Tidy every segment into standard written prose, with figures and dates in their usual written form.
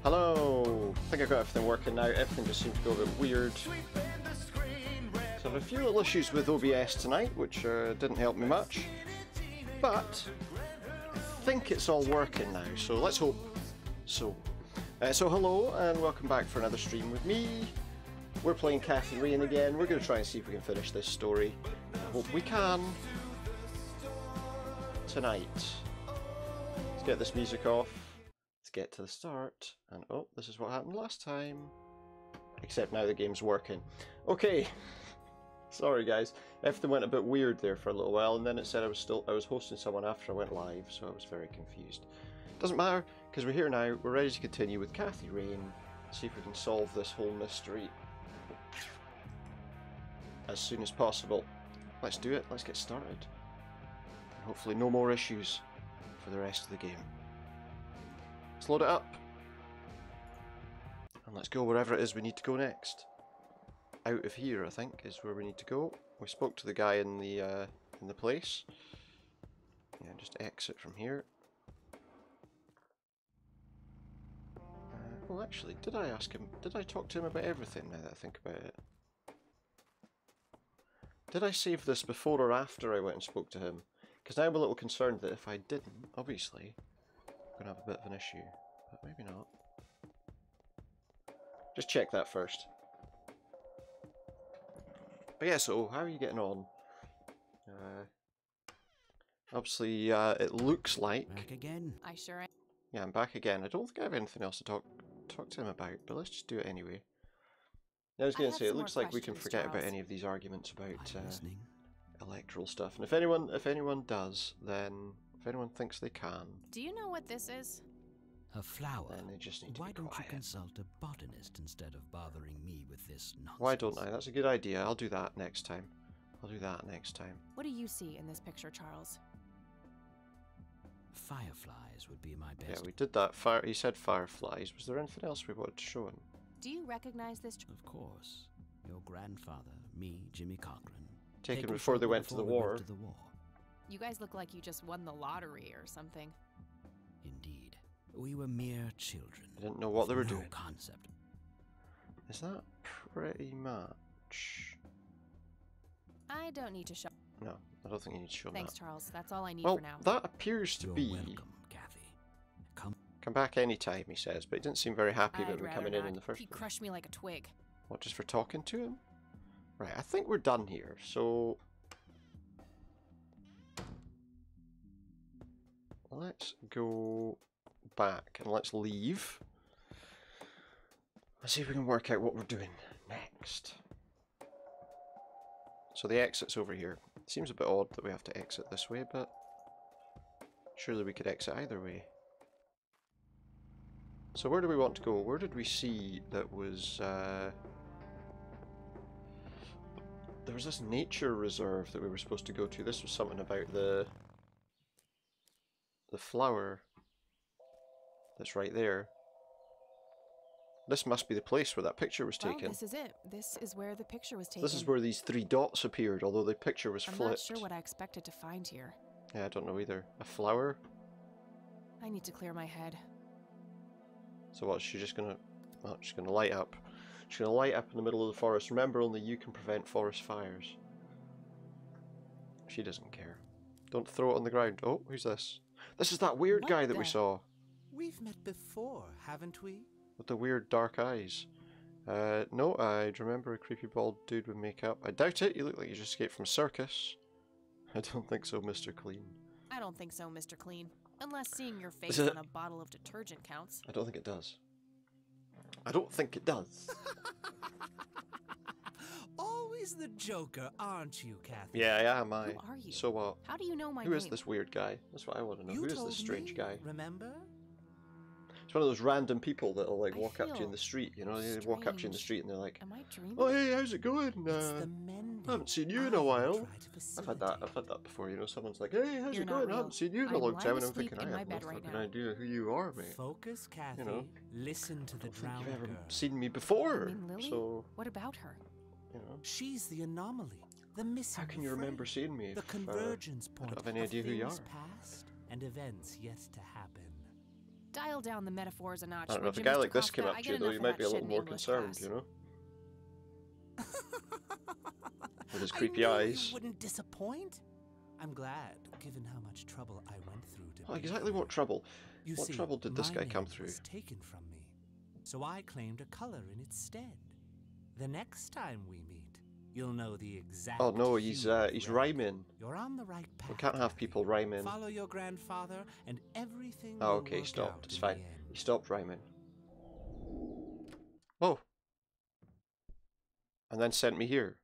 Hello! I think I've got everything working now. Everything just seems to go a bit weird. So I have a few little issues with OBS tonight, which didn't help me much. But I think it's all working now, so let's hope so. So hello and welcome back for another stream with me. We're playing Cathy Rain again. We're going to try and see if we can finish this story. I hope we can. Tonight. Let's get this music off. Let's get to the start. And oh, this is what happened last time. Except now the game's working. Okay. Sorry guys. Everything went a bit weird there for a little while, and then it said I was hosting someone after I went live, so I was very confused. Doesn't matter, because we're here now. We're ready to continue with Cathy Rain. See if we can solve this whole mystery as soon as possible. Let's do it. Let's get started. Hopefully no more issues for the rest of the game. Let's load it up. And let's go wherever it is we need to go next. Out of here, I think, is where we need to go. We spoke to the guy in the place. Yeah, just exit from here. Well, actually, did I ask him? Did I talk to him about everything now that I think about it? Did I save this before or after I went and spoke to him? Because now I'm a little concerned that if I didn't, obviously, I'm going to have a bit of an issue. But maybe not. Just check that first. But yeah, so how are you getting on? Obviously, it looks like... Back again. I sure am. Yeah, I'm back again. I don't think I have anything else to talk to him about, but let's just do it anyway. I was going to say, it looks like we can forget about any of these arguments about electoral stuff. And if anyone does, then if anyone thinks they can, Do you know what this is? A flower. then they just need to Why be don't quiet. you consult a botanist instead of bothering me with this nonsense? Why don't I? That's a good idea. I'll do that next time. I'll do that next time. What do you see in this picture, Charles? Fireflies would be my best. Yeah, we did that. He said fireflies. Was there anything else we wanted to show him? Do you recognize this? Of course. Your grandfather, me, Jimmy Cochran. Taken before they went to the war. You guys look like you just won the lottery or something. Indeed. We were mere children. I didn't know what they were no doing. Concept. Is that pretty much? I don't need to show. No, I don't think you need to show Thanks, that. Charles. That's all I need Well, for now. that appears to You're be... welcome, Cathy. Come back anytime, he says, but he didn't seem very happy about I'd me rather coming not. in the first He place. crushed me like a twig. What, just for talking to him? Right, I think we're done here, so... Let's go back and let's leave. Let's see if we can work out what we're doing next. So the exit's over here. It seems a bit odd that we have to exit this way, but surely we could exit either way. So where do we want to go? Where did we see that was... There was this nature reserve that we were supposed to go to. This was something about the flower that's right there. This must be the place where that picture was taken. Well, this is it. This is where the picture was taken. This is where these three dots appeared, although the picture was I'm flipped. not sure what I expected to find here. Yeah, I don't know either. A flower? I need to clear my head. So what, she's just gonna... Oh, she's gonna light up. She's gonna light up in the middle of the forest. Remember, only you can prevent forest fires. She doesn't care. Don't throw it on the ground. Oh, who's this? This is that weird What guy that we the- saw. We've met before, haven't we? With the weird dark eyes. No, I'd remember a creepy bald dude with makeup. I doubt it. You look like you just escaped from a circus. I don't think so, Mr. Clean. I don't think so, Mr. Clean. Unless seeing your face it- on a bottle of detergent counts. I don't think it does. I don't think it does. Always the joker, aren't you, Cathy? Yeah, I am, I. Who are you? So what? How do you know my Who name? is this weird guy? That's what I want to know. You Who is told this strange me, guy? Remember? It's one of those random people that'll like I walk up to you in feel the street, you know, they walk up to you in the strange. street and they're like, Am I dreaming? "Oh hey, how's it going? It's the mending. I haven't seen you in a I while." try to I've had that. I've had that before. You know, someone's like, "Hey, how's You're it not going? I real. haven't seen you in a I'm long lying time." And I'm asleep thinking, in I my have no bed right fucking now. idea who you are, mate. Focus, Cathy. know. Listen to the I don't think drowned you've ever girl. seen me before. You mean Lily? So, What about her? you know, She's the anomaly, the missing how can you friend, remember seeing me? the if, convergence I point don't have any of idea who you things are. past and events yet to happen. Dial down the metaphors a notch. I don't know, would if a you, guy Mr. like this came Kafka? up I to get you, though, enough you of might that be a little shit in more English concerned, class. you know? With his I creepy knew eyes. You wouldn't disappoint. I'm glad, given how much trouble I went through to. Oh, be exactly here. what trouble? You What see, trouble did this my guy come name through? was taken from me, so I claimed a color in its stead. The next time we meet, you'll know the exact. Oh no, he's hue of red. rhyming. You're on the right path. We can't have Kathy. people rhyming. Follow your grandfather, and everything Oh, will okay, he work stopped. out It's in fine. the end. He stopped rhyming. Oh. And then sent me here.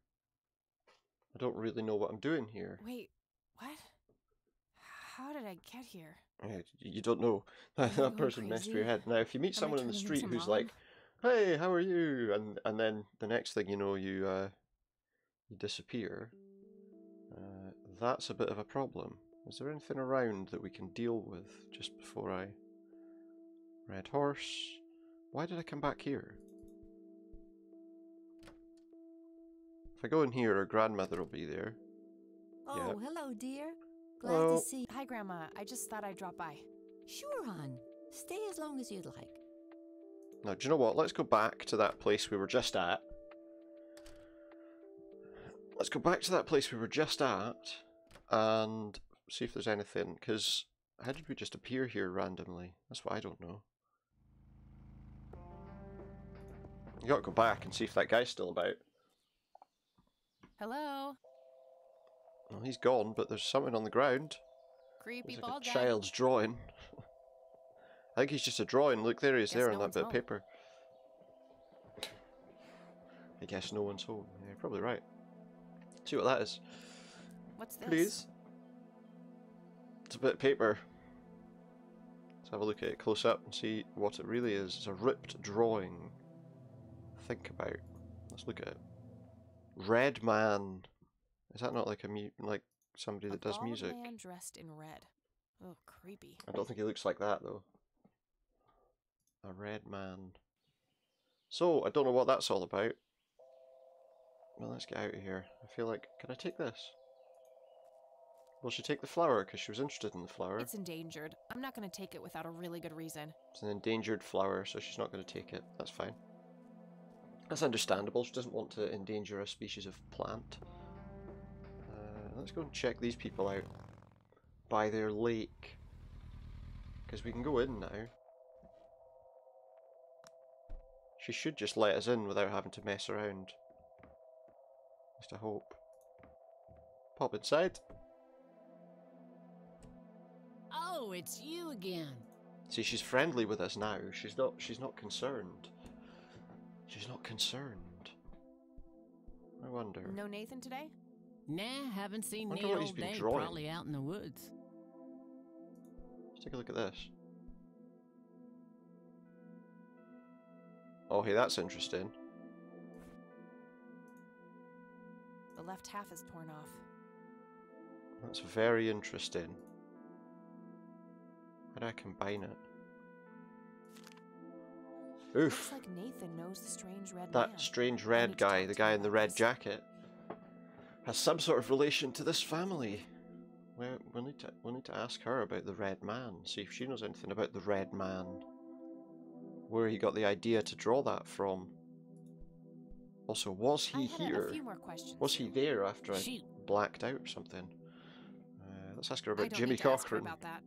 I don't really know what I'm doing here. Wait, what? How did I get here? You don't know. Am I That going person messed with your crazy? head. Now, if you meet Am I someone in the turning street into who's Mom? like, "Hey, how are you?" and then the next thing you know, you disappear. That's a bit of a problem. Is there anything around that we can deal with just before I... Red horse. Why did I come back here? If I go in here, her grandmother will be there. Oh, Yeah. hello, dear. Glad Hello. to see. Hi, Grandma. I just thought I'd drop by. Sure, hon. Stay as long as you'd like. Now, do you know what? Let's go back to that place we were just at. Let's go back to that place we were just at and see if there's anything, because how did we just appear here randomly? That's what I don't know. You gotta go back and see if that guy's still about. Hello? Well, he's gone, but there's something on the ground. Creepy It's like bald a guy. child's drawing. I think he's just a drawing. Look, there he is, Guess there no on that one's bit of home. paper. I guess no one's home. Yeah, you're probably right. See what that is. What's this? Please. It's a bit of paper. Let's have a look at it close up and see what it really is. It's a ripped drawing. Think about. Let's look at it. Red Man. Is that not like like somebody that does bald music? man dressed in red. Oh, creepy. I don't think he looks like that though. A red man. So I don't know what that's all about. Well, let's get out of here. I feel like, can I take this? Will she take the flower because she was interested in the flower? It's endangered. I'm not going to take it without a really good reason. It's an endangered flower, so she's not going to take it. That's fine. That's understandable. She doesn't want to endanger a species of plant. Let's go and check these people out by their lake, because we can go in now. She should just let us in without having to mess around. Just a hope. Pop inside. Oh, it's you again. See, she's friendly with us now. She's not concerned. She's not concerned. I wonder. No Nathan today? Nah, haven't seen Wonder Nate what all he's been day. drawing. Probably out in the woods. Let's take a look at this. Oh, hey, that's interesting. The left half is torn off. That's very interesting. How do I combine it? Oof. Looks like Nathan knows the strange red That man. strange I red need to guy, talk the to him guy in the about red this. jacket, has some sort of relation to this family. We'll need to ask her about the Red Man, see if she knows anything about the Red Man. Where he got the idea to draw that from. Also, was I he had here? a few more questions. Was he there after I Shoot. blacked out or something? Let's ask her I about don't Jimmy need to ask her Cochran. about that.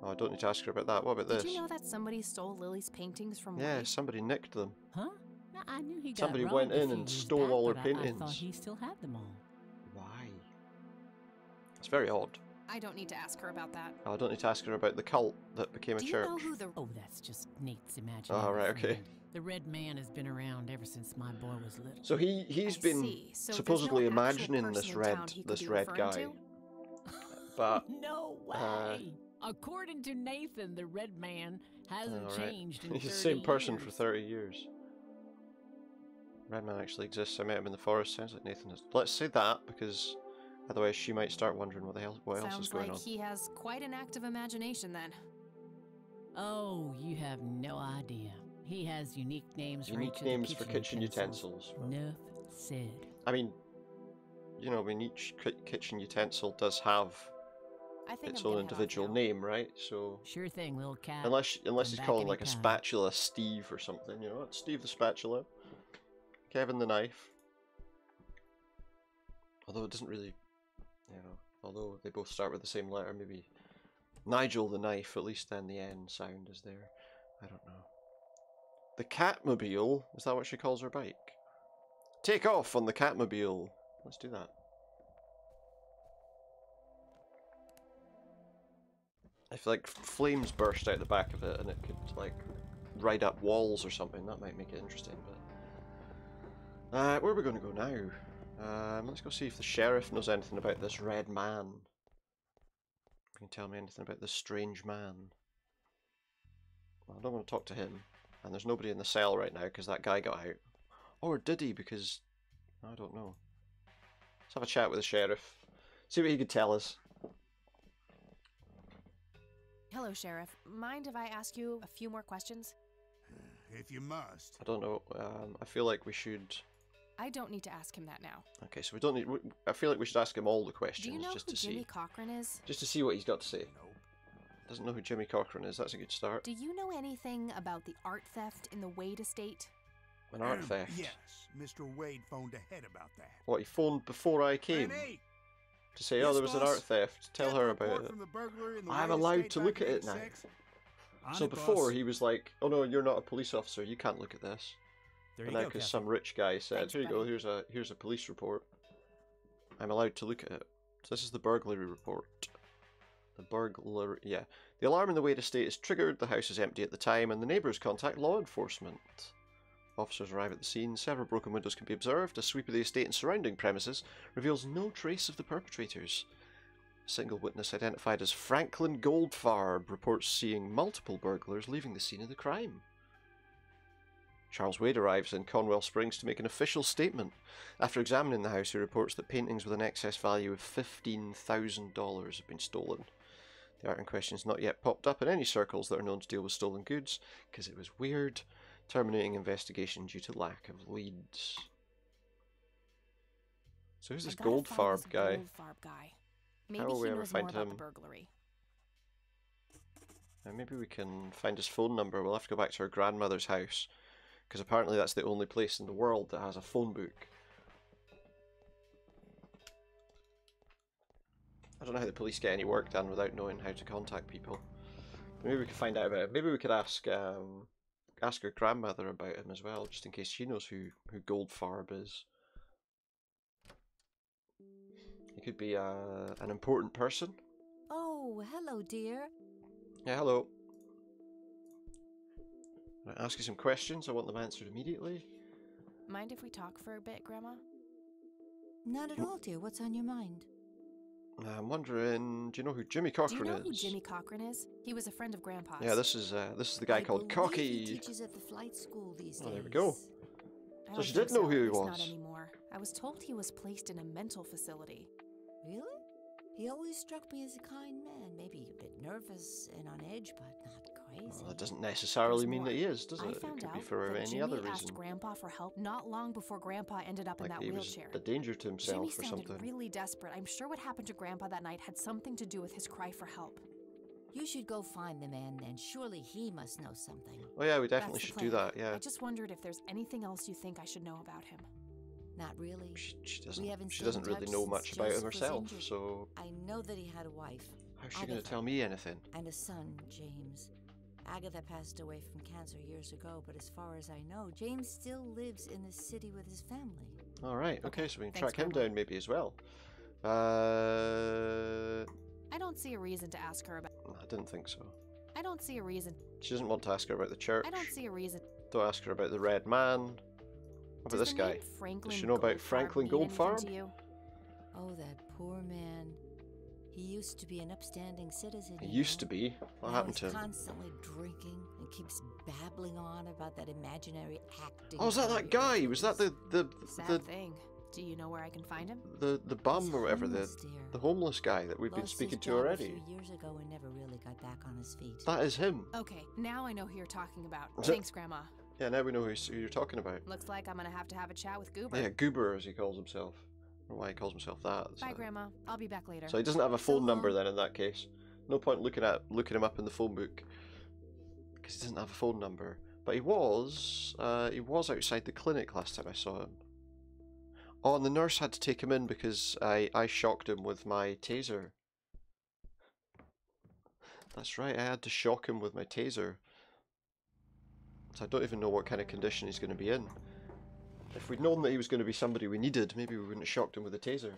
Oh, I don't need to ask her about that. What about this? Did you know that somebody stole Lily's paintings from Yeah, White? somebody nicked them. Huh? No, I knew he got Somebody robbed went a in few and years stole back, all her but I thought paintings. he still had them all. Why? It's very odd. I don't need to ask her about that. Oh, I don't need to ask her about the cult that became a Do you church. know who the... Oh, that's just Nate's imagination. Oh, right, okay. The Red Man has been around ever since my boy was little. So he's I been see. So there's supposedly no actual imagining person this in red town he could this be red referring guy, to? but No way! According to Nathan, the Red Man hasn't alright. changed in He's the 30 same person for years. 30 years. Red Man actually exists. I met him in the forest. Sounds like Nathan has. Let's say that, because otherwise she might start wondering what else is Sounds going like on. he has quite an active imagination then. Oh, you have no idea. He has unique names for Unique each names of the for kitchen utensils. Enough said. I mean, you know, I mean, each kitchen utensil does have I think its I'm own gonna head off individual now. name, right? So Sure thing, little cat. unless Come he's back calling like a anytime. spatula Steve or something, you know, it's Steve the spatula, Kevin the knife. Although it doesn't really, you know, although they both start with the same letter, maybe Nigel the knife, at least then the N sound is there. I don't know. The Catmobile, is that what she calls her bike? Take off on the Catmobile. Let's do that. If like flames burst out the back of it and it could like ride up walls or something, that might make it interesting. But where are we going to go now? Let's go see if the sheriff knows anything about this red man. He can tell me anything about this strange man. Well, I don't want to talk to him, and there's nobody in the cell right now because that guy got out. Or did he? Because I don't know. Let's have a chat with the sheriff. See what he could tell us. Hello, Sheriff. Mind if I ask you a few more questions? If you must. I don't know. I feel like we should. I don't need to ask him that now. Okay, so we don't need. I feel like we should ask him all the Do questions you know just who to Jimmy see. Cochran is? Just to see what he's got to say. No. Doesn't know who Jimmy Cochran is. That's a good start. Do you know anything about the art theft in the Wade estate? An art theft. Yes, Mr. Wade phoned ahead about that. What, he phoned before I came Renee, to say, Yes, oh, there was an boss. art theft. Tell got her the about report it. from the burglary in the I'm Wade allowed estate to back look in at it now. 86? On So it, before boss. he was like, oh no, you're not a police officer. You can't look at this. There But you now go, because Kathy. some rich guy said, Thanks, here you go, buddy. here's a police report. I'm allowed to look at it. So this is the burglary report. The burglary, yeah. The alarm in the Wade estate is triggered, the house is empty at the time, and the neighbours contact law enforcement. Officers arrive at the scene, several broken windows can be observed, a sweep of the estate and surrounding premises reveals no trace of the perpetrators. A single witness identified as Franklin Goldfarb reports seeing multiple burglars leaving the scene of the crime. Charles Wade arrives in Conwell Springs to make an official statement. After examining the house, he reports that paintings with an excess value of $15,000 have been stolen. The art in question has not yet popped up in any circles that are known to deal with stolen goods, because it was weird, terminating investigation due to lack of leads. So who's this I gotta find Goldfarb guy? Goldfarb guy. Maybe will he we ever knows find more about him? the burglary. Maybe we can find his phone number. We'll have to go back to our grandmother's house, because apparently that's the only place in the world that has a phone book. I don't know how the police get any work done without knowing how to contact people. Maybe we could find out about it. Maybe we could ask her grandmother about him as well, just in case she knows who Goldfarb is. He could be an important person. Oh, hello, dear. Yeah, hello. Can I ask you some questions? I want them answered immediately. Mind if we talk for a bit, Grandma? Not at all, dear. What's on your mind? I'm wondering, do you know who Jimmy Do Cochran you know is? who Jimmy Cochran is? He was a friend of Grandpa's. Yeah, this is the guy I called believe Cocky. He teaches at the flight school these days. Oh, there we go. I So don't she think did know who he at least was. Not anymore. I was told he was placed in a mental facility. Really? He always struck me as a kind man. Maybe a bit nervous and on edge, but not crazy. Well, that doesn't necessarily There's mean more. that he is, does it? I It found could out be for that any Jimmy other asked reason. Grandpa for help not long before Grandpa ended up in Like that he was wheelchair. a danger to himself Jimmy or sounded something. really desperate. I'm sure what happened to Grandpa that night had something to do with his cry for help. You should go find the man then. Surely he must know something. Oh yeah, we definitely That's the should do plan. that, yeah. I just wondered if there's anything else you think I should know about him. Not really. She haven't she stayed doesn't in really touch know since much about Joseph him was herself, injured. so I know that he had a wife. how's she going to Agatha. tell me anything? And a son, James. Agatha passed away from cancer years ago, but as far as I know, James still lives in the city with his family. Alright, okay, so we can Thanks, track him Grandma. down maybe as well. I don't see a reason to ask her about. I didn't think so. I don't see a reason. She doesn't want to ask her about the church. I don't see a reason. Don't ask her about the red man. What about Does this the guy? name Franklin Does she know about Goldfarb Franklin mean anything Goldfarb? to you? Oh, that poor man. He used to be an upstanding citizen. He you used know. to be. What Now happened he's to him? constantly drinking and keeps babbling on about that imaginary acting. Oh, is that career that guy? of Was that his. the Sad thing. Do you know where I can find him? the bum He's or whatever, the homeless, dear. the homeless guy that we've been Lost speaking his to job already? A few years ago and never really got back on his feet. That is him. Okay, now I know who you're talking about. Is it- Thanks, Grandma. Yeah, now we know who you're talking about. Looks like I'm gonna have to have a chat with Goober. Yeah, Goober as he calls himself. know why he calls himself that. Bye, So- Grandma. I'll be back later. So he doesn't have a So phone number long. then in that case. No point looking him up in the phone book because he doesn't have a phone number. But he was outside the clinic last time I saw him. Oh, and the nurse had to take him in because I shocked him with my taser. That's right, I had to shock him with my taser. So I don't even know what kind of condition he's going to be in. If we'd known that he was going to be somebody we needed, maybe we wouldn't have shocked him with a taser.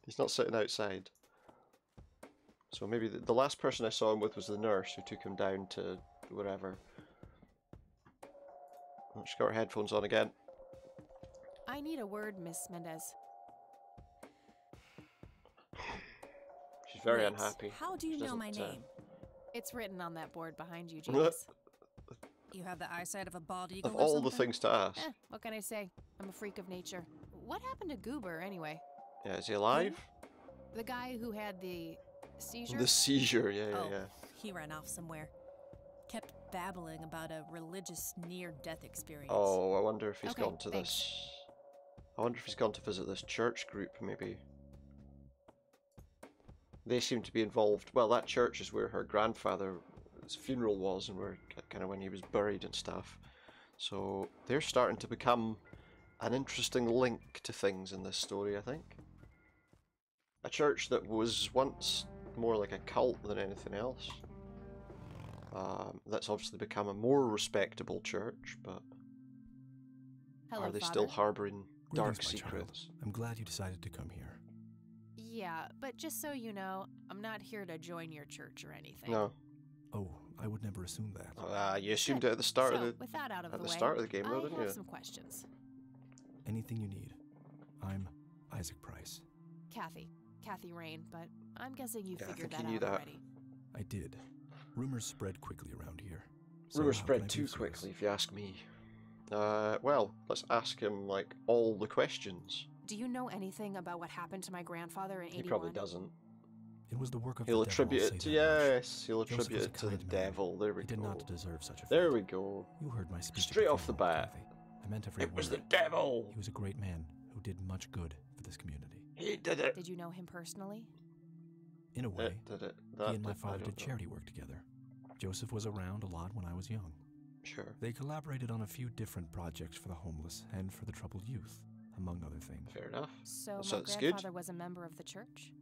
He's not sitting outside. So maybe the last person I saw him with was the nurse who took him down to wherever. Oh, she's got her headphones on again. I need a word, Miss Mendez. She's very Wait, unhappy. How do you She know my doesn't, name? It's written on that board behind you, James. You have the eyesight of a bald eagle Of or all something? the things to ask. What can I say? I'm a freak of nature. What happened to Goober, anyway? Yeah, is he alive? The guy who had the seizure? The seizure, yeah, Oh, yeah. he ran off somewhere. Kept babbling about a religious near-death experience. Oh, I wonder if he's Okay, gone to thanks. this. I wonder if he's gone to visit this church group, maybe. They seem to be involved. Well, that church is where her grandfather's funeral was, and where kind of when he was buried and stuff. So they're starting to become an interesting link to things in this story, I think. A church that was once more like a cult than anything else. That's obviously become a more respectable church, but Hello, are they Father. still harboring dark Greetings, my child. secrets? I'm glad you decided to come here. Yeah, but just so you know, I'm not here to join your church or anything. No. Oh, I would never assume that. You assumed it at the start so, of the with that out of at the the way, start of the game, though, I didn't have you? some questions. Anything you need. I'm Isaac Price. Kathy Rain, but I'm guessing you Yeah, I figured think that you knew out that. already. I did. Rumors spread quickly around here. So Rumors how can spread I be too of service? quickly, if you ask me. Well, let's ask him like all the questions. Do you know anything about what happened to my grandfather in 81? He probably doesn't. It was the work of He'll the devil, attribute I'll it to say that much. yes. He'll Joseph attribute was a it to the kind man. devil. There we He did go. not deserve such a fate. There we go. You heard my speech. at Straight the off the funeral, bat. Kathy. I meant every It was word. the devil. He was a great man who did much good for this community. He did it. Did you know him personally? In a way, Did it. he That and my did- I father don't did know. charity work together. Joseph was around a lot when I was young. Sure. They collaborated on a few different projects for the homeless and for the troubled youth, among other things. Fair enough. So So my it's good? grandfather was a member of the church?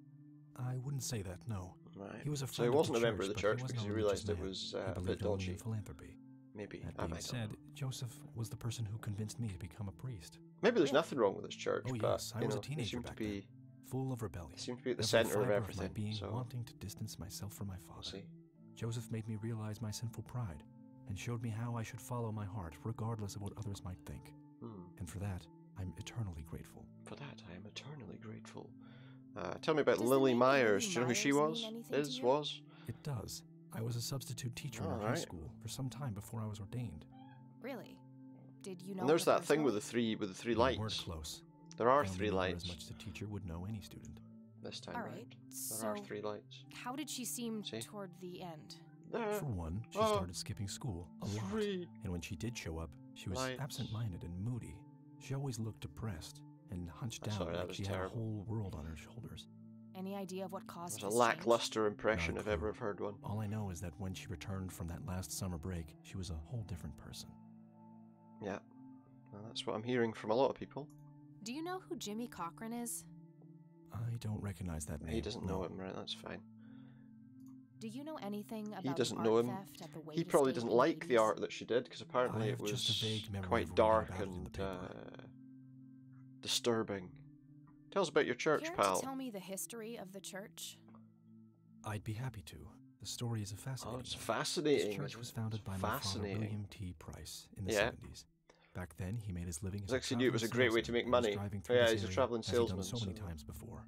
I wouldn't say that, no. Right. He was a So he friend of wasn't a the member of the but church wasn't because a he religious realised it man. was He a bit believed only in dodgy. philanthropy. Maybe. That I being might said, know. Joseph was the person who convinced me to become a priest. Maybe there's Really? nothing wrong with this church, Oh, but yes, I you was a know, they teenager seem to back be then. Full of rebellion. they seem to be at the Every centre of fiber everything. my being So wanting to distance myself from my we'll father. see. Joseph made me realize my sinful pride and showed me how I should follow my heart regardless of what others might think. And for that, I'm eternally grateful. For that, I am eternally grateful. Tell me about Does the Lily name Myers. Lily Do you know who she Myers was? mean anything to Is, you? was? It does. I was a substitute teacher in Oh, our high right. school for some time before I was ordained. Really? Did you know And there's her that thing with the personally? three We weren't lights. close. There are I only three knew her lights as much as a teacher would know any student. this time, All right? right. There are So, three lights. how did she seem See? toward the end? There For one, she are started skipping school a lot. three And when she did show up, she was lights. absent-minded and moody. She always looked depressed and hunched I'm down sorry, that like was she terrible. had a whole world on her shoulders. Any idea of what caused There's a this lackluster impression Not a if ever clue. I've heard one. All I know is that when she returned from that last summer break, she was a whole different person. Yeah. Well, that's what I'm hearing from a lot of people. change? Do you know who Jimmy Cochran is? I don't recognize that name. He doesn't no. know him, right? That's fine. Do you know anything about He doesn't the know art him. theft at the Wade He probably estate doesn't in the like the 80s? art that she did because apparently I it have was just a vague memory quite of reading dark about it in and the paper. disturbing. Tell us about your church, Care pal. to tell me the history of the church? I'd be happy to. The story is a fascinating Oh, it's one. fascinating. This church isn't was it? founded by It's my father, fascinating. William T. Price, in the Yeah. 70s. Back then, he made his living as I a actually knew it was a traveling great way to salesman make and was money. driving Oh, through yeah, this he's a area traveling as he'd done salesman, so many so- times before.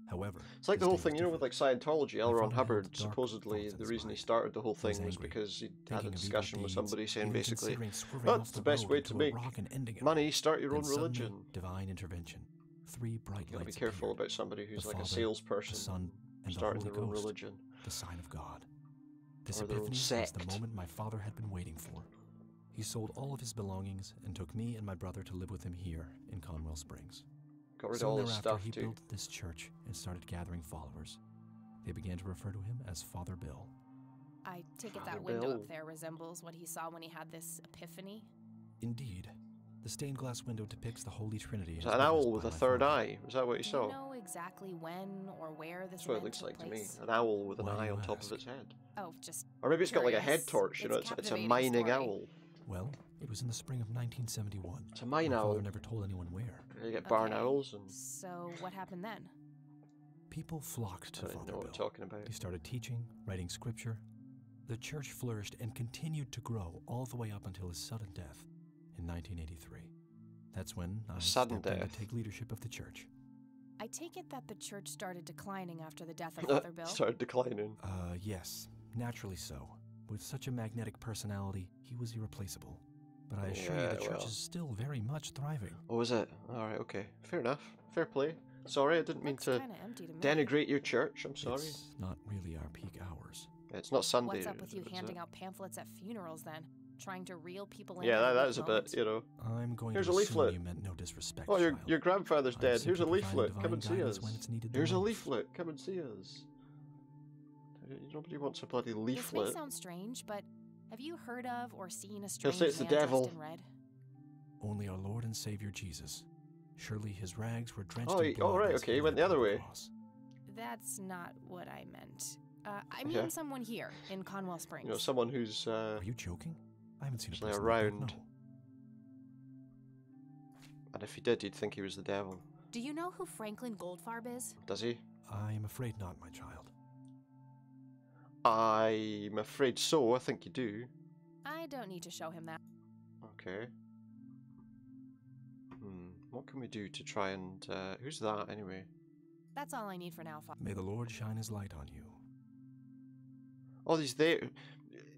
However, It's like the his whole day thing, was you know, with like different. Scientology. My L. Ron father had Hubbard, dark supposedly, thoughts in the his reason he mind. started the whole He was thing was angry, because he had thinking a of evil discussion with deeds, somebody saying even basically, considering swerving that's off the best road way to into a make rock and ending it. money, start your Then own suddenly, religion. Divine intervention. 3 bright You gotta be lights careful appeared. about somebody who's The like a Father, salesperson the Son, and the starting Holy their own Ghost, religion. the sign of God. This Or their own epiphany was the sect. moment my father had been waiting for. He sold all of his belongings and took me and my brother to live with him here in Conwell Springs. Got rid of Soon all his thereafter, stuff he too. built this church and started gathering followers. They began to refer to him as Father Bill. I take it Father that window Bill. up there resembles what he saw when he had this epiphany. Indeed, the stained glass window depicts the Holy Trinity. Is as that an witnessed owl with by a my third father. eye? Was that what you Do saw? you know exactly when or where this That's what it event looks took like to me. place? An owl with an Why do eye you on top of ask? its head. Oh, just Or maybe it's got like a head curious. torch, you know, It's it's a captivating mining story. owl. Well, it was in the spring of 1971. It's a mine my owl. father never told anyone where. You get barn Okay, owls and... So what happened then? People flocked I to don't Father know what Bill. I'm talking about. He started teaching, writing scripture. The church flourished and continued to grow all the way up until his sudden death in 1983. That's when I sudden stepped in death? to take leadership of the church. I take it that the church started declining after the death of Father Bill. Started declining. Yes, naturally so. With such a magnetic personality, he was irreplaceable. But I assure you Yeah, the church well. is still very much thriving. Oh, is it? Alright, okay. Fair enough. Fair play. Sorry, I didn't mean Looks to kinda empty to me. denigrate your church. I'm sorry. It's not really our peak hours. It's not Sunday. What's up with you is it? handing out pamphlets at funerals then? Trying to reel people in? Yeah, at that weak is a bit, moment? you know. I'm going Here's to a assume leaflet. you meant no disrespect, Oh, child. your grandfather's I'm dead. Here's a simply providing leaflet. Come divine and see guidance us. when it's needed the Here's a most. leaflet. Come and see us. Nobody wants a bloody This may leaflet. sound strange, but have you heard of or seen a He'll strange say it's the man dressed devil. in red? Only our Lord and Savior Jesus. Surely his rags were drenched Oh, in blood. right, as okay, he led went the upon other way. cross. That's not what I meant. I mean Okay. someone here in Conwell Springs. You know, someone who's Are you joking? I haven't seen a actually person like that, around. no. And if he did, you'd think he was the devil. Do you know who Franklin Goldfarb is? Does he? I am afraid not, my child. I'm afraid so. I think you do. I don't need to show him that. Okay. What can we do to try and... who's that, anyway? That's all I need for now, Father. May the Lord shine his light on you. Oh, he's there.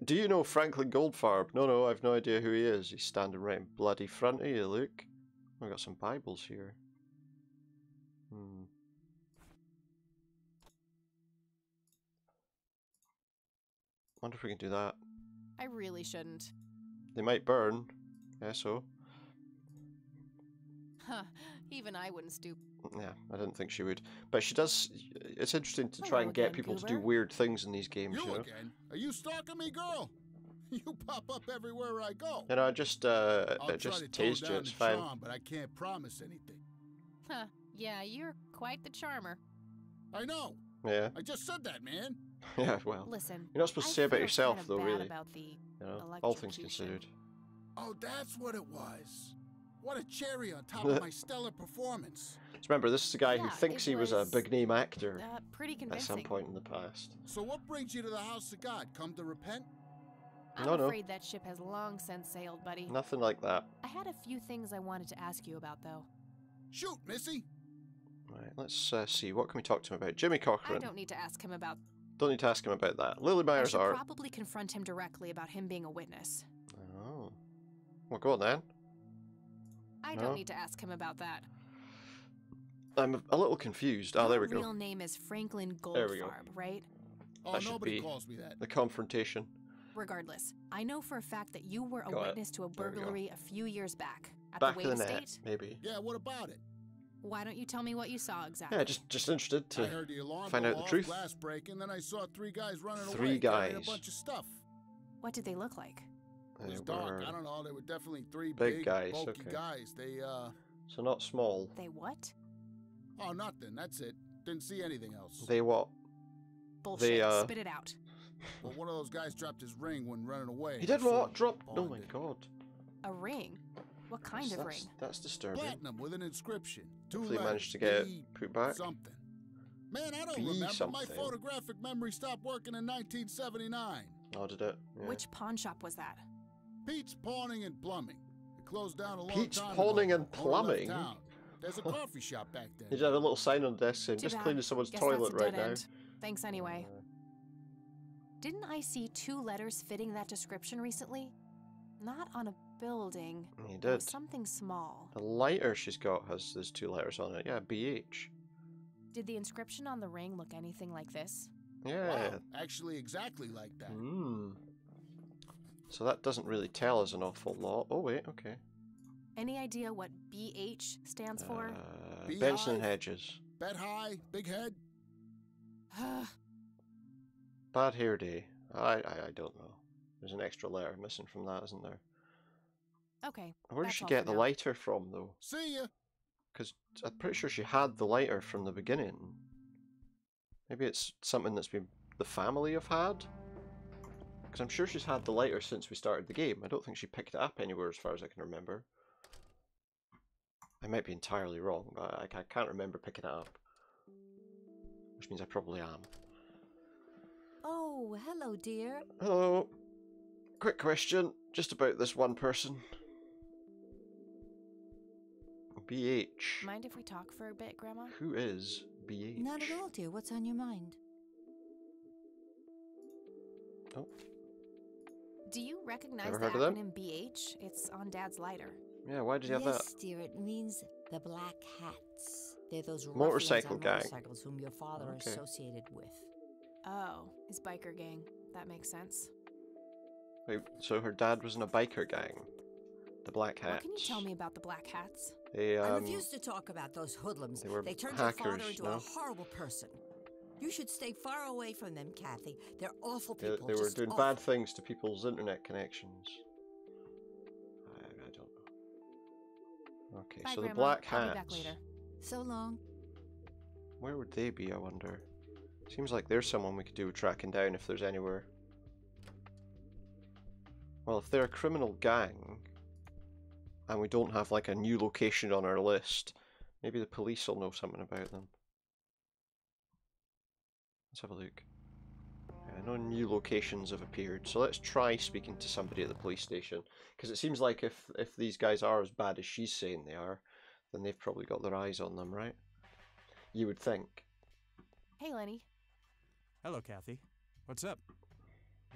Do you know Franklin Goldfarb? No, I've no idea who he is. He's standing right in bloody front of you, look. We've got some Bibles here. Wonder if we can do that. I really shouldn't. They might burn. Yeah, so. Huh. Even I wouldn't stoop. Yeah, I didn't think she would. But she does... It's interesting to try Hello and get again, people to do Goober. weird things in these games, you You know? again? Are you stalking me, girl? You pop up everywhere I go. You know, I just I'll try just to tone tased you, down it's the fine. charm, but I can't promise anything. Huh. Yeah, you're quite the charmer. I know. Yeah, I just said that, man. yeah, well. Listen. You're not supposed to I say about feel yourself, kinda though, bad really. About the You know, all things electrocution. considered. Oh, that's what it was. What a cherry on top of my stellar performance. So remember, this is a guy who Yeah, thinks it he was a was, big name actor Pretty at convincing. some point in the past. So what brings you to the house of God? Come to repent? I'm No. afraid that ship has long since sailed, buddy. Nothing like that. I had a few things I wanted to ask you about, though. Shoot, Missy. Right, let's see. What can we talk to him about? Jimmy I Cochran. don't need to ask him about. Don't need to ask him about that. Lily I Myers should art. probably confront him directly about him being a witness. Oh. Well, go on then. I No. don't need to ask him about that. I'm a little confused. Oh, there we Your go. real name is Franklin There we go. Goldfarb, right? Oh, That should nobody be calls me that. the confrontation. Regardless, I know for a fact that you were a Got it. witness to a There we go. burglary a few years back at Back the of Wade the net, estate. maybe. Yeah, what about it? Why don't you tell me what you saw exactly? Yeah, just interested I to heard the alarm find go out the off, truth. glass breaking, then I saw three guys running away. Three carrying a guys. bunch of stuff. What did they look like? It was They dark. were I don't know. They were definitely three big big, guys, bulky okay. guys. They, so not small. They what? oh, nothing. That's it. Didn't see anything else. They what? Bullshit. Spit it out. Well, one of those guys dropped his ring when running away. He did So what? Drop? Oh my bonded. god. A ring? What kind of that's, ring? That's disturbing. Platinum with an inscription. Two Hopefully he letters. managed to get it B put back. something. Man, I don't B remember. My something. photographic memory stopped working in 1979. Oh, did it? Yeah. Which pawn shop was that? Pete's Pawning and Plumbing. It closed down a long Pete's time Pawning ago. and Owner left Plumbing? town. There's a coffee shop back there. He did have a little sign on the desk saying, Too just bad. cleaning someone's Guess toilet that's a right dead now. end. Thanks anyway. Didn't I see 2 letters fitting that description recently? Not on a building. He It did. was something small. The lighter she's got has those 2 letters on it. Yeah, BH. Did the inscription on the ring look anything like this? Yeah. Wow, actually exactly like that. Hmm. So that doesn't really tell us an awful lot. Oh wait, okay. Any idea what BH stands for? Benson and Beehive. Hedges. Bet high, big head. Bad hair day. I don't know. There's an extra letter missing from that, isn't there? Okay. Where did that's she all get for the now. lighter from, though? See ya. Because I'm pretty sure she had the lighter from the beginning. Maybe it's something that's been the family have had? Because I'm sure she's had the lighter since we started the game. I don't think she picked it up anywhere as far as I can remember. I might be entirely wrong, but I can't remember picking it up. Which means I probably am. Oh, hello, dear. Hello. Quick question, just about this one person. BH. Mind if we talk for a bit, Grandma? Who is BH? Not at all, dear. What's on your mind? Oh, Do you recognize Ever the heard of them? acronym BH? It's on Dad's lighter. yeah, why did you have Yes, that? dear. It means the Black Hats. They're those Motorcycle ruffians on gang. motorcycles whom your father Okay. associated with. Oh, his biker gang. That makes sense. Wait, so her dad was in a biker gang? The Black Hats. What can you tell me about the Black Hats? They, I refuse to talk about those hoodlums. they were They turned your father hackers, into no? a horrible person. You should stay far away from them, Kathy. They're awful They, people. they were just doing awful. bad things to people's internet connections. I don't know. Okay, Bye, so the Grandma. Black I'll be Hats. back later. So long. Where would they be, I wonder? Seems like there's someone we could do with tracking down if there's anywhere. Well, if they're a criminal gang, and we don't have like a new location on our list, maybe the police will know something about them. Let's have a look. Yeah, no new locations have appeared, so let's try speaking to somebody at the police station. Because it seems like if these guys are as bad as she's saying they are, then they've probably got their eyes on them, right? You would think. Hey, Lenny. Hello, Kathy. What's up?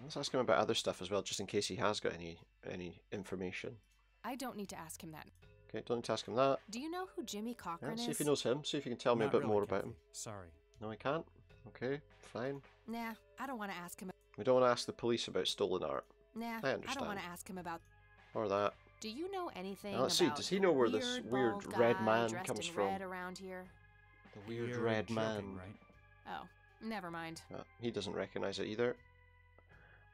Let's ask him about other stuff as well, just in case he has got any information. I don't need to ask him that. Okay, don't need to ask him that. Do you know who Jimmy Yeah, Cochran see is? if he knows him. See if he can tell me a Not bit really, more about Kathy. him. Sorry. No, he can't. Okay, fine. Nah, I don't want to ask him. We don't want to ask the police about stolen art Nah, I I don't understand. want to ask him about. or that. Do you know anything Now, let's see, about does he the know where this weird bald red guy man dressed comes in from? red around here? The weird You're red joking, man. right? Oh, never mind. He doesn't recognize it either.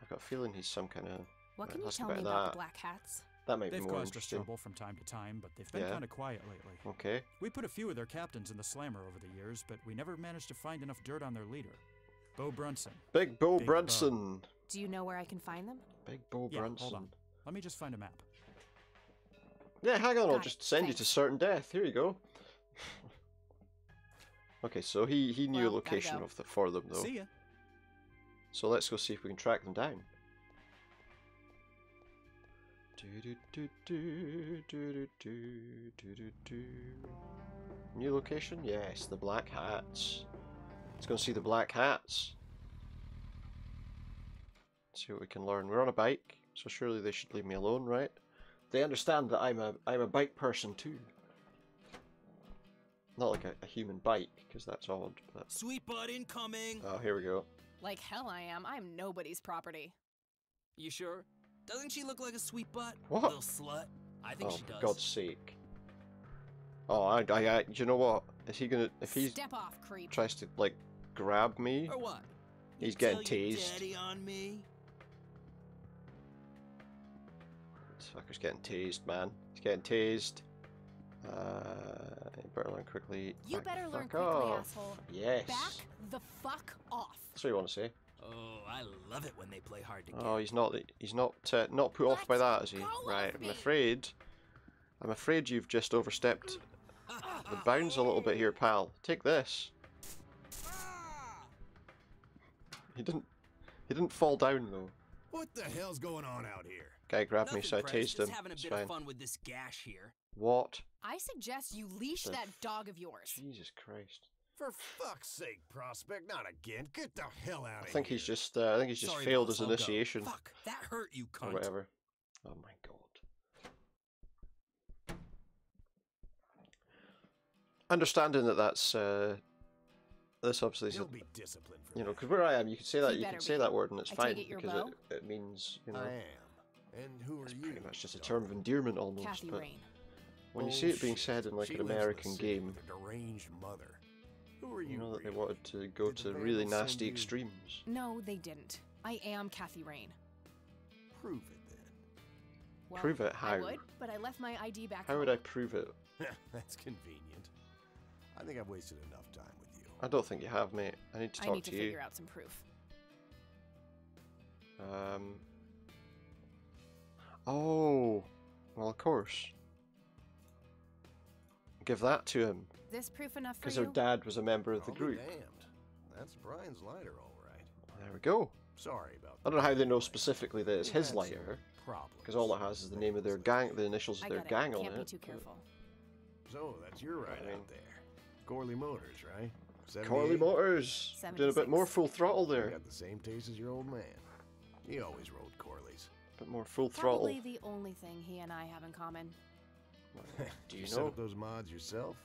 I've got a feeling he's some kind of. What can you ask tell me about about that. the Black Hats? That might They've be more caused us interesting. trouble from time to time, but they've been Yeah. kind of quiet lately. Okay. We put a few of their captains in the slammer over the years, but we never managed to find enough dirt on their leader, Bo Brunson. Big Bo Big Brunson. Do you know where I can find them? Big Bo Yeah, Brunson. hold on. Let me just find a map. Yeah, hang on, I'll Got it, just send you to thanks. certain death. Here you go. Okay, so he knew a Well, gotta location go. for them though. See ya. So let's go see if we can track them down. New location? Yes, the Black Hats. Let's go see the Black Hats. See what we can learn. We're on a bike, so surely they should leave me alone, right? They understand that I'm a bike person too. Not like a human bike, because that's odd. But... Sweet butt incoming! Oh, here we go. Like hell I am. I'm nobody's property. You sure? Doesn't she look like a sweet butt? What? Little slut. I think Oh, she for does. God's sake. Oh, I, you know what? Is he gonna, if he Step off, creep. tries to, like, grab me, Or what? he's You getting tell your tased. daddy on me? This fucker's getting tased, man. He's getting tased. You better learn quickly. You Back the better learn fuck quickly, off. asshole. Yes. Back the fuck off. That's what you want to say. Oh, I love it when they play hard to get. Oh, he's not put off by that, is he? Go Right, off I'm me. afraid you've just overstepped the bounds a little bit here, pal. Take this. He didn't fall down though. What the hell's going on out here? Guy grabbed me, Nothing, so I Press, tased just him. having a It's bit fine. of fun with this gash here. What? I suggest you leash The that dog of yours. Jesus Christ. For fuck's sake, Prospect, not again. Get the hell out of I here. think he's just Sorry, failed boss, his I'll go. initiation Fuck, that hurt you, or cunt. whatever. Oh my god. Understanding that that's this obviously is, He'll be disciplined for you know, that. because where I am, you can say that He you better can say be. that word and it's I fine take it your because bow? it means, you know, I am. And who are It's you? pretty much just a term of endearment almost, Kathy but Rain. when you see it being said in like She an lives in the American city game, with a deranged mother. Who are you you? know that they really? wanted to go Did the to really Vandals send nasty you? extremes. No, they didn't. I am Kathy Rain. Prove it then. Well, Prove it? I How? would, but I left my ID back How home. would I prove it? That's convenient. I think I've wasted enough time with you. I don't think you have, mate. I need to I talk need to to you. figure out some proof. Oh, well, of course. Give that to him, This proof enough for because you? her dad was a member of the I'll be group. damned. That's Brian's lighter, all right. There we go. Sorry about I don't know how they know specifically that it's We his had lighter, some problems. because all it has is the name of their gang, the initials of I their got it. gang on Can't be it. too careful. So that's your ride I mean- out there. Corley Motors, right? Corley 78? Motors, doing a bit more 76. full throttle You there. got the same taste as your old man. He always rode Corleys. A bit more full throttle. Probably the only thing he and I have in common. Do you set know? up those mods yourself?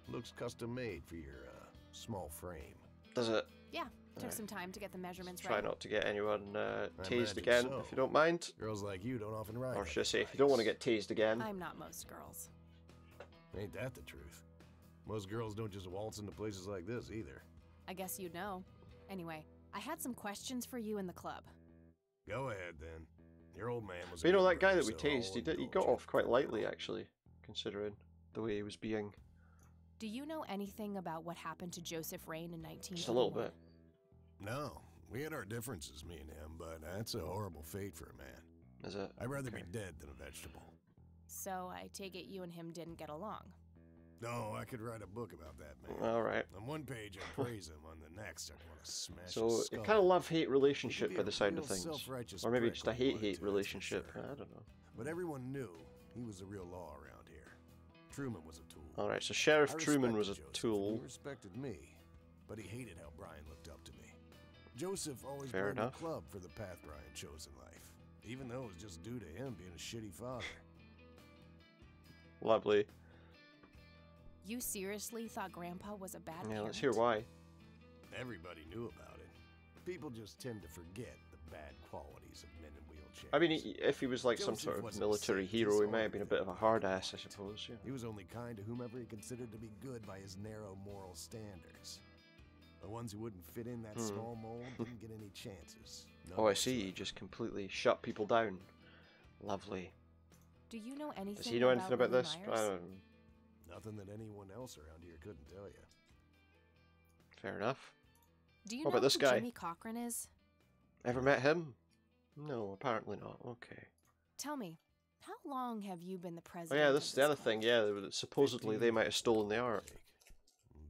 Looks custom made for your small frame. Does it? Yeah, took Alright. some time to get the measurements Try right. not to get anyone tased imagine again, so. if you don't mind. Girls like you don't often ride. Or like should I say, if you bikes. don't want to get tased again. I'm not most girls. Ain't that the truth? Most girls don't just waltz into places like this either. I guess you'd know. Anyway, I had some questions for you in the club. Go ahead then. Your old man was. But you know, a that guy brother, that we so I'll tased, he indulge got you. off quite lightly, actually, considering the way he was being. Do you know anything about what happened to Joseph Rain in 1981? Just a little bit. No, we had our differences, me and him, but that's a horrible fate for a man. Is it? I'd rather Okay. be dead than a vegetable. So I take it you and him didn't get along. No, I could write a book about that man. Alright. On one page I praise him, on the next I want to smash So, his a skull. kind of love-hate relationship He by could be the a sound of real things. self-righteous Or maybe prick just a when he wanted hate-hate to, that's for relationship. sure. I don't know. But everyone knew he was the real law around here. Truman was a tool. Alright, so Sheriff I Truman was a respected Joseph, and tool. He respected me, but he hated how Brian looked up to me. Joseph always Fair blamed enough. the club for the path Brian chose in life, even though it was just due to him being a shitty father. Lovely. You seriously thought Grandpa was a bad Yeah, parent? let's hear why. Everybody knew about it. People just tend to forget the bad qualities of men in wheelchairs. I mean, if he was like some Joseph sort of wasn't military sick, hero, he just might have been a bit of a hard ass, I suppose. Yeah. He was only kind to whomever he considered to be good by his narrow moral standards. The ones who wouldn't fit in that small mold didn't get any chances. None Oh, I see. He whatsoever. just completely shut people down. Lovely. Do you know anything Does he know anything about Willie this? I Myers? don't know. Nothing that anyone else around here couldn't tell you. Fair enough. Do you What know about this who guy? Jimmy Cochran is? Ever met him? No, apparently not. Okay. Tell me, how long have you been the Oh president? yeah, of this is the other club? thing. Yeah, supposedly they might have stolen the art.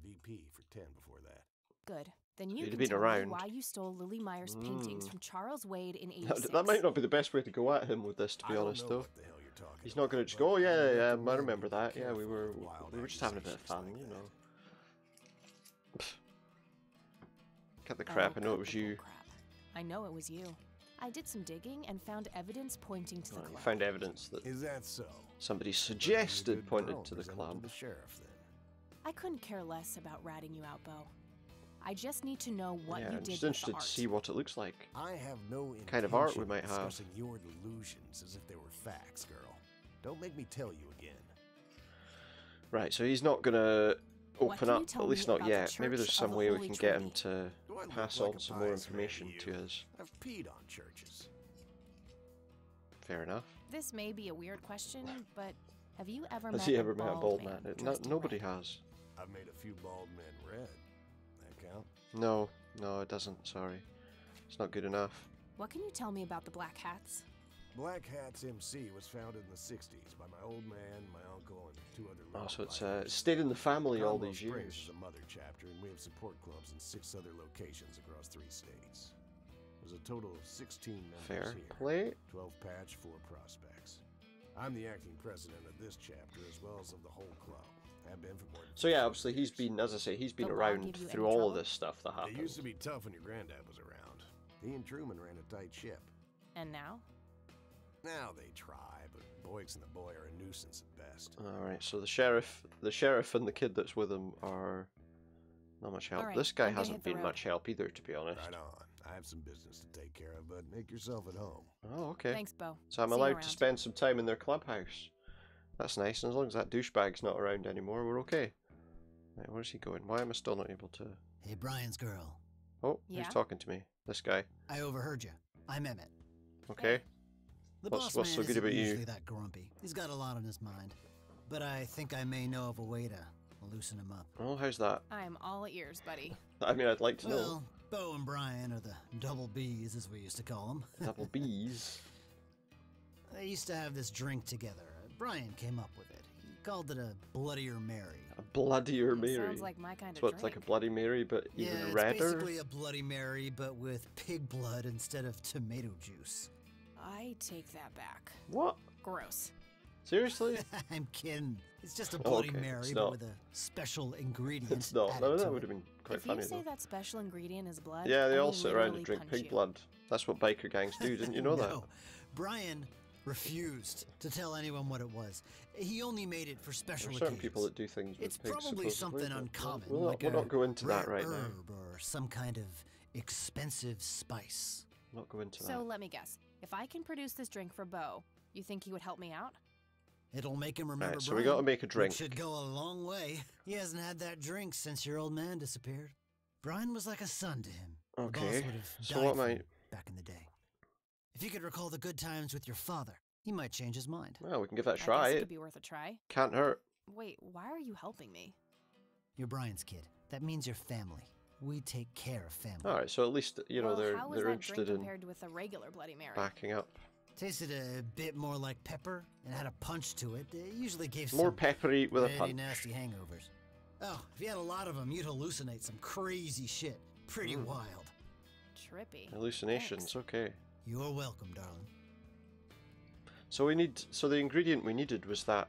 VP for 10 before that. Good. Then you You'd can have been tell around. me why you stole Lily Myers' paintings from Charles Wade in '86. That might not be the best way to go at him with this, to be I don't honest, know though. what the hell you're talking He's not about, going to just but go, oh I yeah, would yeah, I recommend remember you be that. Yeah, careful we with were wild just having a bit of accusations fun, like you that. know. Cut the crap. I know it was cut the you. bull crap. I know it was you. I did some digging and found evidence pointing to the Oh, you club. found evidence that Is that so? somebody You're a suggested good pointed girl, to the present it club. To the sheriff, then. I couldn't care less about ratting you out, Bo. I just need to know what Yeah, you I'm did just with interested the art. to see what it looks like. I have no Kind of art we intention might of have. discussing your delusions as if they were facts, girl. Don't make me tell you again. Right, so he's not gonna What open can you up, tell at me least not about the yet. Maybe Church there's of some the way we Holy can get him Trinity? to Do I look pass like on a some more pious man information you? to us. I've peed on churches. Fair enough. This may be a weird question, but have you ever Has met he a ever met a bald man? dressed in Nobody red? has. I've made a few bald men red. That count? No, no, it doesn't. Sorry, it's not good enough. What can you tell me about the Black Hats? Black Hats MC was founded in the 60s by my old man, my uncle, and 2 other Oh, little so it's lighters. stayed in the family all Commonwealth these Springs years. is a mother chapter, and we have support clubs in 6 other locations across 3 states. There's a total of 16 members Fair here. play. 12 patch, 4 prospects. I'm the acting president of this chapter as well as of the whole club. Have been for more than So yeah, 15 obviously he's years. been, as I say, he's been The law around give you through any all trouble? of this stuff that It happened. used to be tough when your granddad was around. He and Truman ran a tight ship. And now? Now they try, but Boyks and the boy are a nuisance at best. All right, so the sheriff and the kid that's with him are not much help. All right, This guy I'm gonna hasn't hit the been road. much help either, to be honest. Right on. I have some business to take care of, but make yourself at home. Oh, okay. Thanks, Bo. So I'm See you allowed around. to spend some time in their clubhouse. That's nice, and as long as that douchebag's not around anymore, we're okay. Right, where's he going? Why am I still not able to... Hey, Brian's girl. Oh, Yeah? who's talking to me? This guy. I overheard you. I'm Emmett. Okay. The What's boss so man good isn't about you? usually that grumpy. He's got a lot on his mind. But I think I may know of a way to loosen him up. Oh, how's that? I'm all ears, buddy. I mean, I'd like to know. Well, Bo and Brian are the double Bs, as we used to call them. Double B's. They used to have this drink together. Brian came up with it. He called it a Bloodier Mary. A Bloodier Mary. Sounds like my kind of So drink. it's like a Bloody Mary, but even Yeah, it's redder? basically a Bloody Mary, but with pig blood instead of tomato juice. I take that back. What? Gross. Seriously? I'm kidding. It's just a Bloody Okay, Mary, it's but not. with a special ingredient. It's not. added No, to that it. would have been quite If funny you say though. that special ingredient is blood, Yeah, they I all will sit around and literally drink punch pig you. blood. That's what biker gangs do, didn't you know that? No. Brian refused to tell anyone what it was. He only made it for special There are certain occasions. people that do things with It's pigs, probably supposedly, something but uncommon, We'll like not a go into that rare right now. herb or some kind of expensive spice. Not go into So that. let me guess. If I can produce this drink for Bo, you think he would help me out? It'll make him remember Right, so Brian, we gotta make a which drink. should go a long way. He hasn't had that drink since your old man disappeared. Brian was like a son to him. The boss Okay, would have so died what for am I... him back in the day. If you could recall the good times with your father, he might change his mind. Well, we can give that a I try. guess it It could be worth a try. can't hurt. Wait, why are you helping me? You're Brian's kid. That means you're family. We take care of family. Alright, so at least, you know, Well, how is they're that interested drink in compared with a regular Bloody Mary? backing up. Tasted a bit more like pepper and had a punch to it. It usually gave More some peppery with a really punch. nasty hangovers. Oh, if you had a lot of them, you'd hallucinate some crazy shit. Pretty wild. Trippy. Hallucinations, Thanks. okay. You're welcome, darling. So we need, so the ingredient we needed was that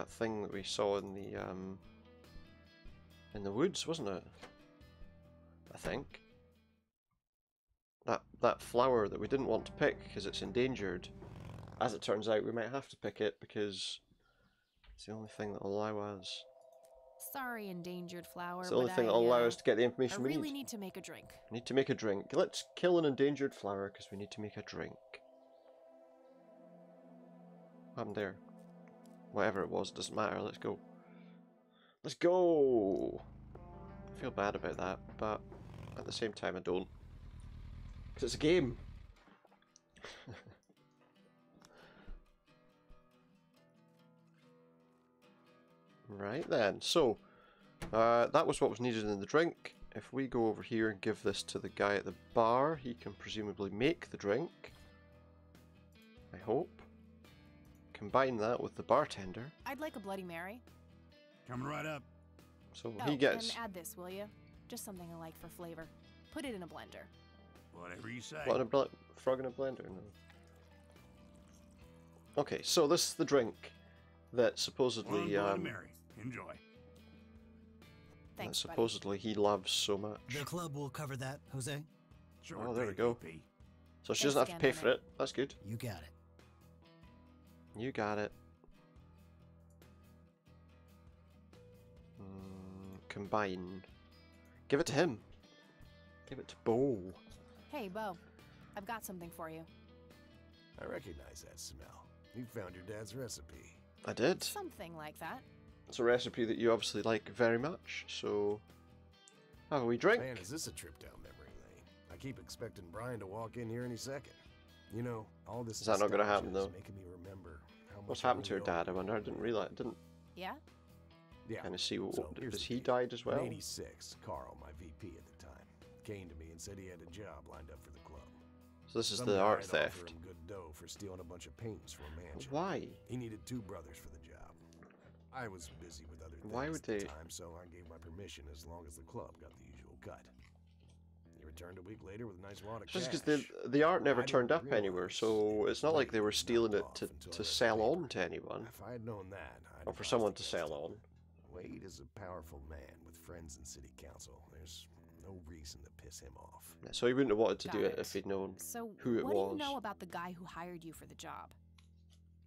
thing that we saw in the woods, wasn't it? I think. That flower that we didn't want to pick because it's endangered. As it turns out, we might have to pick it because it's the only thing that will allow us. Sorry, endangered flower. It's the only but thing that will allow us to get the information I we really need. need to make a drink. We need to make a drink. Let's kill an endangered flower because we need to make a drink. What happened there? Whatever it was, doesn't matter. Let's go. Let's go! I feel bad about that, but at the same time I don't. Because it's a game! Right then, so that was what was needed in the drink. If we go over here and give this to the guy at the bar, he can presumably make the drink. I hope. Combine that with the bartender. I'd like a Bloody Mary. Coming right up. So Oh, he gets... and add this, will you? Just something I like for flavor. Put it in a blender. Whatever you say. What, in a frog in a blender? No. Okay, so this is the drink that supposedly... One Bloody Mary. Enjoy. that Thanks, buddy. supposedly he loves so much. The club will cover that, Jose. Sure Oh, there we thing, go. VP. So she Thanks doesn't have to again, pay for Emmett. it. That's good. You got it. You got it. Combine. Give it to him. Give it to Bo. Hey, Bo. I've got something for you. I recognize that smell. You found your dad's recipe. I did. Something like that. It's a recipe that you obviously like very much, so have a wee drink. Man, is this a trip down memory lane? I keep expecting Brian to walk in here any second. You know, all this Is that not gonna happen, nostalgia is though? making me remember how much What's I happened to your really owe dad? I wonder. I didn't realize. Didn't Yeah? Yeah. kind of see what. So, here's Has the he deal. died as well? In '86, Carl, my VP at the time, came to me and said he had a job lined up for the club. So this is Some the guy art had offered theft. him good dough for stealing a bunch of paintings from a mansion. Why? He needed 2 brothers for the job. I was busy with other things Why would at the they- time, so I gave my permission as long as the club got the usual cut. He returned a week later with a nice wad of Just cash. because the art never I turned didn't up anywhere, realize so it's not like they were Blake stealing it knocked to off until I to read the sell on paper. to anyone, If I had known that, I'd or for advised someone to against sell it. on. Wade is a powerful man with friends in city council. There's no reason to piss him off. Yeah, so he wouldn't have wanted to Got do it it. if he'd known So, who it what do was. you know about the guy who hired you for the job?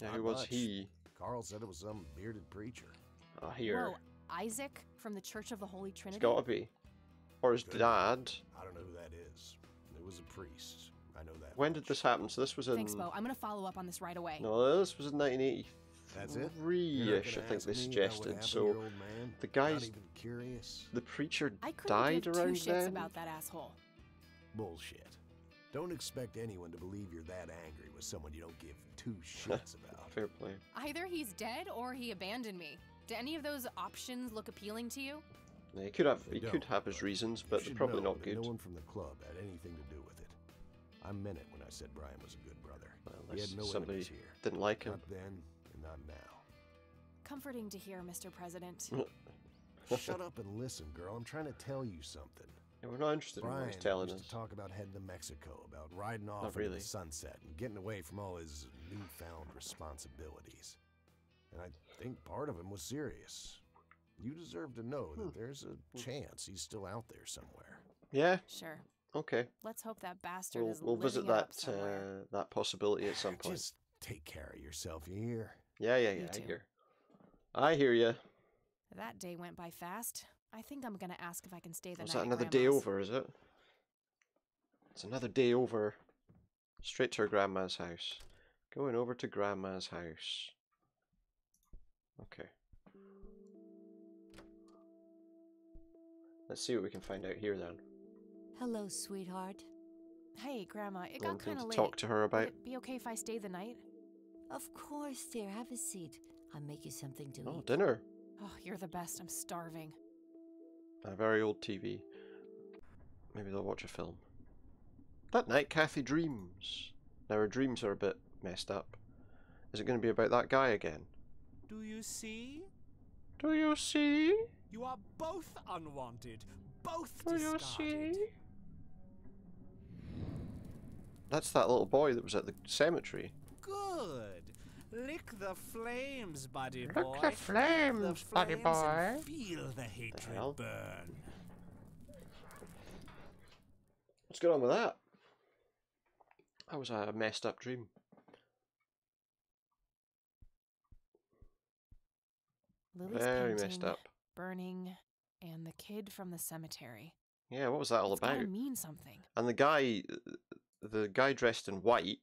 Yeah, Not who was much. he? Carl said it was some bearded preacher. Here. Whoa, Isaac from the Church of the Holy It's Trinity? gotta be. Or his Good. dad. I don't know who that is. It was a priest. I know that. When did this happen? So this was in... Thanks, Bo. I'm gonna follow up on this right away. No, this was in 1983-ish, That's it? You're not I gonna think ask they me about what suggested. happened to So your old man? the Not guy's... even curious? The preacher I couldn't died give two around shits then? about that asshole. Bullshit. Don't expect anyone to believe you're that angry with someone you don't give two shits about. Fair play. Either he's dead or he abandoned me. Do any of those options look appealing to you? Yeah, he could have They could don't, have his reasons, You but they're should probably know not that good. No one from the club had anything to do with it. I meant it when I said Brian was a good brother. Well, He had unless no somebody enemies here. didn't like him. Not then, and not now. Comforting to hear, Mr. President. Shut up and listen, girl. I'm trying to tell you something. Yeah, we're not interested in what Brian he's telling used us. to talk about heading to Mexico, about riding off Not into really. the sunset and getting away from all his newfound responsibilities. And I think part of him was serious. You deserve to know that there's a chance he's still out there somewhere. Yeah, Sure. okay. Let's hope that bastard We'll, is we'll visit living it up that somewhere. that possibility at some point. Just take care of yourself, you hear? Yeah, You I too. hear. I hear you. That day went by fast. I think I'm gonna ask if I can stay the Is night that at another day Grandma's. over, is it? It's another day over. Straight to her grandma's house. Going over to grandma's house. Okay. Let's see what we can find out here then. Hello, sweetheart. Hey, Grandma, it got Anything kind of to late. talk to her Would about? it be okay if I stay the night? Of course, dear. Have a seat. I'll make you something to Oh, eat. dinner. Oh, you're the best. I'm starving. A very old TV. Maybe they'll watch a film. That night, Kathy dreams. Now her dreams are a bit messed up. Is it going to be about that guy again? Do you see? Do you see? You are both unwanted, both Do you discarded. see? That's that little boy that was at the cemetery. Good. Lick the flames, buddy Lick boy. the flames, buddy flames boy. and feel the hatred hell? burn. What's going on with that? That was a messed up dream. Lily's Very painting, messed up. burning, and the kid from the cemetery. Yeah, what was that all It's gotta about? mean something. And the guy dressed in white,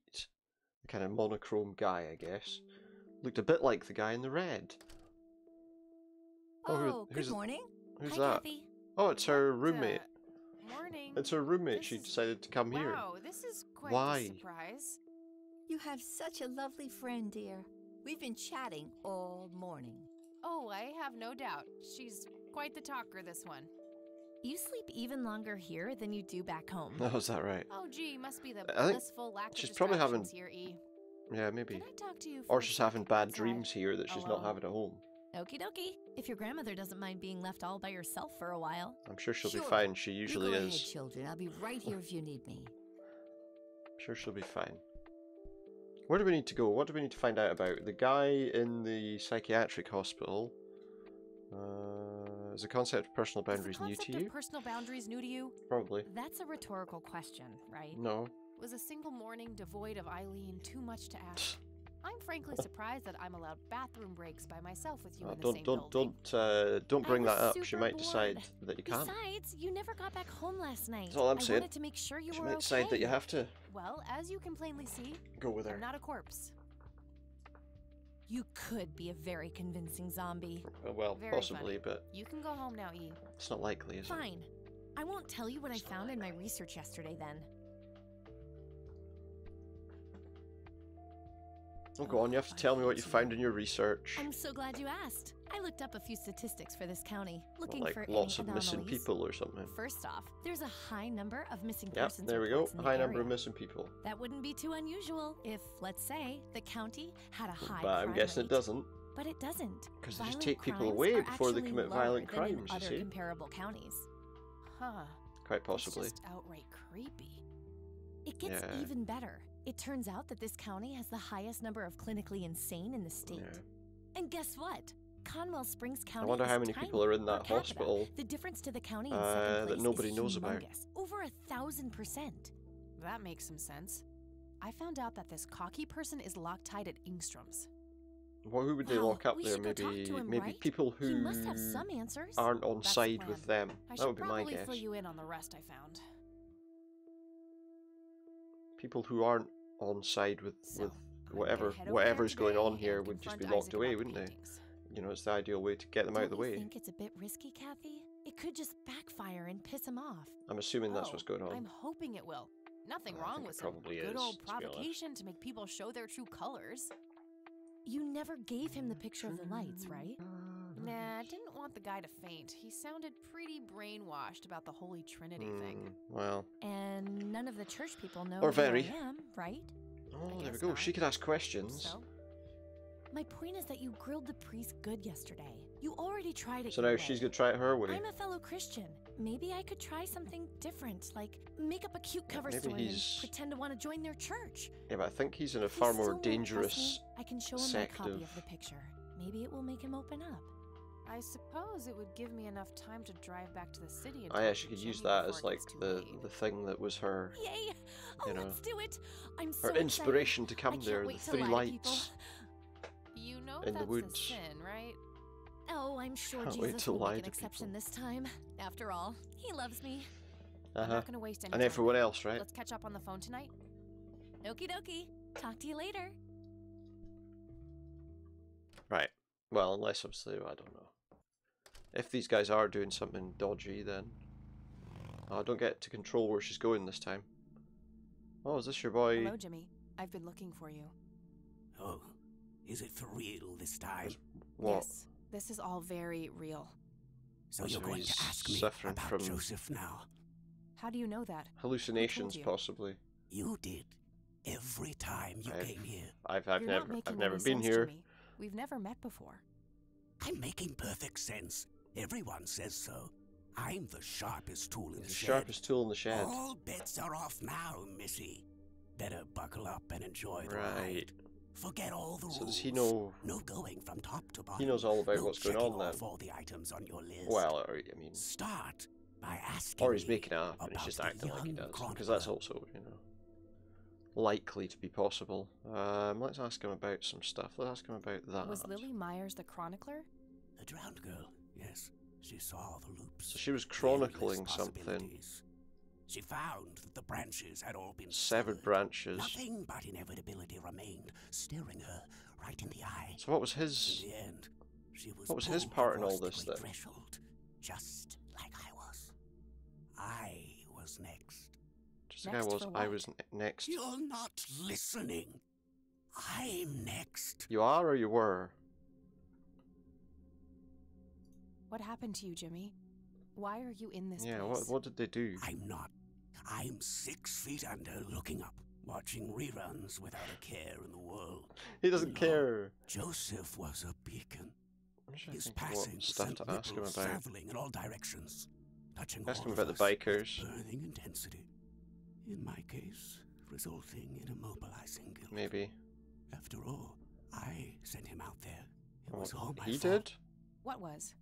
the kind of monochrome guy, I guess, looked a bit like the guy in the red. Oh, who's good morning. Who's Hi, that? Kathy. Oh, it's her roommate. Morning. It's her roommate. This She is- decided to come here. Wow, this is quite Why? a surprise. You have such a lovely friend, dear. We've been chatting all morning. Oh, I have no doubt. She's quite the talker, this one. You sleep even longer here than you do back home. Oh, is that right? Oh, gee, must be the I think blissful lack she's of probably having- distractions here, E. Yeah, maybe. Can I talk to you Or for a she's sec having bad outside? dreams here that she's not Alone? having at home. Okie dokie. If your grandmother doesn't mind being left all by yourself for a while. I'm sure she'll Sure. be fine. She usually you go is. ahead, children. I'll be right here if you need me. I'm sure she'll be fine. Where do we need to go? What do we need to find out about? The guy in the psychiatric hospital. Is the concept of personal Is the boundaries new to concept of you? personal boundaries new to you? Probably. That's a rhetorical question, right? No. Was a single morning devoid of Eileen too much to ask? I'm frankly surprised that I'm allowed bathroom breaks by myself with you in the same building. Don't bring I that was up. She super might bored. decide that you can't. Besides, you never got back home last night. That's all I'm I saying. wanted to make sure you She were might okay. decide that you have to Well, as you can plainly see, go with I'm her. not a corpse. You could be a very convincing zombie. Well, Very possibly, funny. but You can go home now, E. it's not likely, is it? Fine. I won't tell you what I found in my research yesterday then. Oh, go on. You have to tell me what you found in your research. I'm so glad you asked. I looked up a few statistics for this county, looking Like for lots any of missing anomalies. people or something. First off, there's a high number of missing Yep, persons there we go. reports in the High number of area. missing people. That wouldn't be too unusual if, let's say, the county had a high But I'm crime guessing rate. it doesn't. But it doesn't. 'Cause they just Violent take people crimes away are before they actually commit lower violent than in crimes, you other see. comparable counties. Huh. Quite possibly. It's just outright creepy. It gets Yeah. even better. It turns out that this county has the highest number of clinically insane in the state. Yeah. And guess what? Conwell Springs County wonder is how many tiny people are in per that capita. hospital, The difference to the county in that second place nobody is knows about. humongous. Over 1,000%. That makes some sense. I found out that this cocky person is Loctite at Ingstrom's. Well, who would they Wow, lock up we there? should go talk to him, Maybe right? people He who must have some answers. aren't on That's the side plan. with them. I That should would be my probably guess. fill you in on the rest I found. People who aren't on side with So, whatever head over whatever's there going on today here and would just be confront locked Isaac away, about the wouldn't they? paintings. You know, it's the ideal way to get them out of the Don't you way. think it's a bit risky, Kathy? It could just backfire and piss him off. I'm assuming that's Oh, what's going on. I'm hoping it will. Nothing I wrong think with it some probably good is, old to be honest. provocation to make people show their true colors. You never gave him the picture of the lights, right? Nah, I didn't want the guy to faint. He sounded pretty brainwashed about the Holy Trinity thing. Well, And none of the church people know Or who very. I am, right? oh, there we guess go. not. She could ask questions. So, My point is that you grilled the priest good yesterday. You already tried it. So your now way. she's gonna try it her way. I'm a fellow Christian. Maybe I could try something different, like make up a cute cover maybe story and he's- pretend to want to join their church. Yeah, but I think he's in a If he far still more won't trust me, dangerous I can show him my sect copy of. of the picture. Maybe it will make him open up. I suppose it would give me enough time to drive back to the city and Oh yeah, talk she to could use Jimmy that before as it like gets too the late. thing that was her Yay! Oh, You know, let's do it! I'm so her excited. inspiration to I come can't there. The wait to three lie to people. lights. You know in the that's woods. a sin, right? Oh, I'm sure Can't wait Jesus to will lie make an to exception people. this time. After all, he loves me. I'm not gonna waste any And time. everyone else, right? Let's catch up on the phone tonight. Okie dokie. Talk to you later. Right. Well, unless obviously, I don't know. If these guys are doing something dodgy, then I don't get to control where she's going this time. Oh, is this your boy? Hello, Jimmy. I've been looking for you. Oh, is it for real this time? What? Yes, this is all very real. So you're going to he's ask me suffering about from Joseph now? How do you know that? Hallucinations, you? possibly. You did. Every time you came here. I've You're never not making I've never any been sense, here. Jimmy. We've never met before. I'm making perfect sense. Everyone says so. I'm the sharpest tool in the The shed. sharpest tool in the shed. All bets are off now, Missy. Better buckle up and enjoy the Right. ride. Forget all the rules. So does he know? No going from top to bottom. He knows all about no what's going checking on then. off all the items on your list. Well, or, I mean, Start by asking or he's me making it up and he's about just the acting like he young does, because chronicler. that's also, you know, likely to be possible. Let's ask him about some stuff. Let's ask him about that. Was Lily Myers the chronicler? The drowned girl, yes. She saw the loops. So she was the endless chronicling something. possibilities. She found that the branches had all been Severed branches. Nothing but inevitability remained, staring her right in the eye. So what was his? In the end, she was What was his pulled part in across all the this great then? threshold, just like I was. I was next. Just like I Next was. for I what? was next. You're not listening. I'm next. You are or you were? What happened to you, Jimmy? Why are you in this Yeah. place? What did they do? I'm not. I'm 6 feet under, looking up, watching reruns without a care in the world. He doesn't No. care. Joseph was a beacon. I'm trying to His think of passing what stuff sent to ask him ripples about. traveling in all directions, touching Ask all him of about the us bikers. with burning intensity. In my case, resulting in immobilizing guilt. Maybe. After all, I sent him out there. It Oh, was all my he fault. did? What was?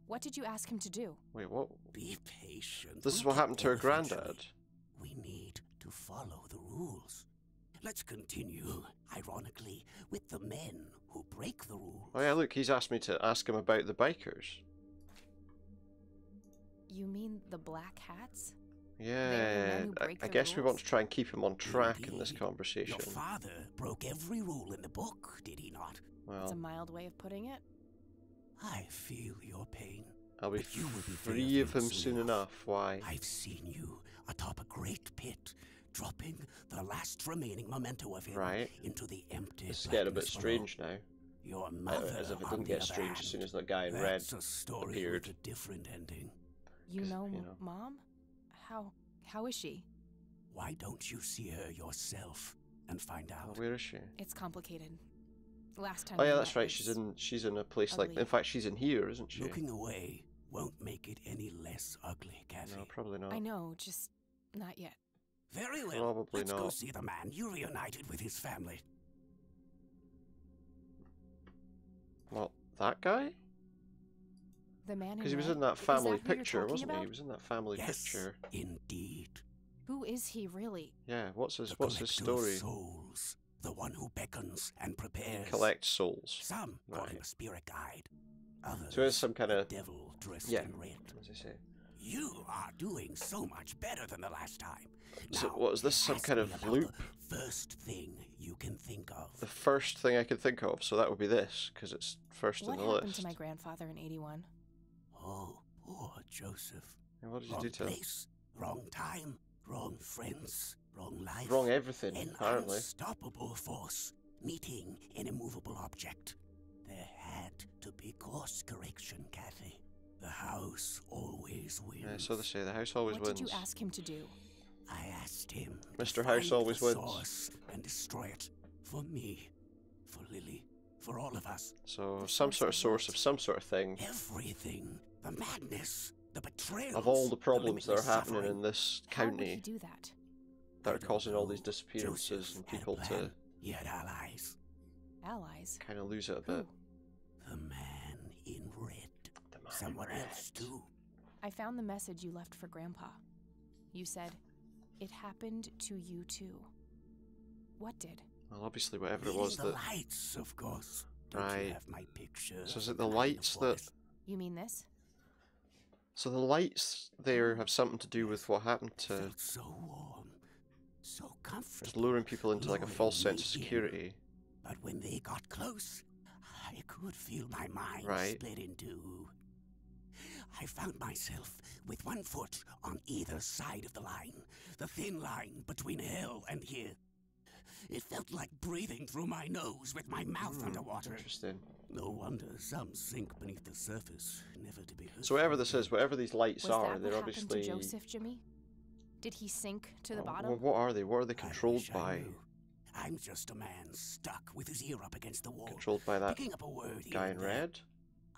What did you ask him to do? Wait, what? Be patient. This is We'll what get happened to her there eventually. granddad. We need to follow the rules. Let's continue, ironically, with the men who break the rules. Oh yeah, look, he's asked me to ask him about the bikers. You mean the black hats? Yeah, who break I the guess we want rules? to try and keep him on track in this Indeed. conversation. Your father broke every rule in the book, did he not? That's a Well, mild way of putting it. I feel your pain. I'll be but you will be free of him soon enough. Why? I've seen you atop a great pit, dropping the last remaining memento of him Right. into the empty This is getting a bit blackness below. strange now. Your mother, As if it on didn't the get other strange as hand, soon as that guy in red that's a story appeared. with a different ending. You know, you know. Mom? How is she? Why don't you see her yourself and find Oh, out? where is she? It's complicated. Last time Oh we yeah, met that's right. was She's in a place like. ugly. In fact, she's in here, isn't she? Looking away won't make it any less ugly, Kathy. No, probably not. I know, just not yet. Very well. Probably Let's go not. see the man you reunited with his family. What, that guy? The man in Because he was red? in that Is family that who you're picture, talking wasn't he? about? He was in that family Yes, picture. indeed. Who is he really? Yeah. What's his The What's his collector of story? souls, The one who beckons and prepares. Collect souls. Some call him Right. a spirit guide. Others, So it's some kind of devil dressed yeah, in red. as I say. You are doing so much better than the last time. So Now, what is this? Some ask kind me of about loop? The first thing you can think of. The first thing I could think of, so that would be this, because it's first What in the happened list. to my grandfather in 81? Oh, poor Joseph. And what did you Wrong do to him? place, wrong time, wrong friends, wrong life. Wrong everything, An apparently. unstoppable force meeting an immovable object. There had to be course correction, Kathy. The house always wins. Yeah, so they say, the house always What wins. did you ask him to do? I asked him Mr. to House find always the wins. source and destroy it. For me, for Lily, for all of us. So, some sort of source of some sort of thing. Everything. The madness, the betrayal. Of all the problems that are happening in this How would he county do that? that are causing all these disappearances and people to He had allies. Allies? kind of lose it a bit. The man in red. The man Someone in red. else too. I found the message you left for Grandpa. You said, it happened to you too. What did? Well, obviously, whatever it Reading was the that. lights, of course. Don't you Right. have my picture? So is it of the man in lights that? forest? You mean this? So the lights there have something to do with what happened to Felt so warm, so just comfortable. luring people into like a luring false sense of me in. security. But when they got close, I could feel my mind Right. split in two. I found myself with one foot on either side of the line, the thin line between hell and here. It felt like breathing through my nose with my mouth underwater. Interesting. No wonder some sink beneath the surface, never to be heard. So whatever this is, whatever these lights Was are, that they're what happened obviously. to Joseph, Jimmy? Did he sink to the Well, bottom? what are they? What are they I controlled wish I by? knew. I'm just a man stuck with his ear up against the wall. Controlled by that picking up a word here guy and in there. red?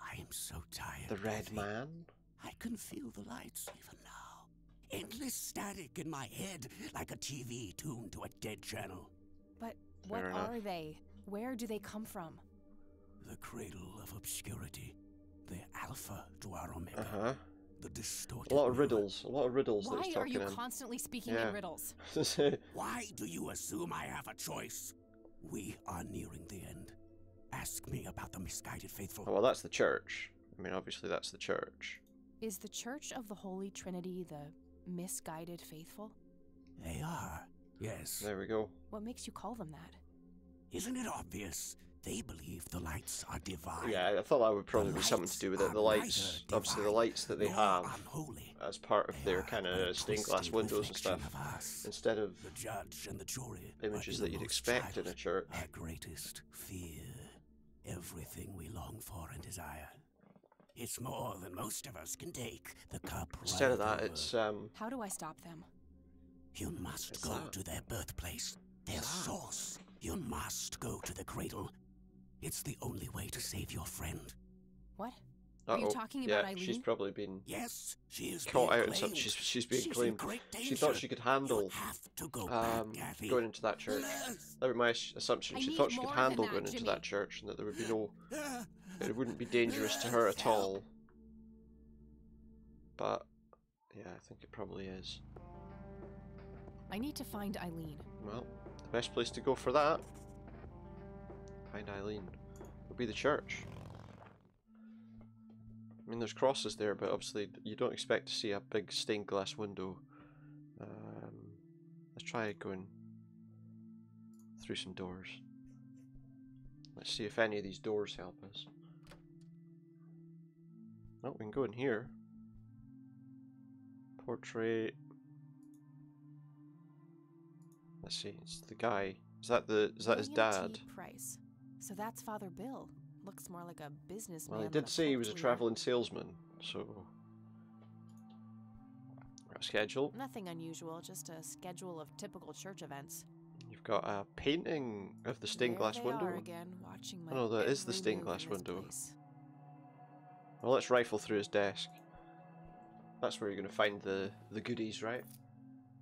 I am so tired. The red Kathy. man? I can feel the lights even now. Endless static in my head, like a TV tuned to a dead channel. But what Fair enough. are they? Where do they come from? The cradle of obscurity. The alpha to our omega. Uh-huh. The distorted A lot of mirror. riddles. A lot of riddles that Why he's are talking you in. constantly speaking Yeah. in riddles? Why do you assume I have a choice? We are nearing the end. Ask me about the misguided faithful. Oh, well, that's the church. I mean, obviously, that's the church. Is the Church of the Holy Trinity the misguided faithful? They are, yes. There we go. What makes you call them that? Isn't it obvious? They believe the lights are divine. Yeah, I thought that would probably The be something to do with it. lights The are lights, neither obviously, the divine lights that they nor have unholy. as part of They their are kind a of stained glass twisted windows and reflection stuff, of us. instead of The judge and the jury are images that you'd innermost expect in a child, church. Our greatest fear. Everything we long for and desire. It's more than most of us can take. The cup Instead of runneth that, over. it's How do I stop them? You must What's go that? to their birthplace, their source. You must go to the cradle. It's the only way to save your friend. What? Are you talking about yeah, Eileen? she's probably been Yes, she is caught being out in some. claimed. She's being She's in claimed. great She thought danger. she could handle You have to go back, Kathy. going into that church. Yes. That was my assumption. I She need thought she could more than handle that, going into Jimmy. that church, and that there would be no. It wouldn't be dangerous to her at all. But yeah, I think it probably is. I need to find Eileen. Well, the best place to go for that, find Eileen, would be the church. I mean, there's crosses there, but obviously you don't expect to see a big stained glass window. Let's try going through some doors. Let's see if any of these doors help us. Oh, we can go in here. Portrait. Let's see, it's the guy. Is that his William dad? T. Price. So that's Father Bill. Looks more like a businessman. Well, he than did say he cult was a leader. traveling salesman, so. Schedule. Nothing unusual, just a schedule of typical church events. You've got a painting of the stained There glass they window. are again, watching my Oh no, that is the every stained move glass in this window. place. Well, let's rifle through his desk. That's where you're going to find the goodies, right?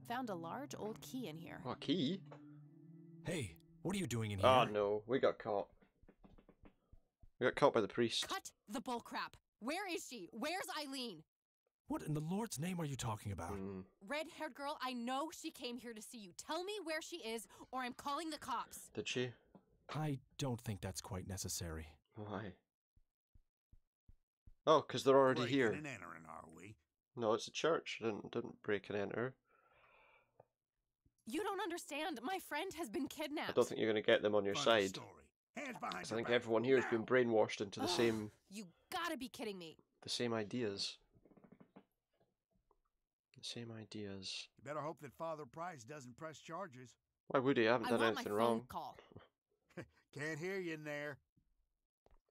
Found a large old key in here. Oh, a key? Hey, what are you doing in here? Oh no, we got caught. We got caught by the priest. Cut the bullcrap! Where is she? Where's Eileen? What in the Lord's name are you talking about? Red-haired girl, I know she came here to see you. Tell me where she is, or I'm calling the cops. Did she? I don't think that's quite necessary. Why? Oh, because they're already Breaking here. and entering, are we? No, it's a church. Didn't break and enter. You don't understand. My friend has been kidnapped. I don't think you're going to get them on your Funny side. story. Hands behind I your think back. everyone here has been brainwashed into the same You gotta be kidding me. ideas. The same ideas. You better hope that Father Price doesn't press charges. Why would he? I haven't I done want my anything phone wrong. call. Can't hear you in there.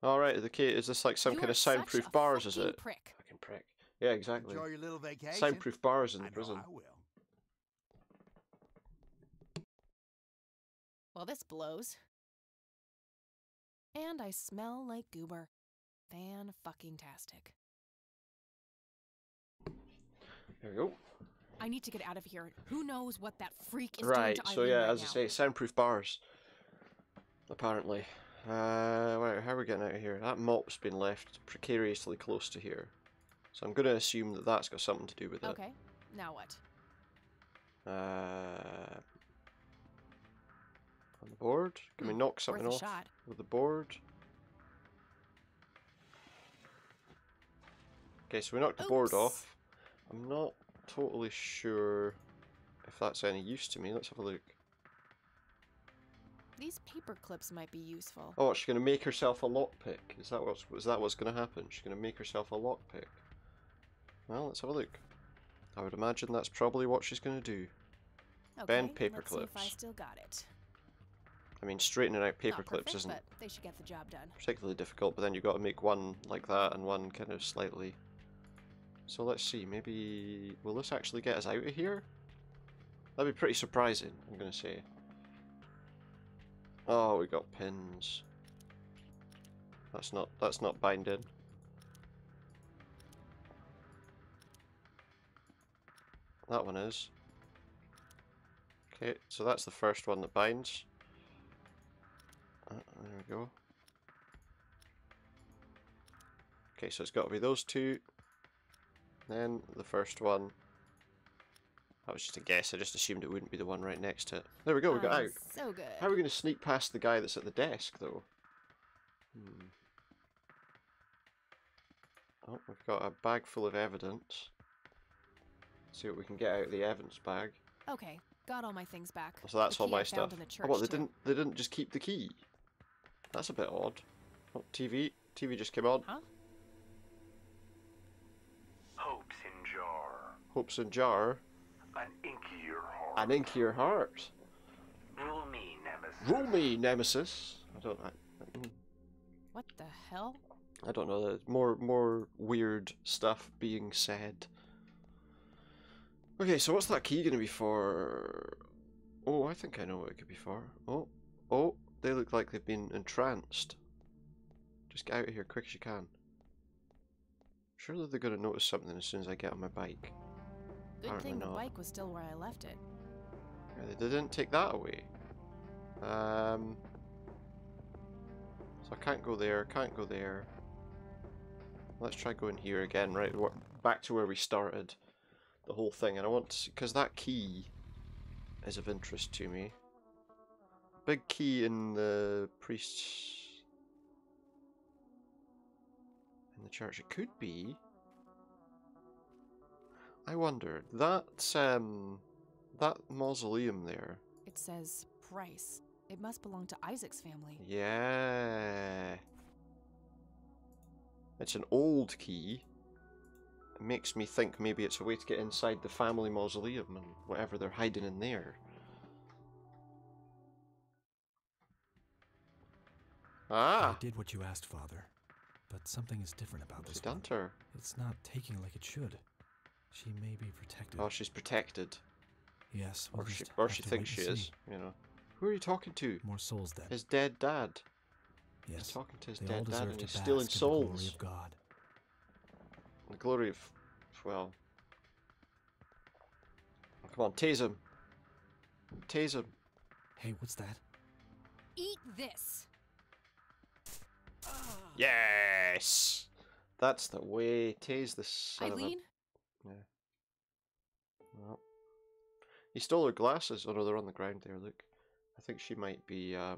Alright, is this like some You kind are of such soundproof a bars, is fucking it? prick. Fucking prick. Yeah, exactly. Enjoy your little vacation. Soundproof bars in I know prison. I will. Well, this blows. And I smell like goober. Fan-fucking-tastic. There we go. I need to get out of here. Who knows what that freak is Right, doing to so Eileen yeah, right as I now. say, soundproof bars. Apparently. Right, how are we getting out of here? That mop's been left precariously close to here. So I'm going to assume that that's got something to do with it. Okay, now what? On the board? Can we knock something worth a off shot. with the board? Okay, so we knocked the board Oops. off. I'm not totally sure if that's any use to me. Let's have a look. These paper clips might be useful. Oh, she's going to make herself a lockpick. Is that what's going to happen? She's going to make herself a lockpick. Well, let's have a look. I would imagine that's probably what she's going to do. Okay, Bend paper let's see if I clips. still got it. I mean, straightening out paper Not clips perfect, isn't but they should get the job done. particularly difficult, but then you've got to make one like that and one kind of slightly. So let's see, maybe... Will this actually get us out of here? That'd be pretty surprising, I'm going to say. Oh, we got pins. That's not binding. That one is. Okay, so that's the first one that binds. There we go. Okay, so it's got to be those two. Then the first one. That was just a guess. I just assumed it wouldn't be the one right next to it. There we go, we got out. So good. How are we going to sneak past the guy that's at the desk, though? Oh, we've got a bag full of evidence. Let's see what we can get out of the evidence bag. Okay, got all my things back. So that's The all key my I found stuff. in the Oh, church, what, they too. didn't just keep the key. That's a bit odd. Oh, TV just came on. Huh? Hopes in jar. Hopes in jar. An inkier heart. An inkier heart. Rule me, Nemesis. Rule me, Nemesis. What the hell? I don't know. There's more weird stuff being said. Okay, so what's that key going to be for? Oh, I think I know what it could be for. Oh, they look like they've been entranced. Just get out of here quick as you can. Surely they're going to notice something as soon as I get on my bike. Good Apparently thing the not. bike was still where I left it. Yeah, they didn't take that away. So I can't go there, can't go there. Let's try going here again, right? We're back to where we started the whole thing. And I want to, because that key is of interest to me. Big key in the priest's... in the church. It could be... I wonder, that mausoleum there. It says Price. It must belong to Isaac's family. Yeah. It's an old key. It makes me think maybe it's a way to get inside the family mausoleum and whatever they're hiding in there. Ah! I did what you asked, Father. But something is different about this one. Dunter. It's not taking like it should. She may be protected. Oh, she's protected. Yes, Or we'll she, just or have she to thinks wait she and is, see. you know. Who are you talking to? More souls then. His dead dad. Yes. He's talking to his They all dead dad deserve and to he's stealing bask in the glory souls. of God. The glory of... well... Come on, tase him. Tase him. Hey, what's that? Eat this! Yes! That's the way. Tase the son of a... Eileen? Yeah. Well. He stole her glasses. Oh no, they're on the ground there, look. I think she might be, I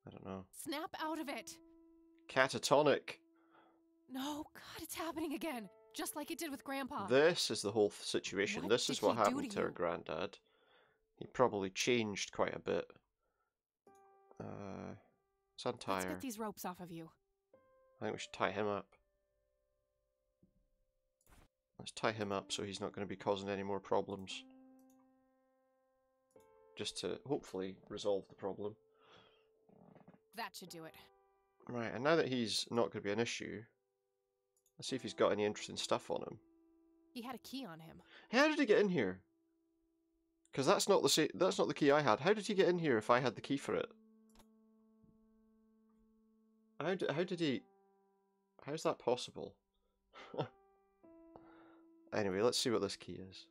don't know. Snap out of it! Catatonic! No, God, it's happening again. Just like it did with Grandpa. This is the whole situation. What This did is what he do happened to to her you? granddad. He probably changed quite a bit. Let's untie Let's her. get these ropes off of you. I think we should tie him up. Let's tie him up so he's not going to be causing any more problems. Just to hopefully resolve the problem. That should do it. Right, and now that he's not going to be an issue, let's see if he's got any interesting stuff on him. He had a key on him. How did he get in here? Because that's not the key I had. How did he get in here if I had the key for it? How did he? How's that possible? Anyway, let's see what this key is.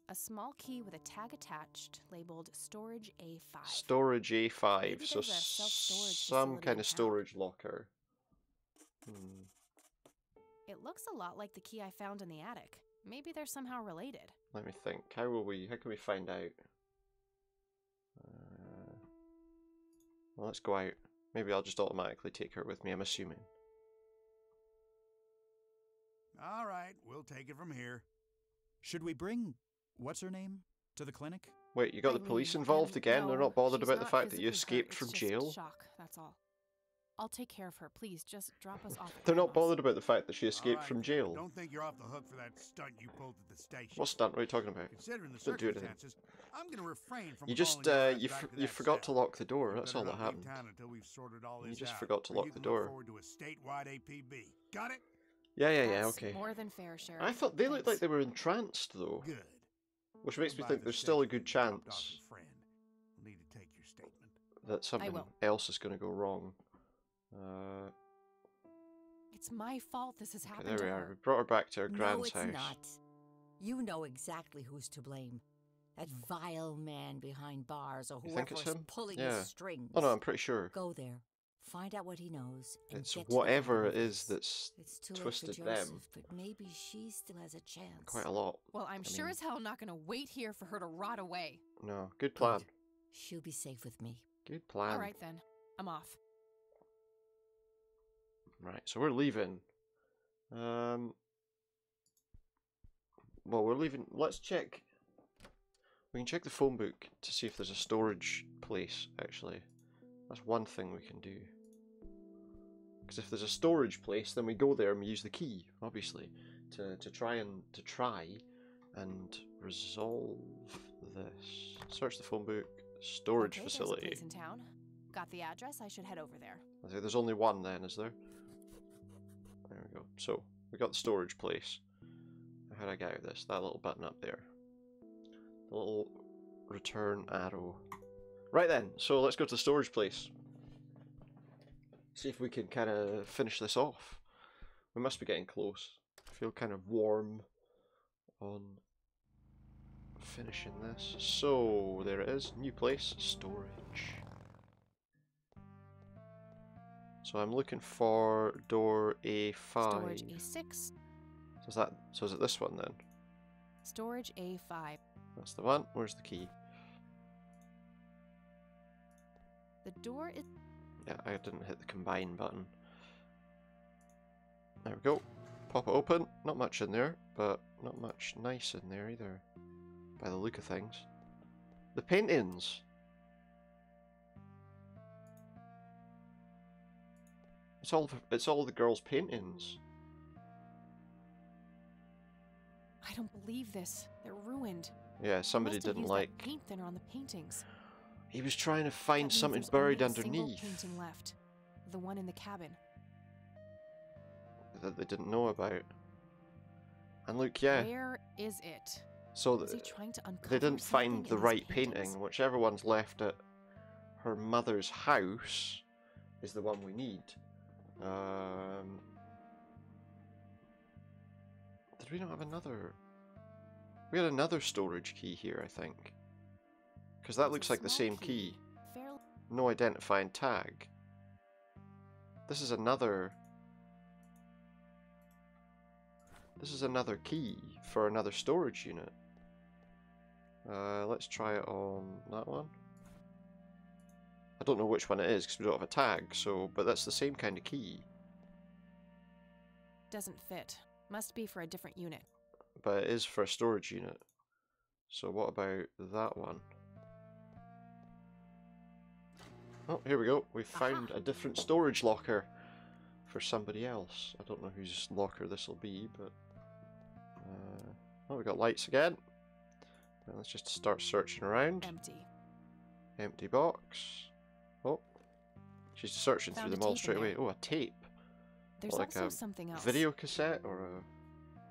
A small key with a tag attached, labeled Storage A5. Storage A5, Maybe so there's a self-storage some facility kind in of town. storage locker. It looks a lot like the key I found in the attic. Maybe they're somehow related. Let me think. How can we find out? Well, let's go out. Maybe I'll just automatically take her with me, I'm assuming. All right, we'll take it from here. Should we bring what's-her-name to the clinic? Wait, you got the police involved again? They're not bothered about the fact that you escaped from jail? Shock, that's all. I'll take care of her. Please, just drop us off. They're not bothered about the fact that she escaped from jail. Don't think you're off the hook for that stunt you pulled at the station. What stunt? What are you talking about? Considering the Didn't do anything. circumstances, I'm going to refrain from You just calling you back to you that forgot to cell. lock the door. That's all Better that not leave happened. town until we've sorted all You this just out, forgot to or lock you the can look door. forward to a statewide APB. Got it? Yeah, That's okay. more than fair, Sheriff. I thought they looked like they were entranced though. Good. Which makes me By think the there's still a station, good dropped off chance your friend. We'll need to take your statement. that something will. else is going to go wrong. It's my fault this has Okay, happened there to we her. are. We brought her back to her No, grand's it's house. not. You know exactly who's to blame. That vile man behind bars or You think whoever's it's him? pulling Yeah. his strings. Oh no, I'm pretty sure. Go there. Find out what he knows. And It's get to the whatever bottom it of is this. that's It's too late twisted for them. Joseph, but maybe she still has a chance. Quite a lot. Well, I'm I sure mean- as hell not gonna wait here for her to rot away. No, good plan. She'll be safe with me. Good plan. All right then, I'm off. Right, so we're leaving. Well, we're leaving. Let's check. We can check the phone book to see if there's a storage place, actually. That's one thing we can do. Because if there's a storage place, then we go there and we use the key, obviously, to try and resolve this. Search the phone book. Storage Okay, facility. There's a place in town. Got the address. I should head over there. I think there's only one then, is there? There we go. So, we got the storage place. How do I get out of this? That little button up there. The little return arrow. Right then, so let's go to the storage place. See if we can kind of finish this off. We must be getting close. I feel kind of warm on finishing this. So, there it is. New place. Storage. So I'm looking for door A5. Storage A6. So is it this one then? Storage A5. That's the one. Where's the key? The door is. Yeah, I didn't hit the combine button. There we go. Pop it open. Not much in there, but not much nice in there either, by the look of things. The paintings. It's all the girls' paintings. I don't believe this. They're ruined. Yeah, somebody Must have didn't used like. that paint thinner on the paintings. He was trying to find That means something there's buried only a single underneath painting left. The one in the cabin. that they didn't know about. And look, yeah. Where is it? So Was he trying to uncover they didn't something find in the these right paintings? painting. Whichever one's left at her mother's house is the one we need. Did we not have another? We had another storage key here, I think. Because that It's a looks like the small same key. key. Fairly. No identifying tag. This is another. This is another key for another storage unit. Let's try it on that one. I don't know which one it is because we don't have a tag, so but that's the same kind of key. Doesn't fit. Must be for a different unit. But it is for a storage unit. So what about that one? Oh, here we go. We found a different storage locker for somebody else. I don't know whose locker this will be, but... oh, we got lights again. Now let's just start searching around. Empty. Empty box. Oh. She's searching Found through them a all tape in straight away. there. Oh, a tape. There's What, like also a something else. video cassette or a...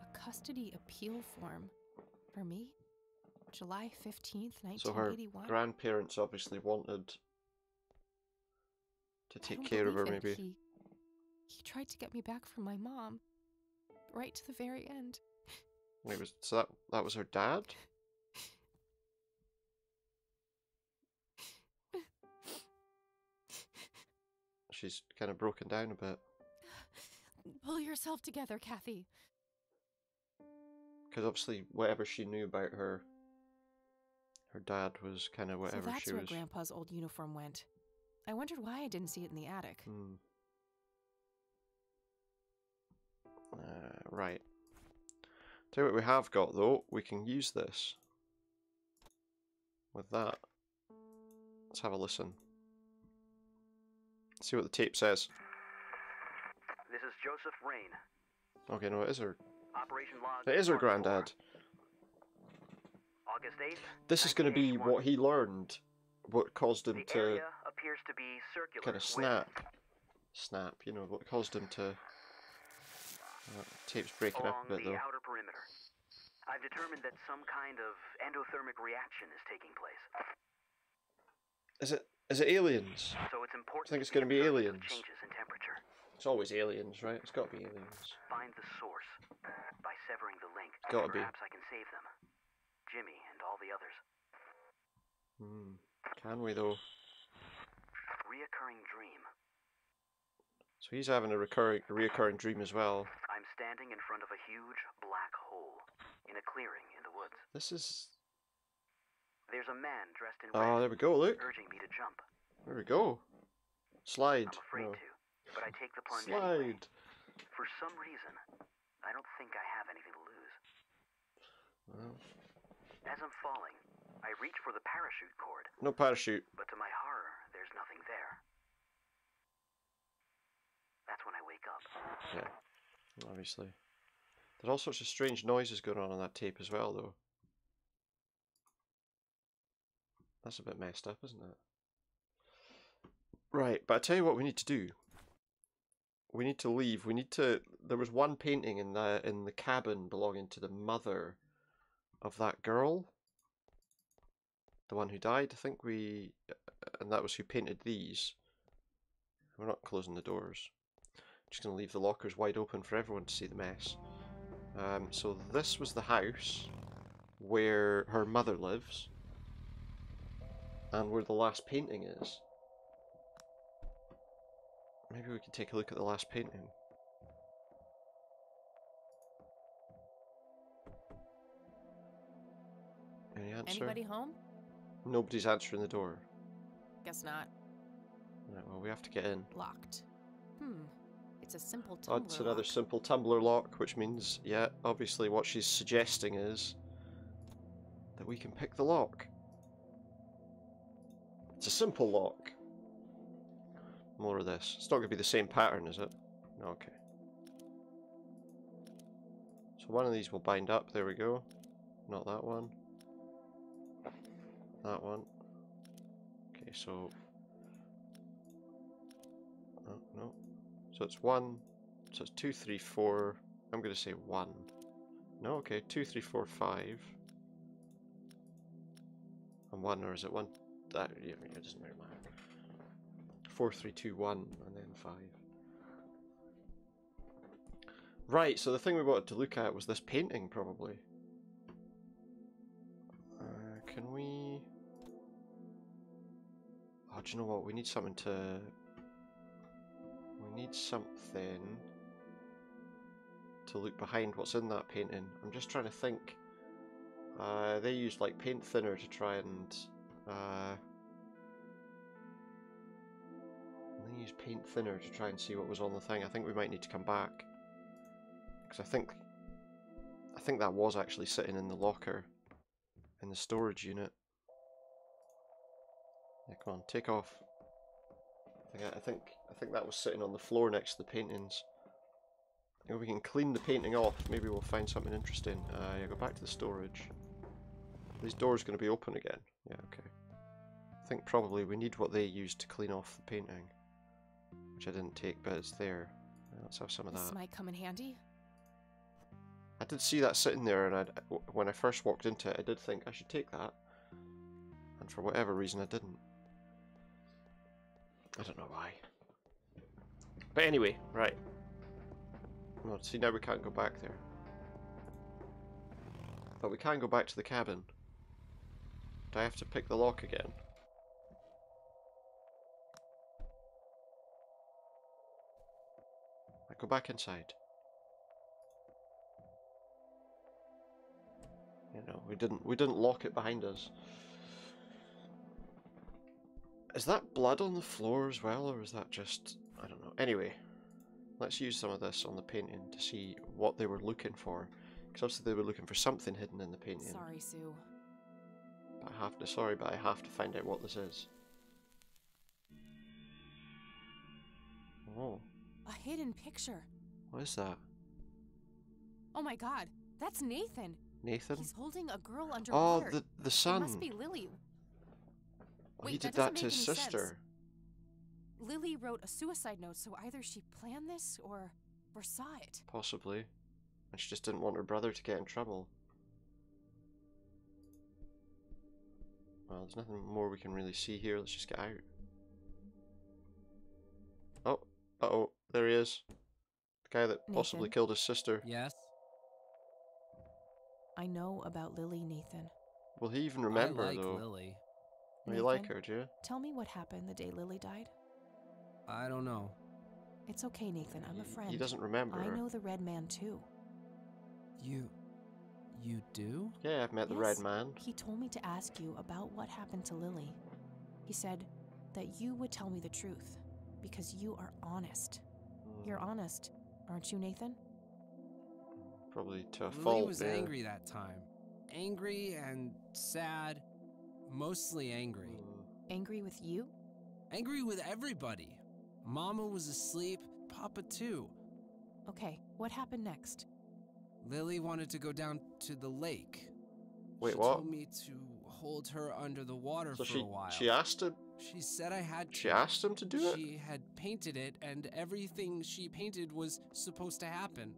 A custody appeal form. For me? July 15th, So her 1981? grandparents obviously wanted to I take don't care of her, believe it. maybe. He tried to get me back from my mom. Right to the very end. Wait, so that was her dad? She's kind of broken down a bit. Pull yourself together, Kathy. Because obviously whatever she knew about her dad was kind of whatever so that's she where was. Grandpa's old uniform went. I wondered why I didn't see it in the attic. Right. Tell you what we have got though, we can use this. With that. Let's have a listen. See what the tape says. This is Joseph Rain. Okay, no, it is her. Operation log. It is her granddad. August 8th. This is going to be what he learned, what caused him The to area appears to be circular. kind of snap, you know, what caused him to... tape's breaking up a bit the though. outer perimeter. I've determined that some kind of endothermic reaction is taking place. Is it aliens? So it's important. I think it's going to be aliens. Changes in temperature. It's always aliens, right? It's got to be aliens. Find the source by severing the link. Gotta be. Perhaps I can save them. Jimmy and all the others. Can we though? Reoccurring dream. So he's having a reoccurring dream as well. I'm standing in front of a huge black hole in a clearing in the woods. This is... There's a man dressed in Oh, red, there we go, look. urging me to jump. There we go. Slide. I'm afraid No. to, but I take the plunge Slide. anyway. For some reason, I don't think I have anything to lose. Well, As I'm falling, I reach for the parachute cord. no parachute. But to my horror, there's nothing there. That's when I wake up. Yeah, obviously. There's all sorts of strange noises going on that tape as well, though. That's a bit messed up, isn't it? Right, but I tell you what we need to do. We need to leave. We need to... There was one painting in the cabin belonging to the mother of that girl. The one who died, I think we... And that was who painted these. We're not closing the doors. Just going to leave the lockers wide open for everyone to see the mess. So this was the house where her mother lives. And where the last painting is. Maybe we can take a look at the last painting. Any answer? Anybody home? Nobody's answering the door. Guess not. Right, well, we have to get in. Locked. It's a simple Oh, tumbler it's another lock. simple tumbler lock, which means, yeah, obviously what she's suggesting is that we can pick the lock. It's a simple lock. More of this. It's not going to be the same pattern, is it? No, okay. So one of these will bind up. There we go. Not that one. That one. Okay, so... Oh, no. So it's 1. So it's 2, 3, 4. I'm going to say 1. No, okay. 2, 3, 4, 5. And 1, or is it 1? That, yeah, it doesn't really matter. 4, 3, 2, 1, and then 5. Right, so the thing we wanted to look at was this painting, probably. Can we... Oh, do you know what? We need something to... We need something to to look behind what's in that painting. I'm just trying to think. They used like paint thinner to try and see what was on the thing. I think we might need to come back because I think that was actually sitting in the locker in the storage unit. Yeah, come on, take off. I think that was sitting on the floor next to the paintings. If we can clean the painting off, maybe we'll find something interesting. Yeah, go back to the storage. These doors going to be open again? Yeah, okay. I think probably we need what they used to clean off the painting, which I didn't take, but it's there. Let's have some of that. This might come in handy. I did see that sitting there, and when I first walked into it, I did think I should take that, and for whatever reason I didn't. I don't know why. But anyway, right. Well, see, now we can't go back there. But we can go back to the cabin. Do I have to pick the lock again? I go back inside. You know, we didn't lock it behind us. Is that blood on the floor as well, or is that just... I don't know. Anyway, let's use some of this on the painting to see what they were looking for. Because obviously they were looking for something hidden in the painting. Sorry, Sue. But I have to... Sorry, but I have to find out what this is. Oh. A hidden picture. What is that? Oh my god, that's Nathan. Nathan? He's holding a girl underwater. Oh, the son. It must be Lily. Wait, he did that to his sister. Sense. Lily wrote a suicide note, so either she planned this or saw it. Possibly. And she just didn't want her brother to get in trouble. Well, there's nothing more we can really see here. Let's just get out. Oh, uh-oh, there he is. The guy that possibly killed his sister. Yes? I know about Lily, Nathan. Will he even remember, I like though? Lily. You like her, do you? Tell me what happened the day Lily died. I don't know. It's okay, Nathan. I'm a friend. He doesn't remember her. I know the Red Man, too. You do? Yeah, I've met the Red Man. He told me to ask you about what happened to Lily. He said that you would tell me the truth, because you are honest. You're honest, aren't you, Nathan? Probably to a Lily fault. was angry that time. Angry and sad. Mostly angry. Angry with you? Angry with everybody. Mama was asleep, Papa too. Okay, what happened next? Lily wanted to go down to the lake. Wait, she what? Told me to hold her under the water for a while. She asked him? She said I had to. She asked him to do it? She had painted it, and everything she painted was supposed to happen.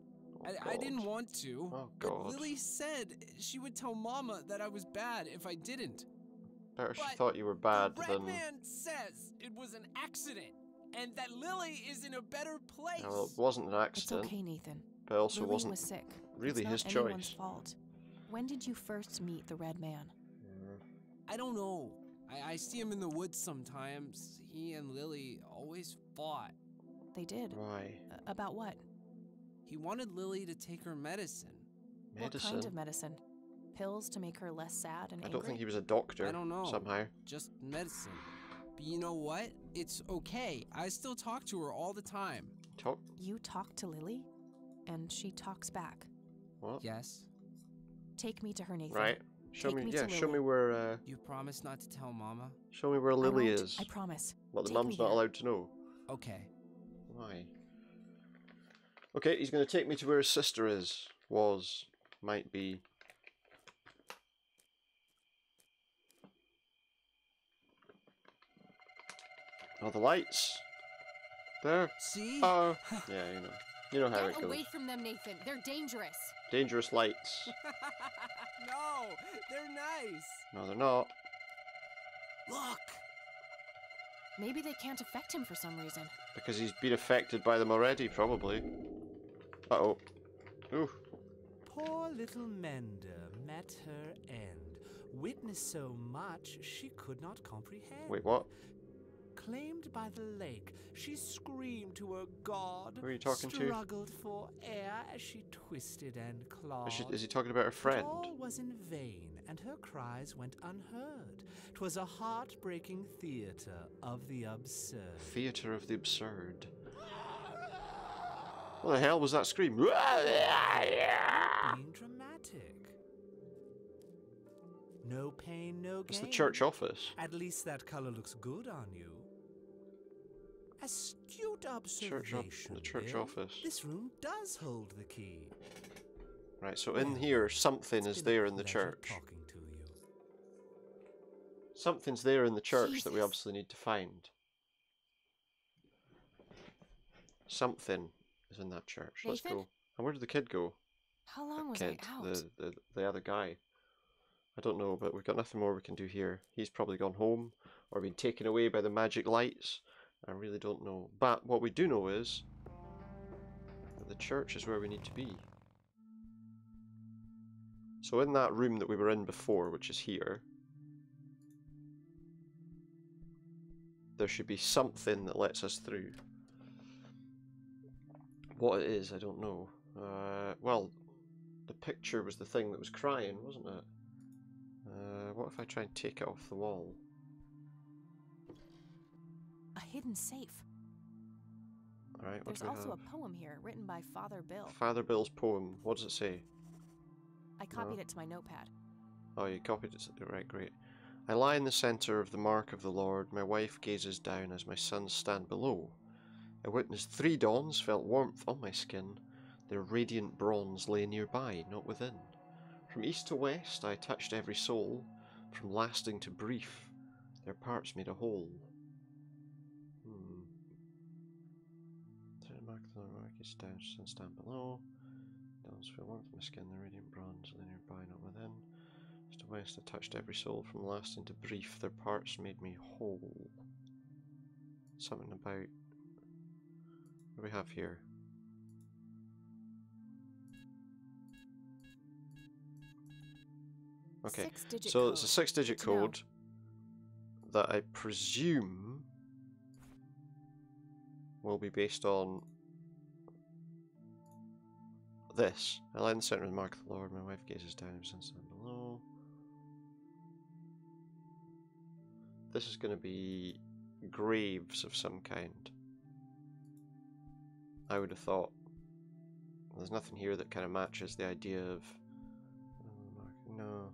I didn't want to. Oh, God. But Lily said she would tell Mama that I was bad if I didn't. Better she thought you were bad the than... Red Man says it was an accident, and that Lily is in a better place. Well, it wasn't an accident. It's okay, Nathan. But it also Lily wasn't was sick. really it's his not choice. Anyone's fault. When did you first meet the Red Man? I don't know. I see him in the woods sometimes. He and Lily always fought. They did? Why? About what? He wanted Lily to take her medicine. What kind of medicine? Pills to make her less sad and angry? I don't think he was a doctor. I don't know. Somehow. Just medicine. But you know what? It's okay. I still talk to her all the time. Talk? You talk to Lily? And she talks back? What? Yes. Take me to her, Nathan. Right. Show me, yeah, show me Lily. where, You promise not to tell Mama? Show me where Lily won't, is. I promise. What, the Take mum's me not there. allowed to know? Okay. Why? Okay, he's going to take me to where his sister is. Might be. Oh, the lights. There. See? Oh. Yeah, you know how it Get goes. away from them, Nathan. They're dangerous. Dangerous lights. No, they're nice. No, they're not. Look. Maybe they can't affect him for some reason. Because he's been affected by them already, probably. Uh-oh. Ooh. Poor little Mender met her end, witnessed so much she could not comprehend. Wait, what? Claimed by the lake, she screamed to her god. Who are you talking to? Struggled for air as she twisted and clawed. Is he talking about her friend? But all was in vain, and her cries went unheard. 'Twas a heartbreaking theatre of the absurd. Theatre of the absurd. What the hell was that scream? Being dramatic. No pain, no gain. It's the church office. At least that color looks good on you. Astute observation. The church Bill. office. This room does hold the key. Right, so in here, something is there in the church. Talking to you. Something's there in the church that we obviously need to find. Something is in that church. Let's Nathan? go. And where did the kid go? How long was Kid, I out? the other guy. I don't know, but we've got nothing more we can do here. He's probably gone home or been taken away by the magic lights. I really don't know. But what we do know is that the church is where we need to be. So in that room that we were in before, which is here, there should be something that lets us through. What it is, I don't know. Well, the picture was the thing that was crying, wasn't it? What if I try and take it off the wall? A hidden safe. Alright, what There's do we also have? a poem here written by Father Bill. Father Bill's poem. What does it say? I copied it to my notepad. Oh, you copied it. Right, great. I lie in the centre of the mark of the Lord. My wife gazes down as my sons stand below. I witnessed 3 dawns, felt warmth on my skin. Their radiant bronze lay nearby, not within. From east to west I touched every soul. From lasting to brief, their parts made a whole. Mark the Lord gets down, sons stand below. Dawns feel warmth on my skin. The radiant bronze lay nearby, not within. East to west I touched every soul. From lasting to brief, their parts made me whole. Something about... What do we have here? Okay, so it's a 6-digit code that I presume will be based on this. I lie in the centre of the mark of the Lord, my wife gazes down and sons stand below. This is going to be graves of some kind. I would have thought. There's nothing here that kind of matches the idea of... No.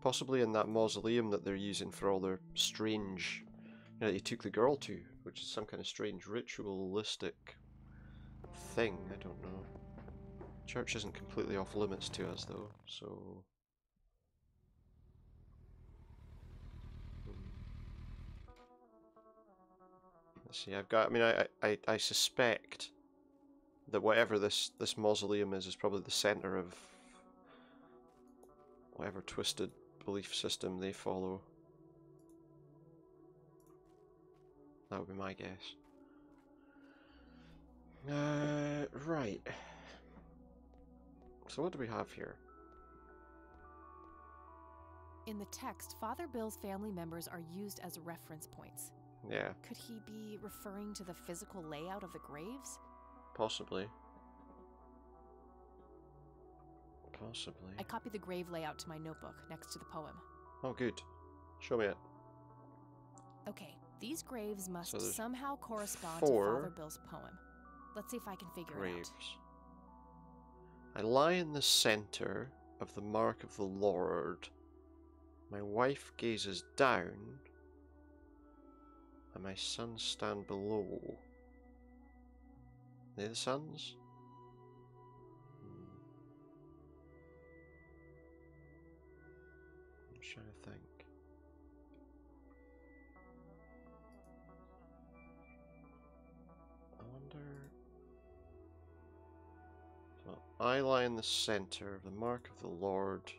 Possibly in that mausoleum that they're using for all their strange... You know, they took the girl to, which is some kind of strange ritualistic thing. I don't know. Church isn't completely off limits to us though, so... Let's see, I've got... I mean, I suspect that whatever this mausoleum is probably the centre of whatever twisted belief system they follow. That would be my guess. Right. So what do we have here? In the text, Father Bill's family members are used as reference points. Yeah. Could he be referring to the physical layout of the graves? Possibly. Possibly. I copied the grave layout to my notebook next to the poem. Oh, good. Show me it. Okay, these graves must So there's somehow correspond 4 to Father Bill's poem. Let's see if I can figure graves. it out. I lie in the centre of the mark of the Lord. My wife gazes down, and my sons stand below. Are they the sons? I'm trying to think. I wonder... So I lie in the centre of the mark of the Lord.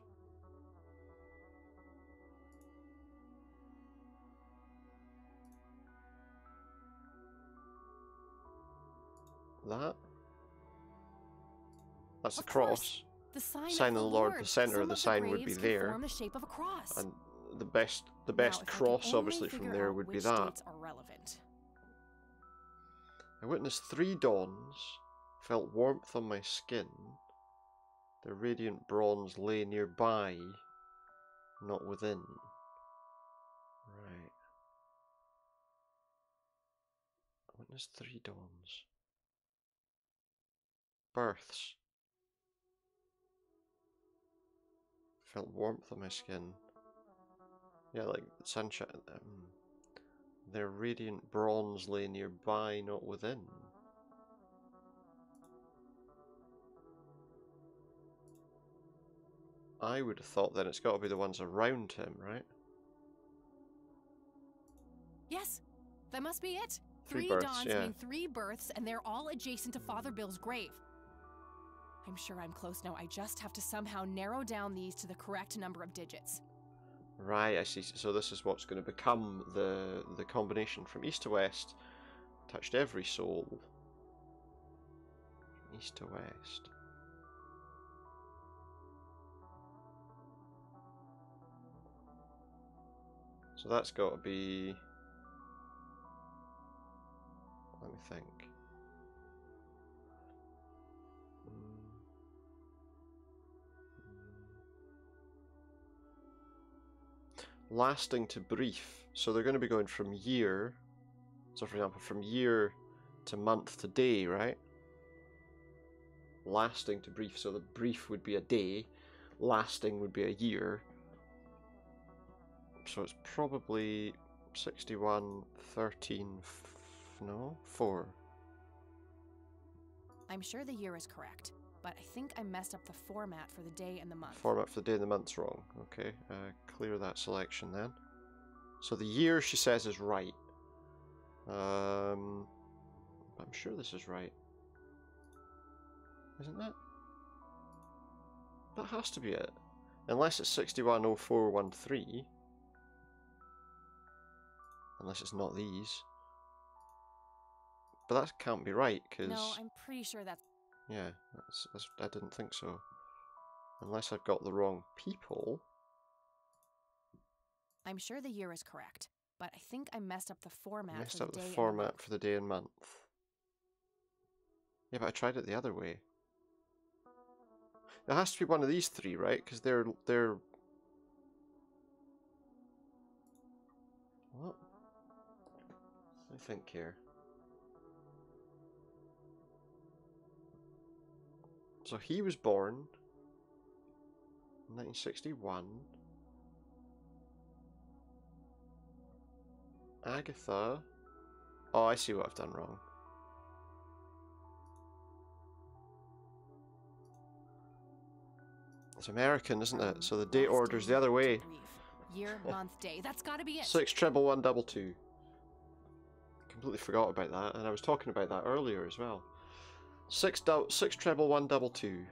That's the cross. The sign of the Lord, the centre Some of the of sign would be graves can there. form the shape of a cross. And the best cross obviously from there would be that. Dates are relevant. I witnessed 3 dawns, felt warmth on my skin. The radiant bronze lay nearby, not within. Right. I witnessed 3 dawns. Births. Felt warmth on my skin. Yeah, like sunshine. Their radiant bronze lay nearby, not within. I would have thought then it's got to be the ones around him, right? Yes, that must be it. 3 3 births, dawns yeah. mean 3 births, and they're all adjacent to Father Bill's grave. I'm sure I'm close now. I just have to somehow narrow down these to the correct number of digits. Right, I see. So this is what's going to become the combination from east to west. Touched every soul. From east to west. So that's got to be... Let me think. Lasting to brief. So they're going to be going from year. So for example, from year to month to day, right? Lasting to brief. So the brief would be a day. Lasting would be a year. So it's probably 61, 13, no? 4. I'm sure the year is correct, but I think I messed up the format for the day and the month. Format for the day and the month's wrong. Okay, clear that selection then. So the year she says is right. I'm sure this is right. Isn't that? That has to be it. Unless it's 610413. Unless it's not these. But that can't be right, because... No, I'm pretty sure that's... Yeah, I didn't think so. Unless I've got the wrong people. I'm sure the year is correct, but I think I messed up the format Messed for up the the day format for the day and month. Yeah, but I tried it the other way. It has to be one of these 3, right? Because they're... What? I think here. So he was born in 1961. Agatha. Oh, I see what I've done wrong. It's American, isn't it? So the date order's the other way. Year, month, day. That's gotta be it. 6 treble 1 double 2. Completely forgot about that, and I was talking about that earlier as well. 6 treble 1 double 2.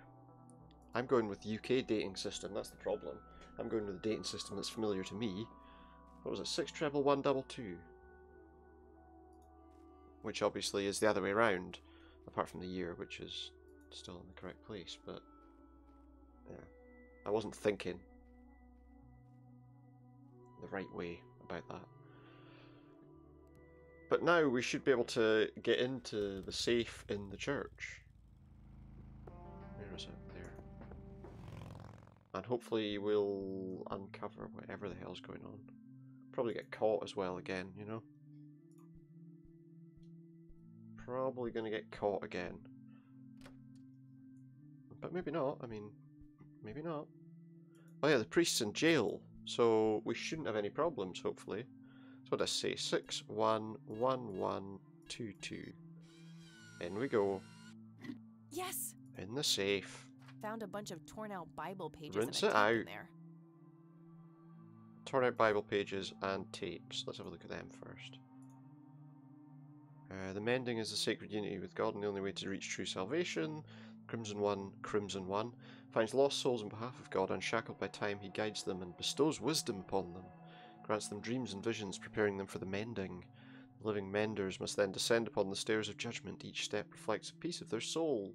I'm going with the UK dating system. That's the problem. I'm going with the dating system that's familiar to me. What was it? 6 treble 1 double 2. Which obviously is the other way around, apart from the year, which is still in the correct place. But yeah, I wasn't thinking the right way about that. But now we should be able to get into the safe in the church. Where is it? There. And hopefully we'll uncover whatever the hell's going on. Probably get caught as well again, you know? Probably gonna get caught again. But maybe not, I mean, maybe not. Oh yeah, the priest's in jail, so we shouldn't have any problems, hopefully. So what did I say? 6 1 1 1 2 2. In we go. Yes! In the safe. Found a bunch of torn out Bible pages Rinse and it a tape out. in there. Torn out Bible pages and tapes. Let's have a look at them first. The mending is the sacred unity with God, and the only way to reach true salvation. Crimson One, finds lost souls on behalf of God. Unshackled by time, he guides them and bestows wisdom upon them. Grants them dreams and visions, preparing them for the mending. The living menders must then descend upon the stairs of judgment. Each step reflects a piece of their soul.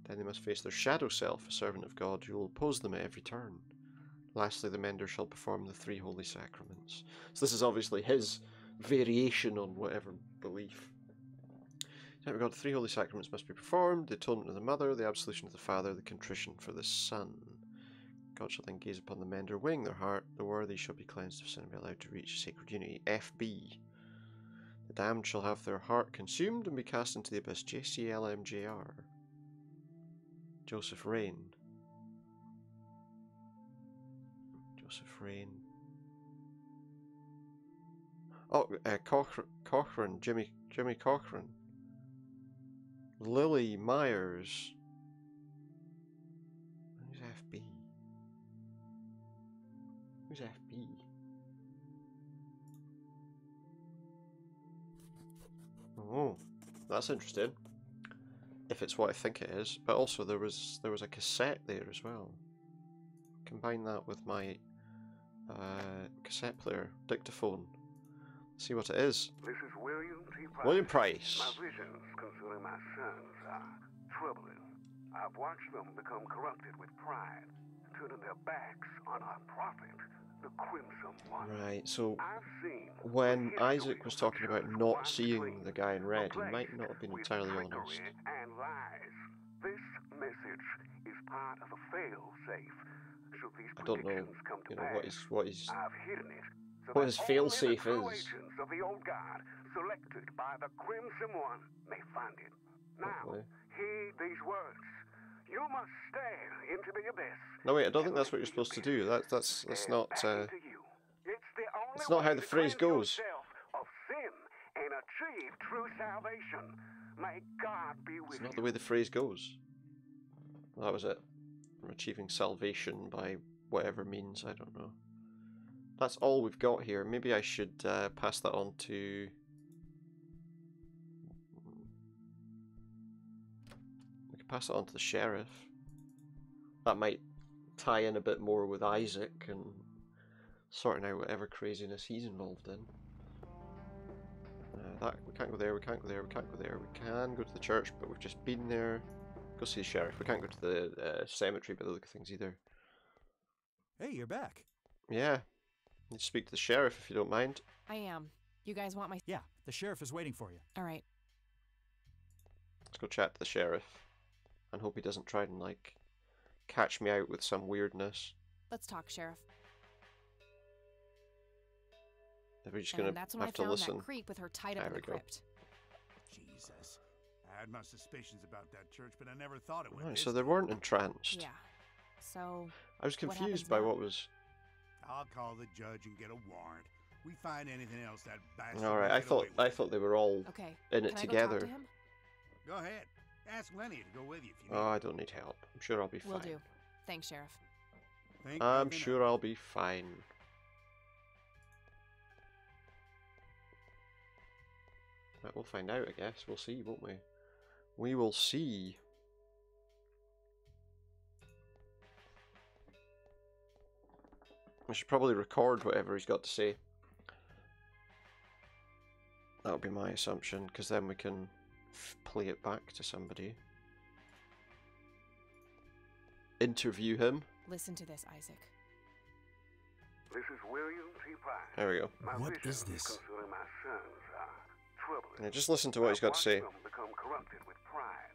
Then they must face their shadow self, a servant of God, who will oppose them at every turn. Lastly, the mender shall perform the 3 holy sacraments. So this is obviously his variation on whatever belief. In regard to 3 holy sacraments must be performed: the atonement of the mother, the absolution of the father, the contrition for the son. God shall then gaze upon the mender, weighing their heart. The worthy shall be cleansed of sin and be allowed to reach sacred unity. FB. The damned shall have their heart consumed and be cast into the abyss. JCLMJR. Joseph Rain. Joseph Rain. Oh, Cochran. Jimmy Cochran. Lily Myers. Who's FB? Who's FB? Oh, that's interesting. If it's what I think it is, but also there was a cassette there as well. Combine that with my cassette player, dictaphone. See what it is. This is William T. Price. William Price. My visions concerning my sons are troubling. I've watched them become corrupted with pride, turning their backs on our prophet, the Crimson One. Right, so when Isaac was talking about not seeing the guy in red, he might not have been entirely honest. And lies. This message is part of a fail-safe. Should these I don't know, predictions come to pass, what his I've hidden it. So what that his fail-safe only the true is. agents of the old guard, selected by the Crimson One, may find it. Now, Hopefully. heed these words. You must stare into the abyss. No, wait, I don't think that's what you're supposed to do. That's not. It's not how the phrase goes. Of sin and achieve true salvation. May God be with It's not you. the way the phrase goes. That was it. From achieving salvation by whatever means, I don't know. That's all we've got here. Maybe I should pass that on to... We could pass it on to the sheriff. That might tie in a bit more with Isaac and sorting out whatever craziness he's involved in. We can't go there, we can't go there, we can't go there. We can go to the church, but we've just been there. Go see the sheriff. We can't go to the cemetery by the look of things either. Hey, you're back. Yeah. Need to speak to the sheriff if you don't mind. I am. You guys want my... Yeah, the sheriff is waiting for you. All right. Let's go chat to the sheriff and hope he doesn't try and, like, catch me out with some weirdness. Let's talk, Sheriff. We're just And gonna that's when I have to found listen. that creep with her tied up There in the we go. crypt. Jesus. I had my suspicions about that church, but I never thought it would. Right, so they weren't entranced. Yeah. So... I was what happens confused by now? what was... I'll call the judge and get a warrant. We find anything else that bastard. Alright, will get away I thought they were all Okay. in it Can I go talk together. to him? with. Go ahead. Ask Lenny to go with you if you Oh, need. I don't need help. I'm sure I'll be Will fine. do. Thanks, Sheriff. Think I'm nothing sure I'll be fine. But we'll find out, I guess. We'll see, won't we? We will see. I should probably record whatever he's got to say. That would be my assumption, because then we can play it back to somebody. Interview him. Listen to this, Isaac. This is William T. Price. There we go. My What visions is this? concerning my sons are troubling. Yeah, just listen to what he's got to say. I've watched them become corrupted with pride,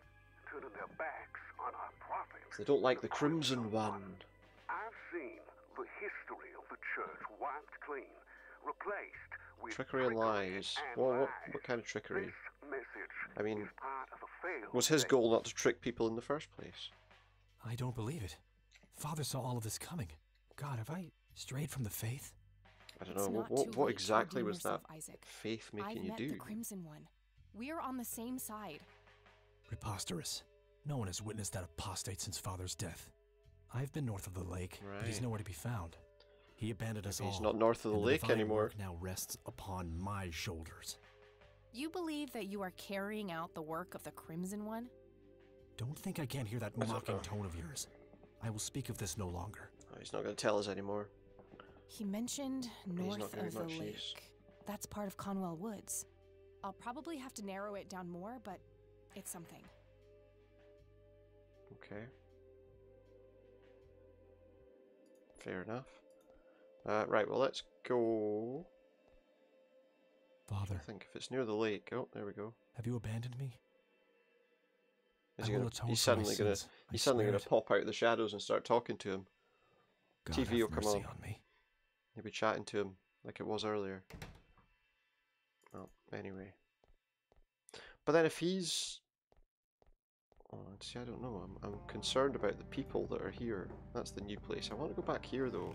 turning their backs on our prophet. They don't like the Crimson One. I've seen the history of the church wiped clean, replaced with Trickery and lies. Well, what kind of trickery? This message I mean, is part of a failed was his state. goal not to trick people in the first place? I don't believe it. Father saw all of this coming. God, have I strayed from the faith? I don't It's know. not too What late to exactly redeem was that yourself, Isaac. faith making I've you met do? the Crimson One. We're on the same side. Preposterous. No one has witnessed that apostate since Father's death. I've been north of the lake, but he's Right. nowhere to be found. He abandoned us Maybe all. he's not north of the and lake divine anymore. work now rests upon my shoulders. You believe that you are carrying out the work of the Crimson One? Don't think I can't hear that mocking tone of yours. I will speak of this no longer. Oh, he's not going to tell us anymore. He mentioned not north very of the much lake. use. That's part of Conwell Woods. I'll probably have to narrow it down more, but it's something. Okay. Fair enough. Right, well, let's go... Father. I think if it's near the lake... Oh, there we go. Have you abandoned me? He's suddenly gonna pop out of the shadows and start talking to him. God, TV will have come mercy on. me. He'll be chatting to him like it was earlier. Well, anyway. But then if he's... Oh, see, I don't know. I'm concerned about the people that are here. That's the new place. I want to go back here, though.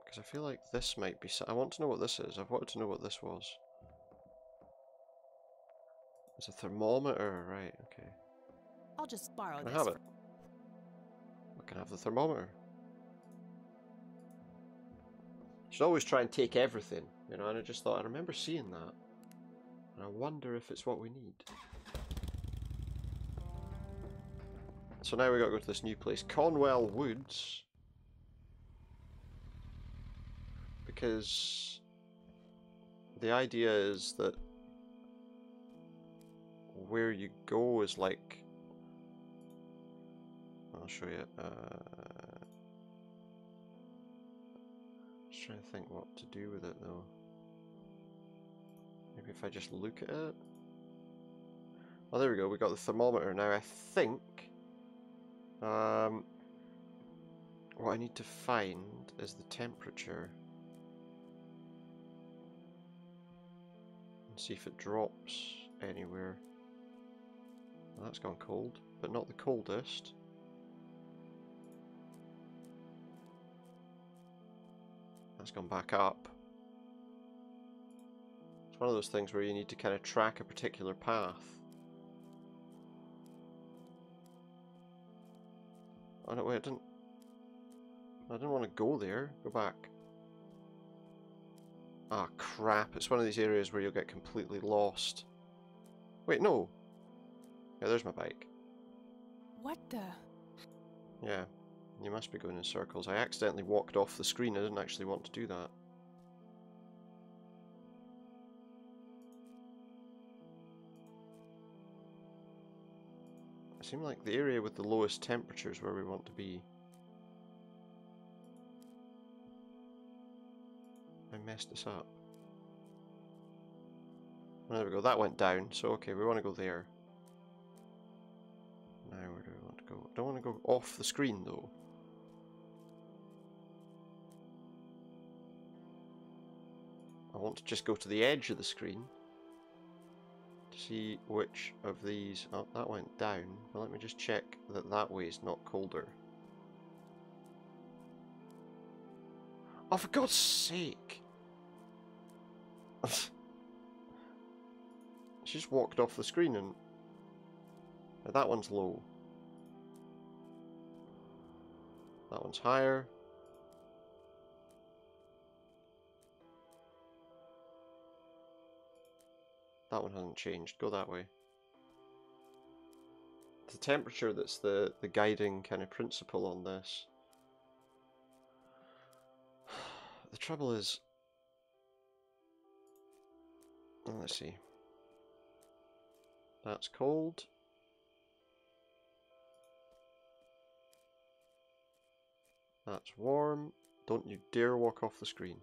Because I feel like this might be... I want to know what this is. I've wanted to know what this was. It's a thermometer. Right, okay. I'll just borrow Can this. I have it? I can have the thermometer. You should always try and take everything, you know, and I just thought, I remember seeing that. And I wonder if it's what we need. So now we got to go to this new place, Conwell Woods. Because the idea is that where you go is like... I'll show you. Just trying to think what to do with it though. Maybe if I just look at it. Oh, there we go. We got the thermometer now. I think what I need to find is the temperature and see if it drops anywhere. Well, that's gone cold, but not the coldest. That's gone back up. It's one of those things where you need to kind of track a particular path. Oh no, wait, I didn't want to go there. Go back. Ah, crap. It's one of these areas where you'll get completely lost. Wait, no. Yeah, there's my bike. What the? Yeah, you must be going in circles. I accidentally walked off the screen. I didn't actually want to do that. It seemed like the area with the lowest temperature is where we want to be. I messed this up. Oh, there we go. That went down. So, okay, we want to go there. Now, where do we want to go? I don't want to go off the screen, though. I want to just go to the edge of the screen to see which of these... Oh, that went down. But let me just check that that way is not colder. Oh, for God's sake! She just walked off the screen and... That one's low. That one's higher. That one hasn't changed. Go that way. The temperature that's the guiding kind of principle on this. The trouble is... Let's see. That's cold. That's warm. Don't you dare walk off the screen.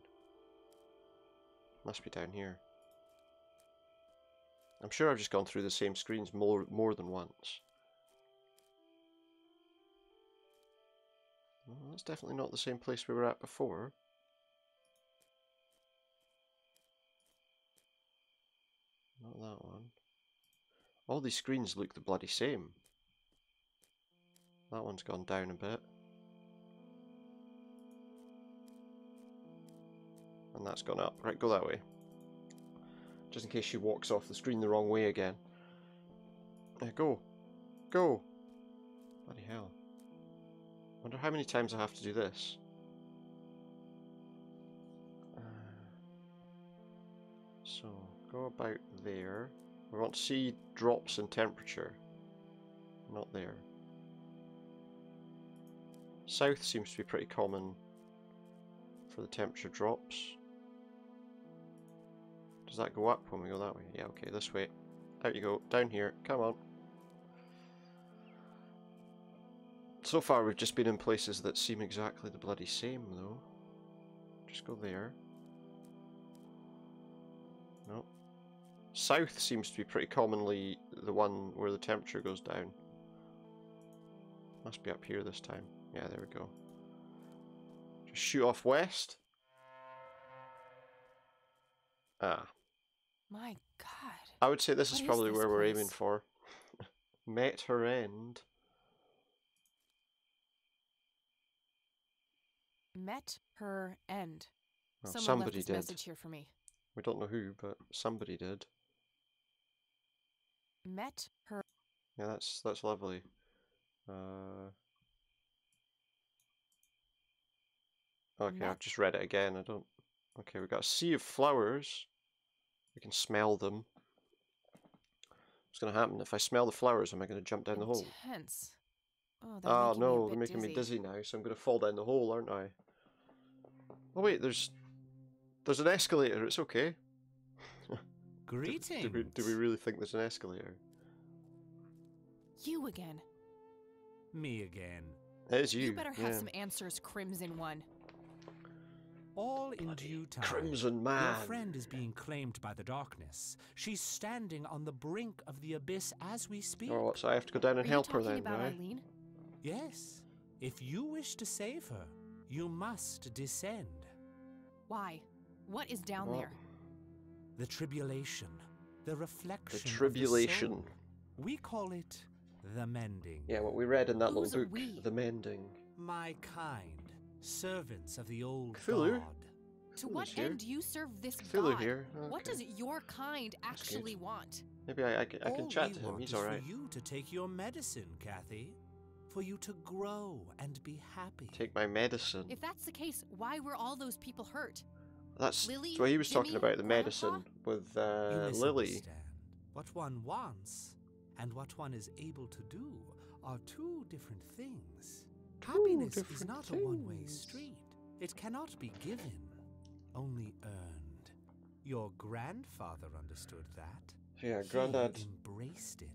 Must be down here. I'm sure I've just gone through the same screens more than once. Well, that's definitely not the same place we were at before. Not that one. All these screens look the bloody same. That one's gone down a bit. And that's gone up. Right, go that way. Just in case she walks off the screen the wrong way again. Go. Go. Bloody hell. Wonder how many times I have to do this. So, go about there. We want to see drops in temperature. Not there. South seems to be pretty common for the temperature drops. Does that go up when we go that way? Yeah, okay, this way. Out you go. Down here. Come on. So far we've just been in places that seem exactly the bloody same though. Just go there. Nope. South seems to be pretty commonly the one where the temperature goes down. Must be up here this time. Yeah, there we go. Just shoot off west. Ah. My God. I would say this is What probably this where we're aiming place? for. Met her end. Met her end. Well, Someone somebody left this did. message here for me. We don't know who, but somebody did. Met her. Yeah, that's lovely. Okay, I've just read it again. I don't. Okay, we've got a sea of flowers. We can smell them. What's going to happen if I smell the flowers? Am I going to jump down the hole? Intense. Oh, they're Oh making me a no, bit they're making me dizzy. dizzy now, so I'm going to fall down the hole, aren't I? Oh wait, there's an escalator. It's okay. Greetings. Do we really think there's an escalator? You again. Me again. It is you. You better have yeah. some answers, Crimson One. All in due time. Crimson Man. Your friend is being claimed by the darkness. She's standing on the brink of the abyss as we speak. Oh, so I have to go down and help her Are you then, talking about do I? Eileen? Yes. If you wish to save her, you must descend. Why? What is down What? there? The tribulation. The reflection. The tribulation. Of the soul. We call it the mending. Yeah, what we read in that Who's little book, we? The Mending. My kind, servants of the old Cthulhu? god. To what here. end do you serve this Cthulhu god? here. What Okay. does your kind actually want? Maybe I can All chat we to him. want He's is alright. for you to take your medicine, Kathy. For you to grow and be happy. Take my medicine. If that's the case, why were all those people hurt? That's Lily, what he was talking Jimmy, about, the Grandpa? medicine with You Lily. misunderstand. What one wants and what one is able to do are two different things. Happiness is different not a one-way things. street. It cannot be given, only earned. Your grandfather understood that. Yeah, He Grandad. embraced it.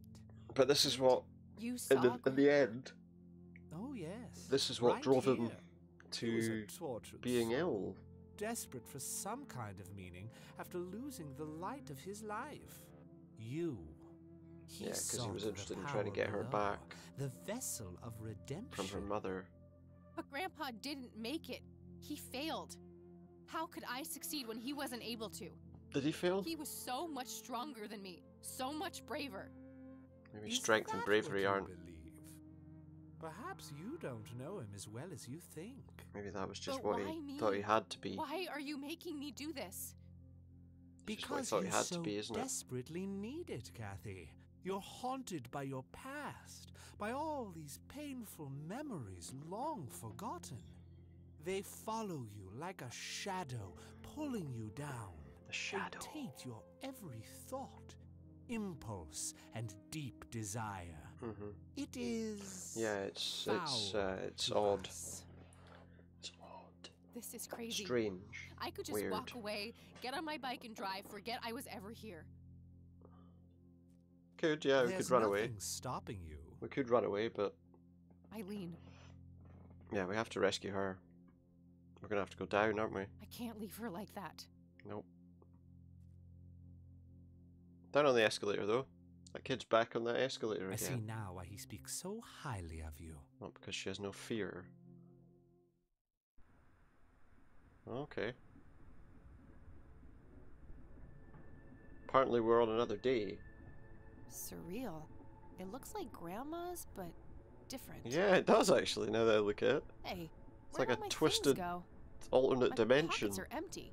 But this is what, You saw in the end, Oh yes. this is what right drove him here. He was a to tortured being soul, ill. desperate for some kind of meaning after losing the light of his life. You. Yeah, 'cause he sought was the interested in trying to power get her below, back the vessel of redemption. from her mother. But Grandpa didn't make it. He failed. How could I succeed when he wasn't able to? Did he fail? He was so much stronger than me, so much braver. Maybe Is strength and that bravery what you aren't. believe? Perhaps you don't know him as well as you think. Maybe that was just But what why he me? thought he had to be. Why are you making me do this? It's just what he Because thought you he had so to be, isn't it? desperately need it, Kathy. You're haunted by your past, by all these painful memories long forgotten. They follow you like a shadow, pulling you down. The shadow. They taint your every thought, impulse, and deep desire. Mm-hmm. It is. Yeah, it's foul odd. to us. It's odd. This is crazy. Strange. I could just Weird. walk away, get on my bike and drive, forget I was ever here. Could, yeah, we There's could run away. nothing stopping you. We could run away, but Eileen, yeah, we have to rescue her. We're gonna have to go down, aren't we? I can't leave her like that. Nope. Down on the escalator, though. That kid's back on that escalator I see again. now why he speaks so highly of you. Not because she has no fear. Okay. Apparently we're on another day. Surreal. It looks like Grandma's, but different. Yeah, it does actually, now that I look at it. Hey, It's where'd like all a my twisted things go? alternate My dimension. pockets are empty.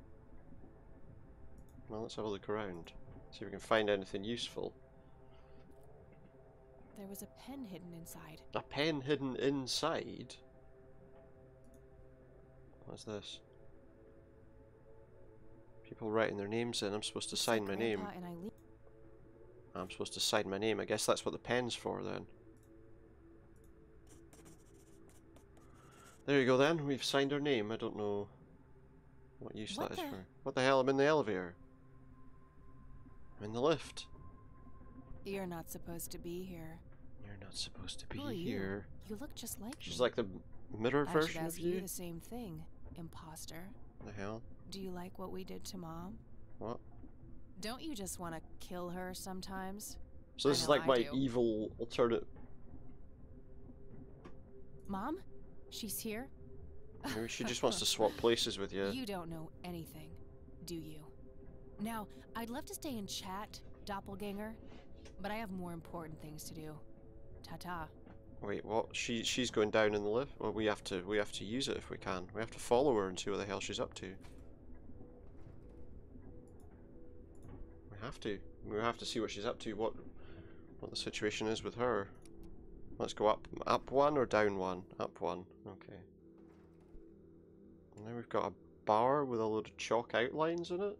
Well, let's have a look around. See if we can find anything useful. There was a pen hidden inside. A pen hidden inside? What's this? People writing their names in. I'm supposed to sign my name. Grandpa and Eileen. I'm supposed to sign my name. I guess that's what the pen's for then. There you go then. We've signed our name. I don't know what use What that is the- for. What the hell? I'm in the elevator. I'm in the lift. You're not supposed to be here. You're not it's supposed to be Who are you? here. You look just like She's me. like the mirror I should version of ask you you. the same thing, imposter. The hell? Do you like what we did to Mom? What? Don't you just want to kill her sometimes? So this is like my evil alternate. Mom? She's here? Maybe she just wants to swap places with you. You don't know anything, do you? Now, I'd love to stay and chat, doppelganger, but I have more important things to do. Ta-ta. Wait, what? She's going down in the lift? Well, we have to use it if we can. We have to follow her and see what the hell she's up to. We have to. We have to see what she's up to. What the situation is with her. Let's go up one or down one? Up one. Okay. And then we've got a bar with a load of chalk outlines in it.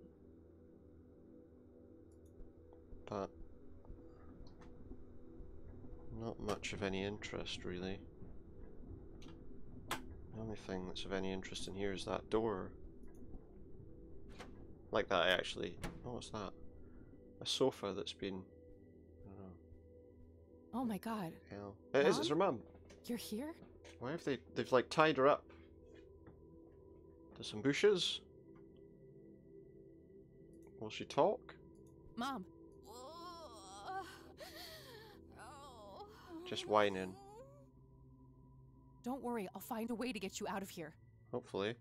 But not much of any interest, really. The only thing that's of any interest in here is that door. Like that, actually. Oh, what's that? A sofa that's been... I don't know. Oh my god. Hell. It is, it's her mum. You're here? Why have they've like tied her up to some bushes? Will she talk? Mom. Just whining. Don't worry, I'll find a way to get you out of here. Hopefully.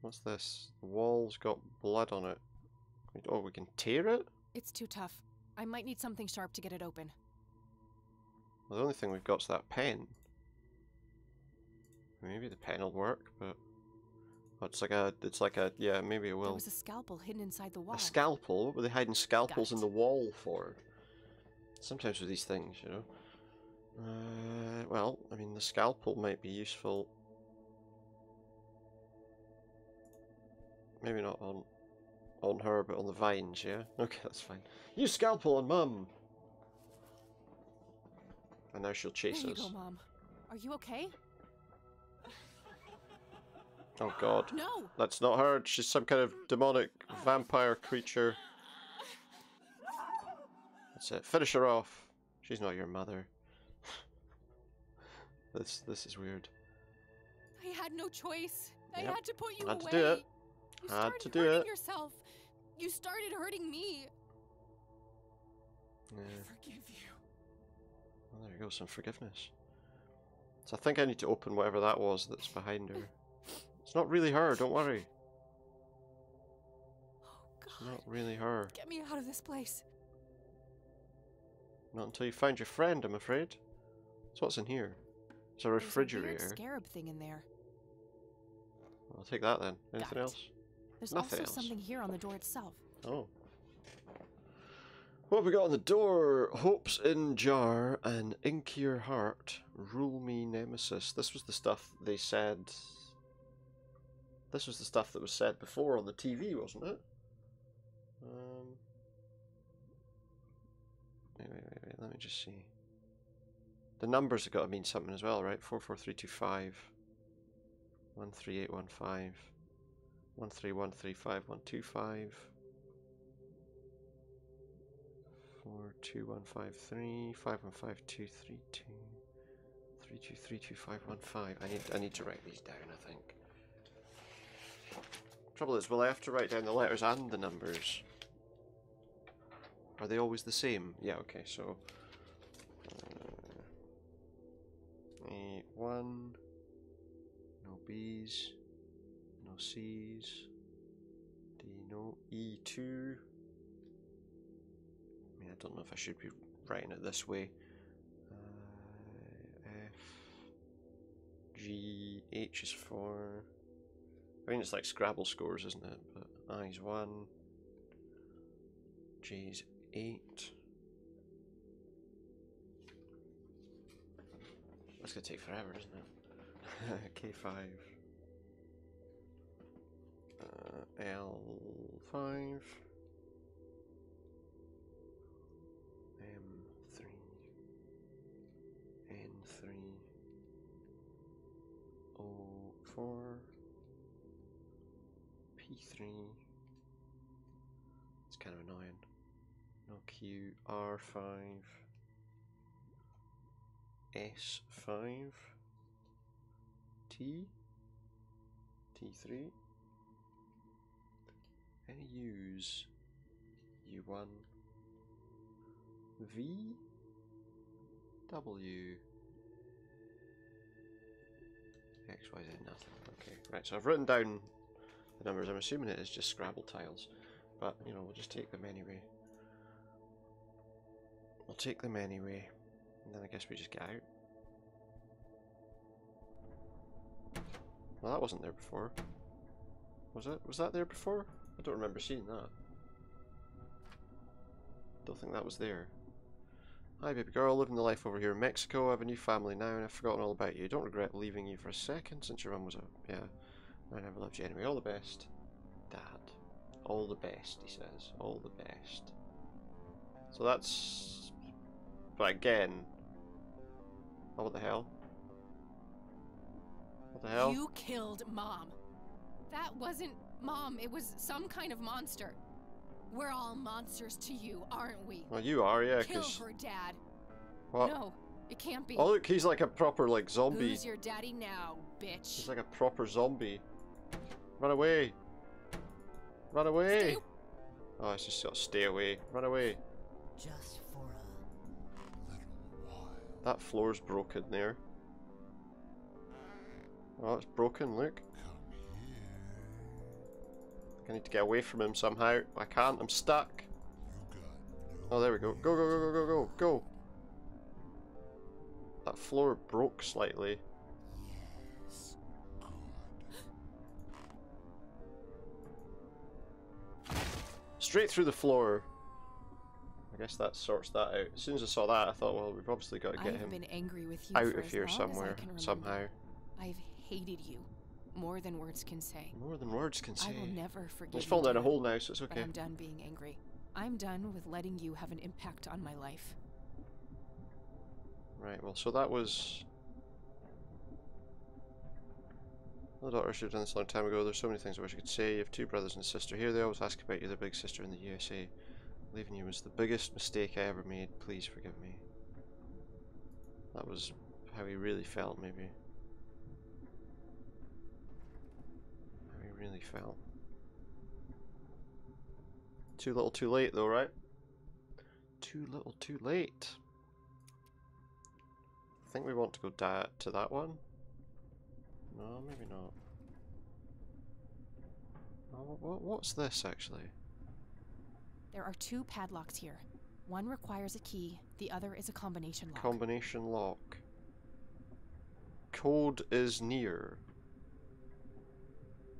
What's this? The wall's got blood on it. Oh, we can tear it? It's too tough. I might need something sharp to get it open. Well, the only thing we've got's that pen. Maybe the pen will work, but oh, it's like a yeah, maybe it will. There was a scalpel hidden inside the wall. A scalpel? What were they hiding scalpels in the wall for? Sometimes with these things, you know. Well, I mean, the scalpel might be useful. Maybe not on her, but on the vines, yeah? Okay, that's fine. Use scalpel on Mum! And now she'll chase There us. you go, Mom. Are you okay? Oh god. No! That's not her. She's some kind of demonic vampire creature. That's it. Finish her off. She's not your mother. This is weird. I had no choice. I Yep. had to put you Had away. to do it. You Had started to do hurting it. yourself. You started hurting me. Yeah. Forgive you. Well, there you go, some forgiveness. So I think I need to open whatever that was that's behind her. It's not really her, don't worry. It's not really her. Get me out of this place. Not until you find your friend, I'm afraid. So what's in here? It's a There's a refrigerator. weird scarab thing in there. I'll take that then. Anything it. else? There's Nothing also else. something here on the door itself. Oh. What have we got on the door? Hopes in jar and inkier heart. Rule me nemesis. This was the stuff they said. This was the stuff that was said before on the TV, wasn't it? Wait. Let me just see. The numbers have got to mean something as well, right? 44325, 13815, 13135, 42153, 515232, 32325515. I need to write these down, I think. Trouble is, will I have to write down the letters and the numbers? Are they always the same? Yeah, okay, so 1, no B's, no C's, D, no E2. I mean, I don't know if I should be writing it this way. F, G, H is 4. I mean, it's like Scrabble scores, isn't it? But I is 1, J is 8. That's gonna take forever, isn't it? K5. L5. M3. N3. O4. P3. It's kind of annoying. No Q. R5. S5, T, T3, any U's, U1, V, W, X, Y, Z, nothing. Okay, right, so I've written down the numbers. I'm assuming it is just Scrabble tiles, but you know, we'll just take them anyway. We'll take them anyway, and then I guess we just get out. Well, that wasn't there before. Was it? Was that there before? I don't remember seeing that. Don't think that was there. Hi baby girl, living the life over here in Mexico. I have a new family now and I've forgotten all about you. Don't regret leaving you for a second since your mum was a... yeah. I never loved you anyway. All the best. Dad. All the best, he says. All the best. So that's... But again... Oh, what the hell? What the hell? You killed Mom. That wasn't Mom. It was some kind of monster. We're all monsters to you, aren't we? Well, you are, yeah, Kill because... her, Dad. What? No, it can't be. Oh, look, he's like a proper, like, zombie. Who's your daddy now, bitch? He's like a proper zombie. Run away. Run away. Oh, it's just got to stay away. Run away. Just for a little while. That floor's broken there. Oh, it's broken, look. I need to get away from him somehow. I can't, I'm stuck. Oh, there we go. Go, go, go, go, go, go, go. That floor broke slightly. Yes. Straight through the floor. I guess that sorts that out. As soon as I saw that, I thought, well, we've obviously got to get him been angry with you out for of as here long as I somewhere, can remember. somehow. I've hated you. More than words can say. More than words can say. I will never forgive He's you, fallen down a Dad, hole now, so it's okay. But I'm done being angry. I'm done with letting you have an impact on my life. Right, well, so that was... The daughter should have done this a long time ago. There's so many things I wish I could say. You have two brothers and a sister here. They always ask about you, their big sister in the USA. Leaving you was the biggest mistake I ever made. Please forgive me. That was how he really felt, maybe. How he really felt. Too little too late though, right? Too little too late. I think we want to go to that one. No, maybe not. Oh, what's this actually? There are two padlocks here. One requires a key, the other is a combination lock. Combination lock. Code is near.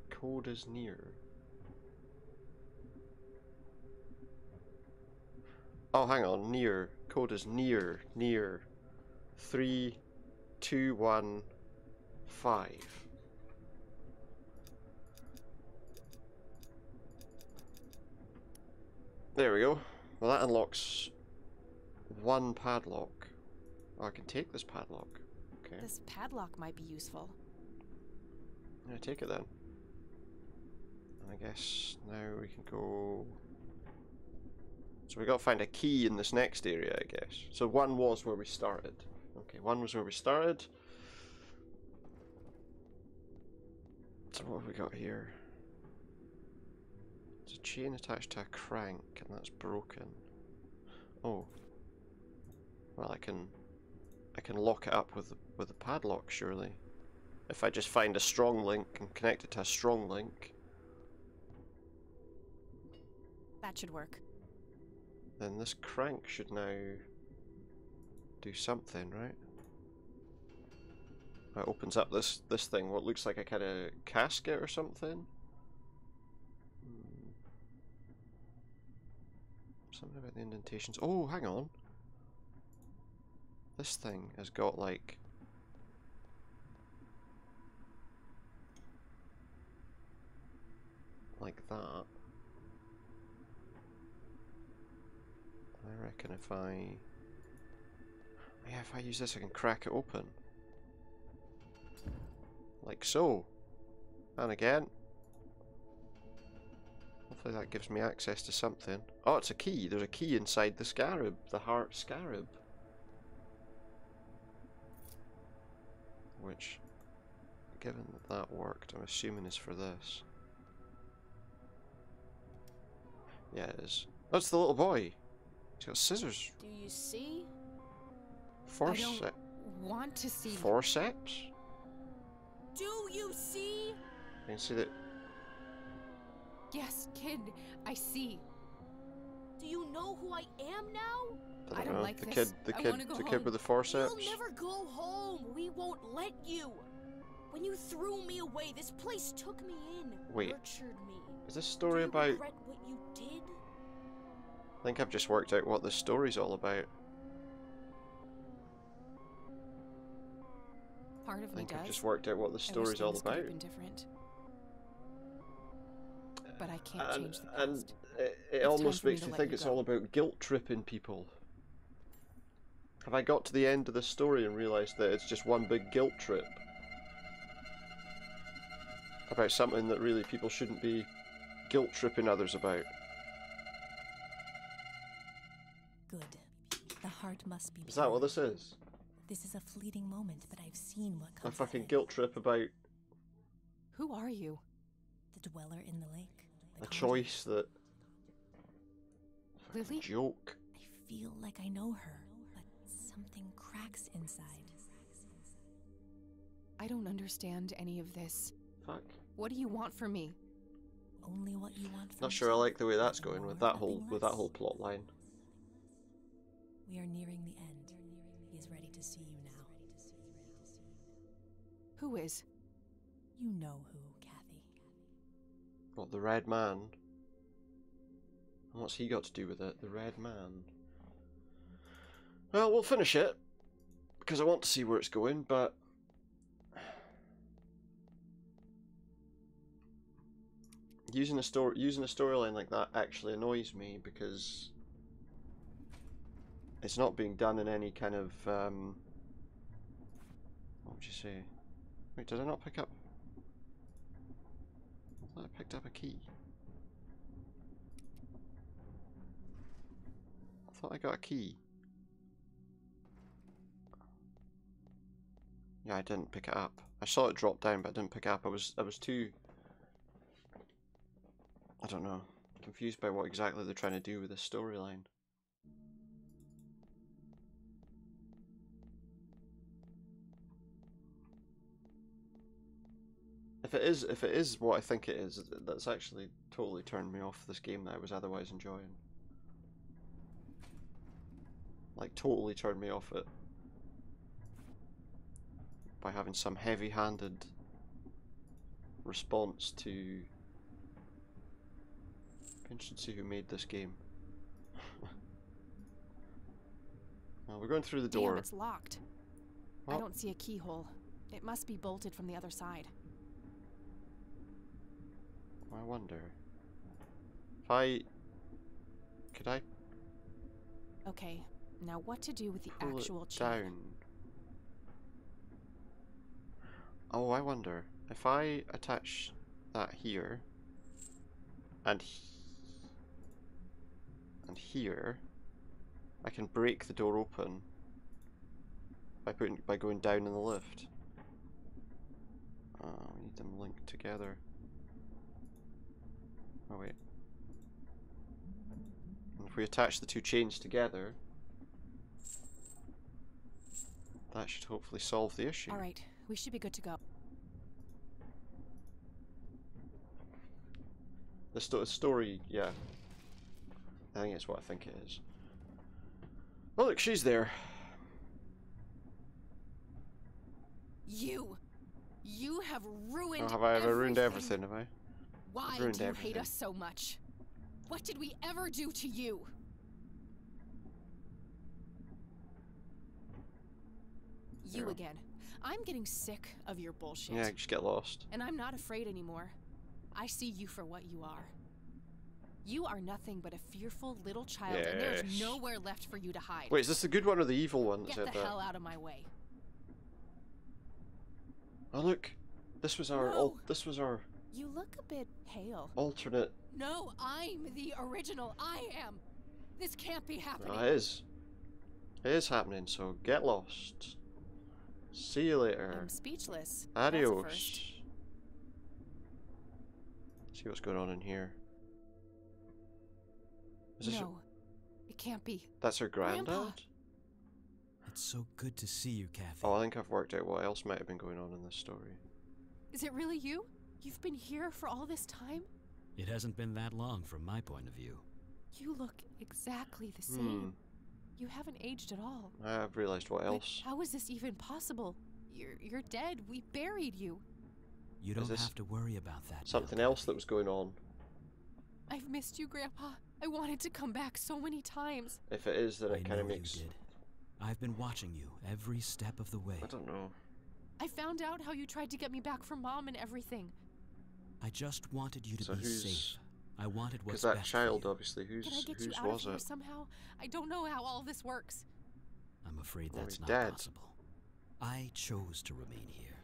Code is near. Oh, hang on. Near. Code is near. Near. 3, 2, 1, 5. There we go. Well, that unlocks one padlock. Oh, I can take this padlock. Okay. This padlock might be useful. Yeah, take it then. And I guess now we can go... So we got to find a key in this next area, I guess. So one was where we started. Okay, one was where we started. So what have we got here? It's a chain attached to a crank, and that's broken. Oh. Well, I can lock it up with a padlock, surely. If I just find a strong link and connect it to a strong link. That should work. Then this crank should now do something, right? It opens up this thing, what looks like a kind of casket or something. Something about the indentations. Oh, hang on. This thing has got like... like that. I reckon if I... yeah, if I use this I can crack it open. Like so. And again. Hopefully that gives me access to something. Oh, it's a key. There's a key inside the scarab. The heart scarab. which, given that that worked, I'm assuming is for this. Yeah, it is. That's the little boy. He's got scissors. Do you see? Forceps. I don't want to see. Forceps? Do you see? I can see that. Yes, kid, I see. Do you know who I am now? I don't know. like the this. Kid, I wanna go the home. kid with the forceps. You'll never go home. We won't let you. When you threw me away, this place took me in, Wait. nurtured me. Is this story Do you about? regret what you did? I think I've just worked out what this story's all about. Part of I me think does. I've just worked out what the I wish story's all things could about. have been different. But I can't change the past. And it It's almost time for me makes to me let think you it's go. all about guilt tripping people. Have I got to the end of the story and realised that it's just one big guilt trip? About something that really people shouldn't be guilt tripping others about. Good. The heart must be. Is that what this is? This is a fleeting moment, but I've seen what A comes. fucking guilt trip about Who are you? The dweller in the lake. a choice that... Lily? Joke. I feel like I know her, but something cracks inside. I don't understand any of this. Fuck. What do you want from me? Only what you want from Not sure I like the way that's going with that whole plot line. We are nearing the end. He is ready to see you now. Who is? You know who, Kathy. What, the Red Man? And what's he got to do with it? The Red Man. Well, we'll finish it because I want to see where it's going, but using a storyline like that actually annoys me because it's not being done in any kind of what would you say? Wait, did I not pick up? I thought I picked up a key. I thought I got a key. Yeah, I didn't pick it up. I saw it drop down, but I didn't pick it up. I was too, I don't know, confused by what exactly they're trying to do with this storyline. If it is what I think it is, that's actually totally turned me off this game that I was otherwise enjoying. Like, totally turned me off it by having some heavy-handed response to... Be interested to see who made this game. Well, we're going through the door. Damn, it's locked. What? I don't see a keyhole. It must be bolted from the other side. I wonder if I could I Okay, now what to do with the pull actual it chain? down? Oh, I wonder if I attach that here and here, I can break the door open by going down in the lift. We need them linked together. Oh wait. And if we attach the two chains together, that should hopefully solve the issue. Alright, we should be good to go. The story, yeah. I think it's what I think it is. Oh look, she's there. You have ruined Oh, have I ever ruined everything, have I? Why Ruined do you everything. hate us so much? What did we ever do to you? You Yeah. again. I'm getting sick of your bullshit. Yeah, just get lost. And I'm not afraid anymore. I see you for what you are. You are nothing but a fearful little child, and there's Yes. nowhere left for you to hide. Wait, is this the good one or the evil one that Get said the that? hell out of my way. Oh look, this was our this was our You look a bit pale. alternate. No, I'm the original. I am. This can't be happening. It is. It is happening. So get lost. See you later. I'm speechless. That's a Adios. first. See what's going on in here. Is this No, it can't be. That's her granddad? Grandpa. It's so good to see you, Kathy. Oh, I think I've worked out what else might have been going on in this story. Is it really you? You've been here for all this time? It hasn't been that long from my point of view. You look exactly the same. You haven't aged at all. I've realised what else. But how is this even possible? You're dead. We buried you. You don't have to worry about that. Something else that was going on. I've missed you, Grandpa. I wanted to come back so many times. If it is, then it kind of know makes... you did. I've been watching you every step of the way. I don't know. I found out how you tried to get me back from Mom and everything. I just wanted you to So be who's- safe. I wanted what's Because that best child, for you. obviously, Can I get you whose out was of here it? somehow? I don't know how all this works. I'm afraid Well, that's he's not dead. possible. I chose to remain here,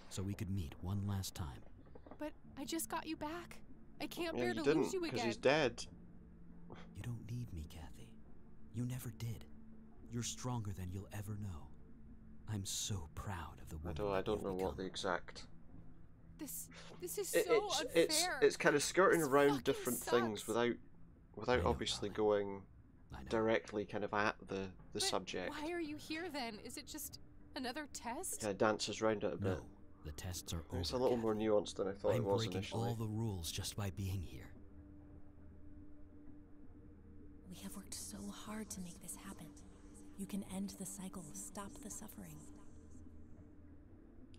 so we could meet one last time. But I just got you back. I can't Yeah, bear you to didn't, lose you because again. he's dead. You don't need me, Kathy. You never did. You're stronger than you'll ever know. I'm so proud of the woman. I don't know what the exact... This is so unfair. It's kind of skirting This around fucking different sucks. things without obviously going directly kind of at the But subject. Why are you here then? Is it just another test? Kind of dances around it a bit. No, the tests are over. It's a little more nuanced than I thought I'm it was breaking initially. all the rules just by being here. We have worked so hard to make this happen. You can end the cycle, stop the suffering.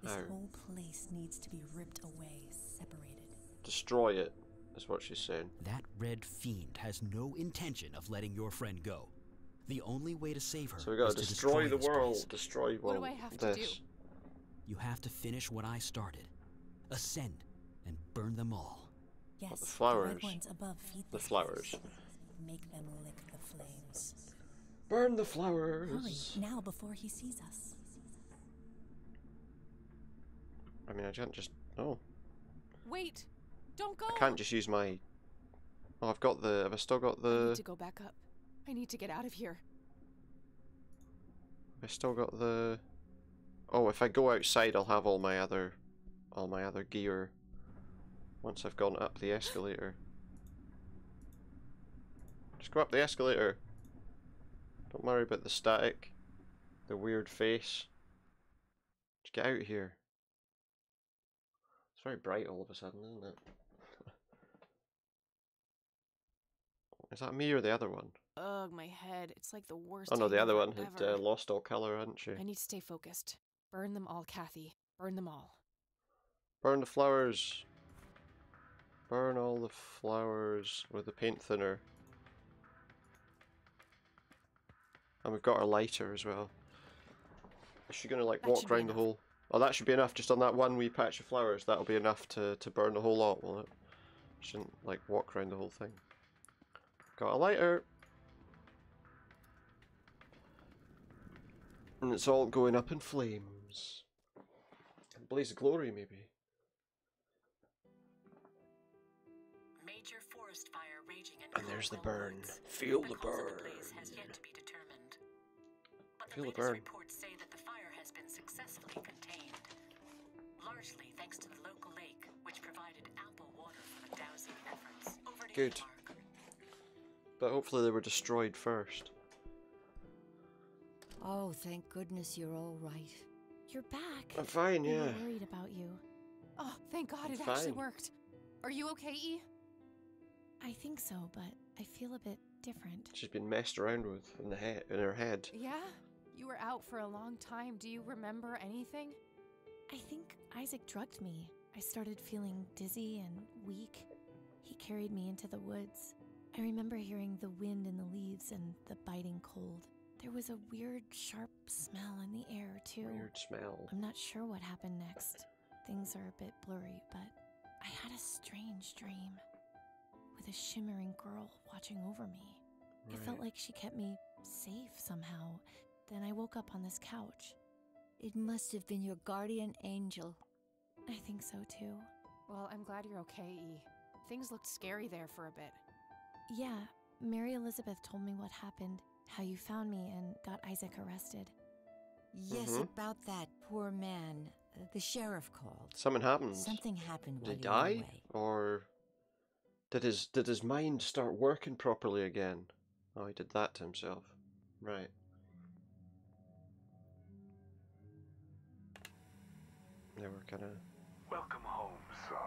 This Oh. whole place needs to be ripped away, separated. Destroy it, is what she's saying. That red fiend has no intention of letting your friend go. The only way to save her So we gotta is to destroy the this world. place. Destroy What do I have to do? this. You have to finish what I started. Ascend and burn them all. Yes, the flowers. red ones above feed The this flowers. place. Make them lick the flames. Burn the flowers. Hurry, now before he sees us. I mean, I can't just... No. Wait! Don't go! I can't just use my... Oh, I've got the... Have I still got I the... need to go back up. I need to get out of here. I still got the... Oh, if I go outside, I'll have all my other gear once I've gone up the escalator. Just go up the escalator. Don't worry about the static, the weird face. Just get out of here. It's very bright all of a sudden, isn't it? Is that me or the other one? Ugh, my head. It's like the worst. Oh no, the other one hangover had ever. lost all colour, hadn't she? I need to stay focused. Burn them all, Kathy. Burn them all. Burn the flowers. Burn all the flowers with the paint thinner. And we've got our lighter as well. Is she gonna like That walk should be around the whole... Oh, that should be enough, just on that one wee patch of flowers. That'll be enough to burn the whole lot, won't it? Shouldn't like walk around the whole thing. Got a lighter. And it's all going up in flames. Blaze of glory, maybe. Major forest fire raging in And there's the Cornwall burn. Woods. Feel the cause of the burn. blaze has yet to be determined. But Feel the the latest burn. reports say that the fire has been successfully contained, largely thanks to the local lake, which provided ample water for the dousing efforts. Over to Good. you, Mark. But hopefully they were destroyed first. Oh, thank goodness you're all right. You're back. I'm fine, We yeah. were worried about you. Oh, thank God I'm it actually fine. worked. Are you okay, E? I think so, but I feel a bit different. She's been messed around with in her head. Yeah? You were out for a long time. Do you remember anything? I think Isaac drugged me. I started feeling dizzy and weak. He carried me into the woods. I remember hearing the wind in the leaves and the biting cold. There was a weird, sharp smell in the air, too. Weird smell. I'm not sure what happened next. Things are a bit blurry, but I had a strange dream with a shimmering girl watching over me. It felt Right. like she kept me safe somehow. Then I woke up on this couch. It must have been your guardian angel. I think so, too. Well, I'm glad you're okay, E. Things looked scary there for a bit. Yeah, Mary Elizabeth told me what happened, how you found me and got Isaac arrested. Yes, about that poor man. The sheriff called. Something happened. Something happened while Did he you were die? away. Or did his mind start working properly again? Oh, he did that to himself. Right. They were kind of... Welcome home, son.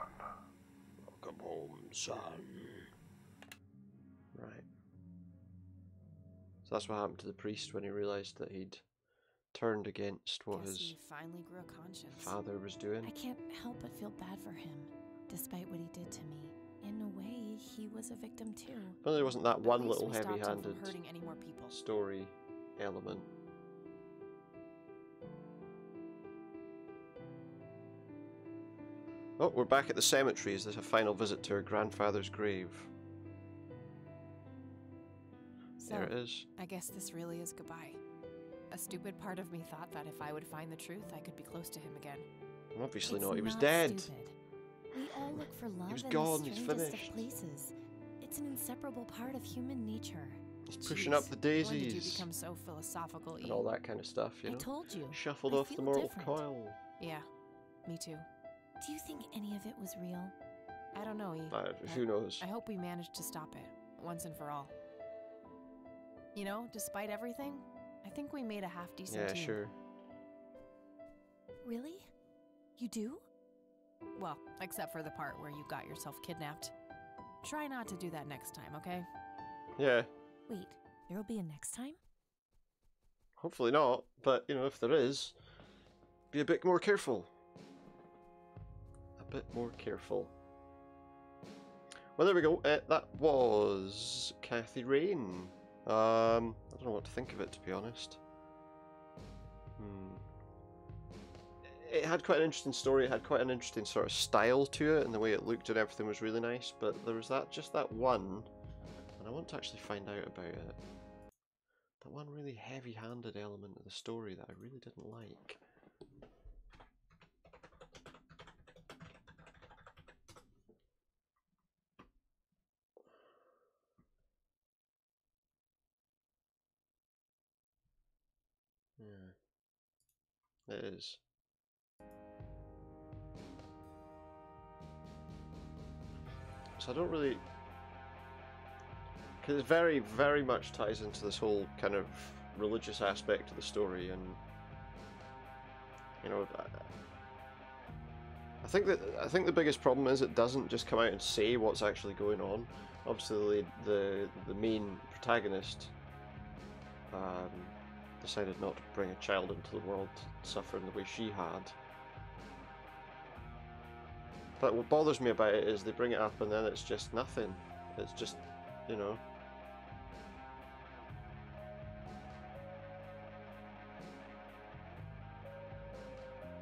Welcome home, son. Right. So that's what happened to the priest when he realised that he'd turned against what Guess his he finally grew a conscience. father was doing. I can't help but feel bad for him, despite what he did to me. In a way, he was a victim too. Well, there wasn't that At one least little we stopped him from heavy-handed hurting any more people. story element. Oh, we're back at the cemetery. Is this a final visit to her grandfather's grave? So, There it is. I guess this really is goodbye. A stupid part of me thought that if I would find the truth, I could be close to him again. Obviously It's not. He was not dead. stupid. We all look for love was in gone, the he's strangest finished. of places. It's an inseparable part of human nature. He's pushing up the daisies. When did you become so philosophical? And all that kind of stuff, you know? I told you. Shuffled I off the feel mortal different. coil. Yeah, me too. Do you think any of it was real? I don't know, E. Who knows? I hope we managed to stop it, once and for all. You know, despite everything, I think we made a half-decent Yeah, team. sure. Really? You do? Well, except for the part where you got yourself kidnapped. Try not to do that next time, okay? Yeah. Wait, there'll be a next time? Hopefully not, but, you know, if there is, be a bit more careful. A bit more careful. Well, there we go. That was Kathy Rain. I don't know what to think of it, to be honest. It had quite an interesting story. It had quite an interesting sort of style to it, and the way it looked and everything was really nice. But there was just that one, and I want to actually find out about it. That one really heavy-handed element of the story that I really didn't like. Yeah. It is. So I don't really... Because it very, very much ties into this whole kind of religious aspect of the story, and... You know, I think the biggest problem is it doesn't just come out and say what's actually going on. Obviously, the main protagonist decided not to bring a child into the world suffering the way she had. But what bothers me about it is they bring it up and then it's just nothing. It's just, you know.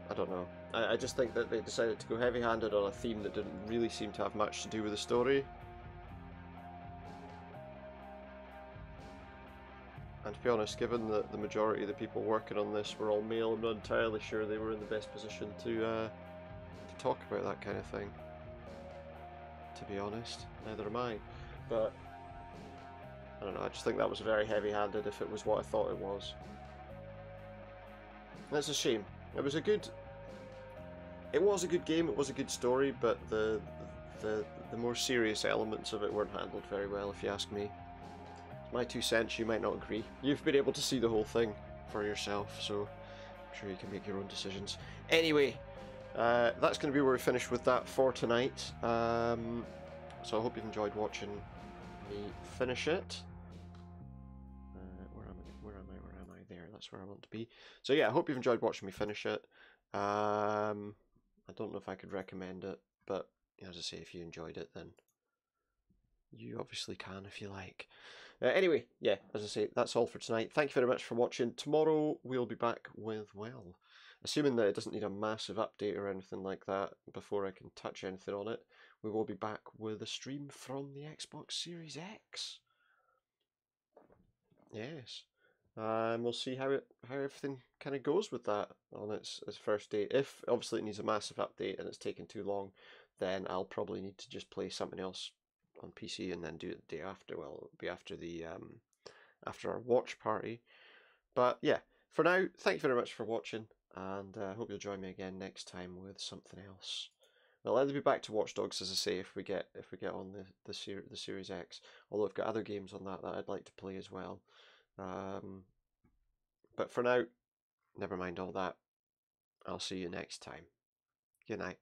I don't know. I just think that they decided to go heavy-handed on a theme that didn't really seem to have much to do with the story. And to be honest, given that the majority of the people working on this were all male, I'm not entirely sure they were in the best position to talk about that kind of thing. To be honest, neither am I. But I don't know. I just think that was very heavy-handed. If it was what I thought it was, and that's a shame. It was a good. It was a good game. It was a good story, but the more serious elements of it weren't handled very well, if you ask me. My 2 cents, you might not agree. You've been able to see the whole thing for yourself, so I'm sure you can make your own decisions. Anyway, that's going to be where we finish with that for tonight. So I hope you've enjoyed watching me finish it. Where am I? There, that's where I want to be. So yeah, I hope you've enjoyed watching me finish it. I don't know if I could recommend it, but as I say, if you enjoyed it, then you obviously can if you like. Anyway, yeah, as I say, that's all for tonight. Thank you very much for watching. Tomorrow we'll be back with, well, assuming that it doesn't need a massive update or anything like that before I can touch anything on it, we will be back with a stream from the Xbox Series X. Yes. And we'll see how everything kind of goes with that on its first day. If obviously it needs a massive update and it's taking too long, then I'll probably need to just play something else on PC and then do it the day after. Well, it'll be after the after our watch party. But yeah, for now, thank you very much for watching, and I hope you'll join me again next time with something else. We'll either be back to Watch Dogs, as I say, if we get on the Series X. Although I've got other games on that I'd like to play as well. But for now, never mind all that. I'll see you next time. Good night.